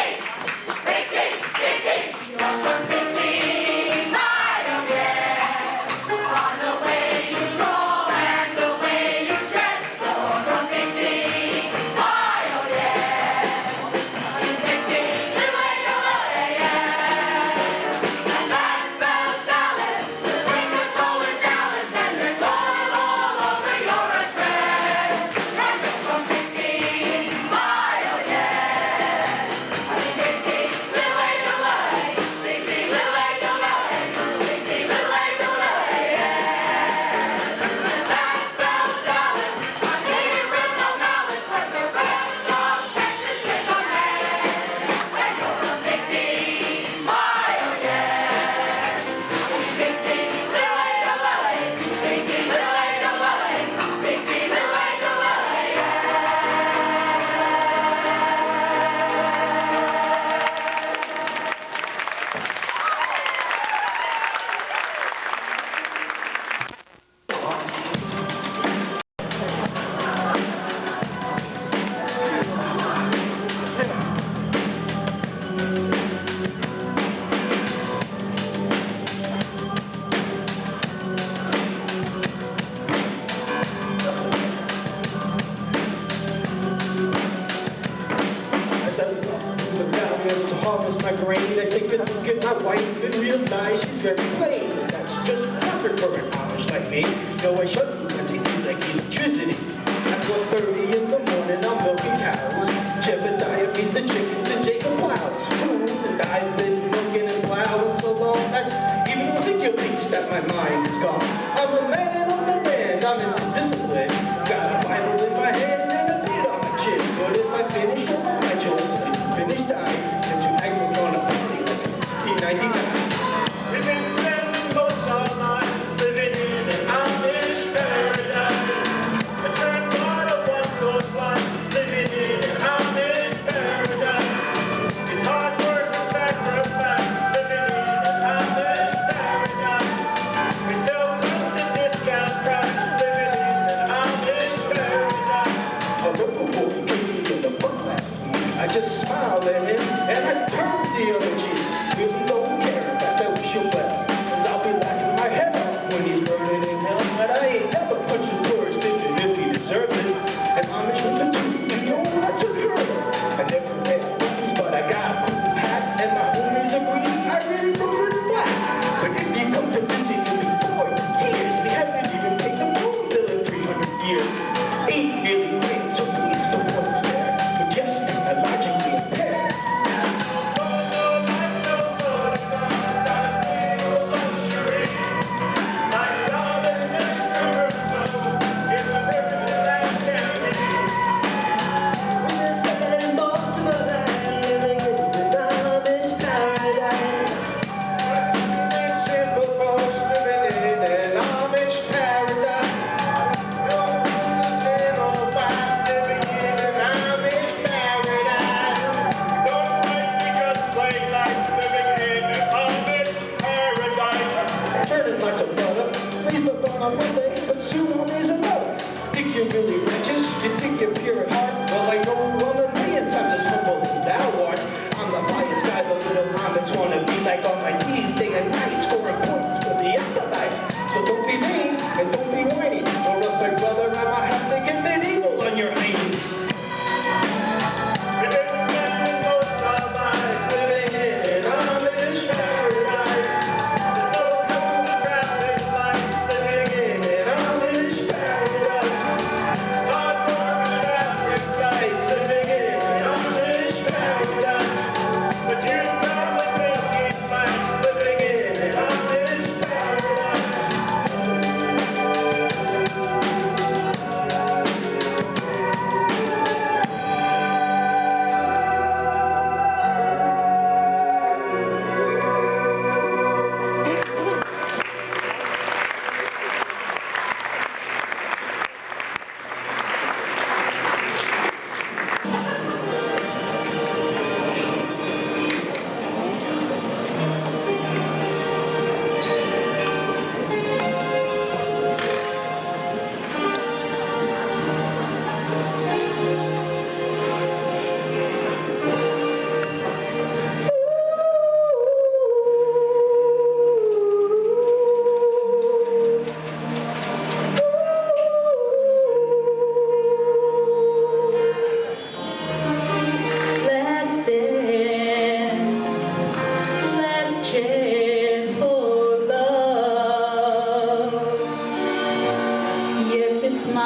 Big D. Big D. You're from Big D. My, oh yeah. On the way you roll and the way you dress. You're from Big D. My, oh yeah. Big D. Little ain't no lie. And that spells Dallas. When you're towing Dallas and there's oil all over your address. And you're from Big D. My, oh yeah. I mean, Big D. Little ain't no lie. Big D. Little ain't no lie. Big D. Little ain't no lie. That spells Dallas. I can't even know Dallas. But the rest of Texas is a land. And you're from Big D. My, oh yeah. Big D. Little ain't no lie. Big D. Little ain't no lie. Big D. Little ain't no As I look down there to harvest my grain, I take a look at my wife and realize she's very plain. That's just perfect for an Amish like me. No, I shouldn't continue like electricity. At 1:30 in the morning, I'm milking cows. Jebediah feeds the chickens and Jacob plows. Food, and I've been milking and plowing so long that even Ezekiel thinks that my mind is gone. I'm a man of the land, I'm into discipline. Got a Bible in my hand and a beat on my chin. But if I finish all of my jokes, I finish time. And tonight we're gonna party like it's 1699. We've been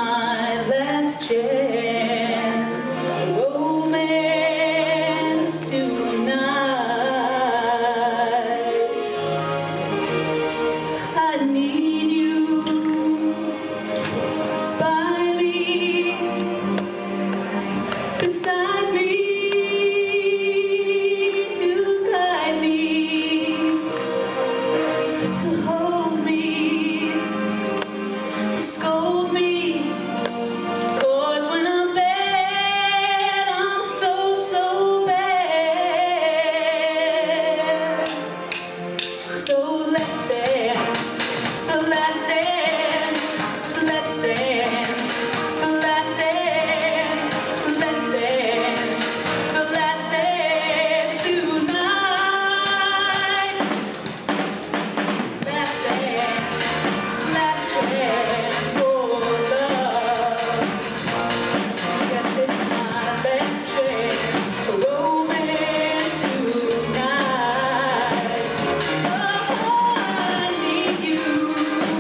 my last chance. Romance tonight. I need you by me, beside me, to guide me, to hold me, to scold me. 'Cause when I'm bad, I'm so, so bad. So let's dance, the last dance, let's dance, the last dance, let's dance, the last dance tonight. Last dance for love. Yes, it's my last chance for romance tonight. I need you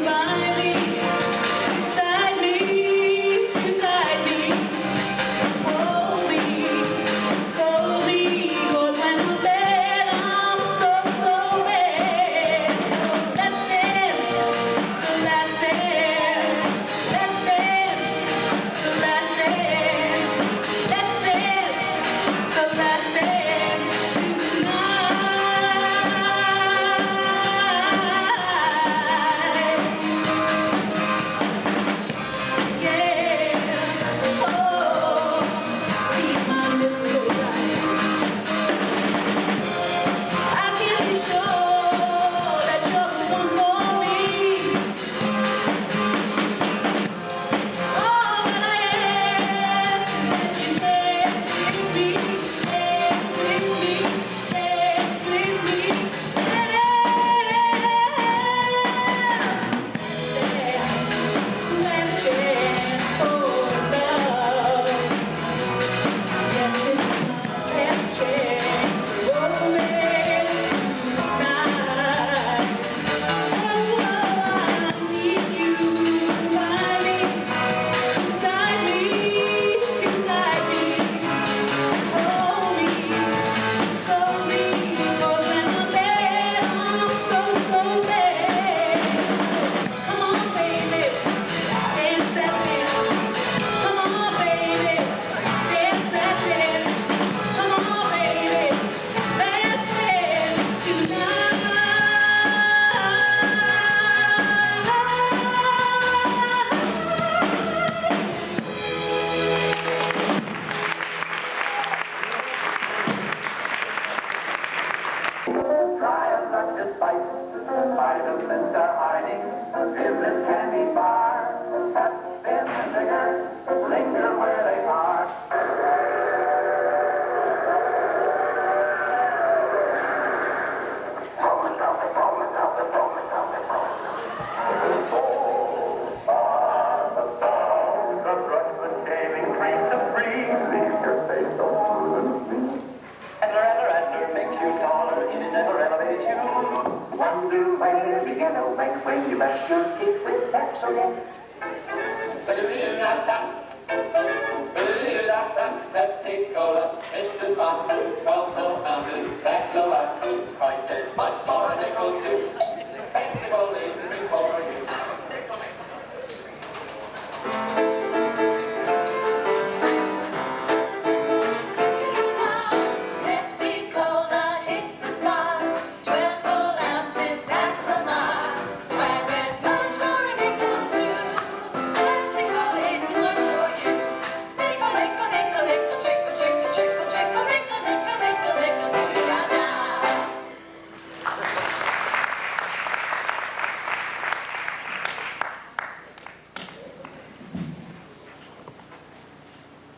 by me, beside me, to guide me, hold me, scold me. 'Cause when I'm bad, I'm so, so bad. So let's dance, the last dance. Let's dance, the last dance. Let's dance, the last dance tonight. Yeah, oh, be my mistletoe. I can't be sure that you're the one for me. All that I ask is that you dance with me, dance with me, dance with me. Let's dance for love. Yes, it's my last chance for romance tonight. Oh, I need you by me, beside me, to guide me, hold me, scold me. 'Cause when I'm bad, I'm so, so bad. Come on, baby, dance that dance. Come on, baby, dance that dance. Come on, baby, let's dance tonight. Try a nut to spice, vitamins are hiding in this candy bar. Pep and vinegar linger where they are. The Brooklyn shaving cream to breathe, leave your face so smooth and clean. Enter makes you taller, it never elevates you. Wonder where you begin to make when you brush your teeth with Pepsodent. Pepsi-Cola, it's the sponsor, 12 founded, that's the last food, price is much more than equal to. Pepsi-Cola is for you. Pepsi-Cola hits the spot. 12 full ounces, that's a lot. Twice as much for a nickel too. Pepsi-Cola is the one for you. Nickel, nickel, nickel, nickel, trickle, trickle, trickle, trickle, nickel, nickel, nickel, nickel, doo-da-da.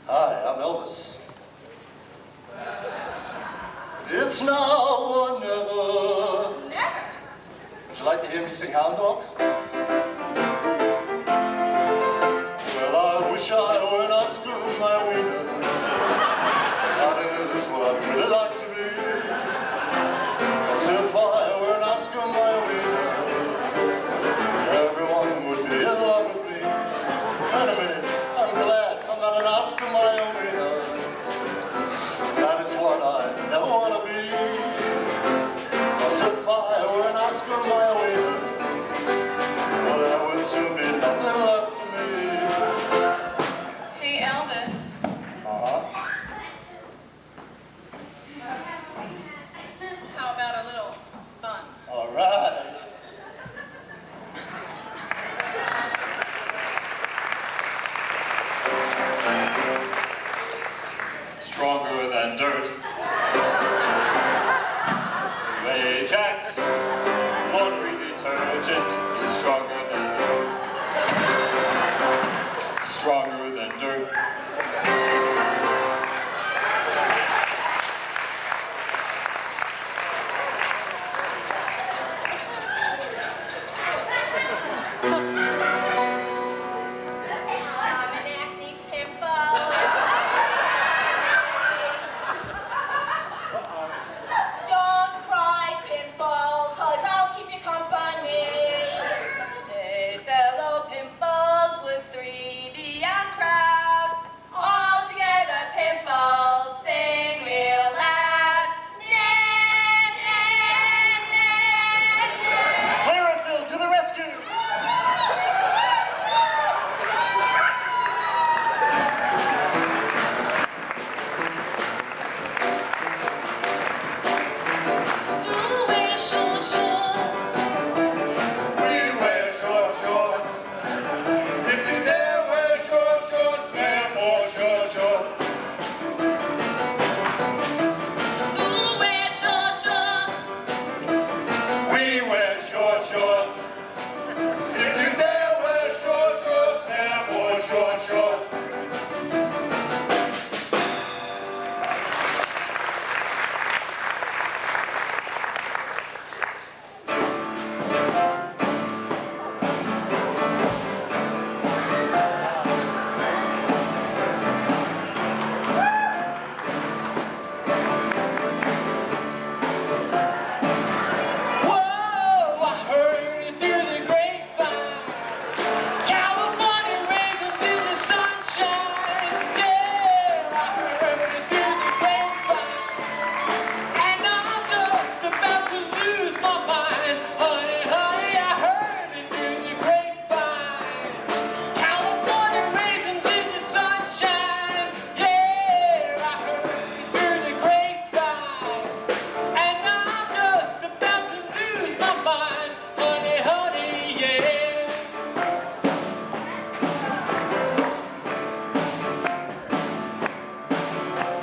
Hi, I'm Elvis. It's now or never. Never. Would you like to hear me sing Hound Dog? Well, I wish I were an Oscar my winner. That is what I'd really like to be. 'Cause if I were an Oscar my winner, everyone would be in love with me. Wait a minute. dirt. Ajax, laundry detergent is stronger than dirt. Stronger than dirt. Don't cry, Pimple, 'cause I'll keep you company. Say fellow pimples with 3D and crowd. All together, pimples, sing real loud. Nan, nan, nan, nan. Clearasil to the rescue! Who wears short shorts? We wear short shorts. If you dare wear short shorts, wear more short shorts. Who wears short shorts? We wear short shorts. If you dare wear short shorts, wear more short shorts.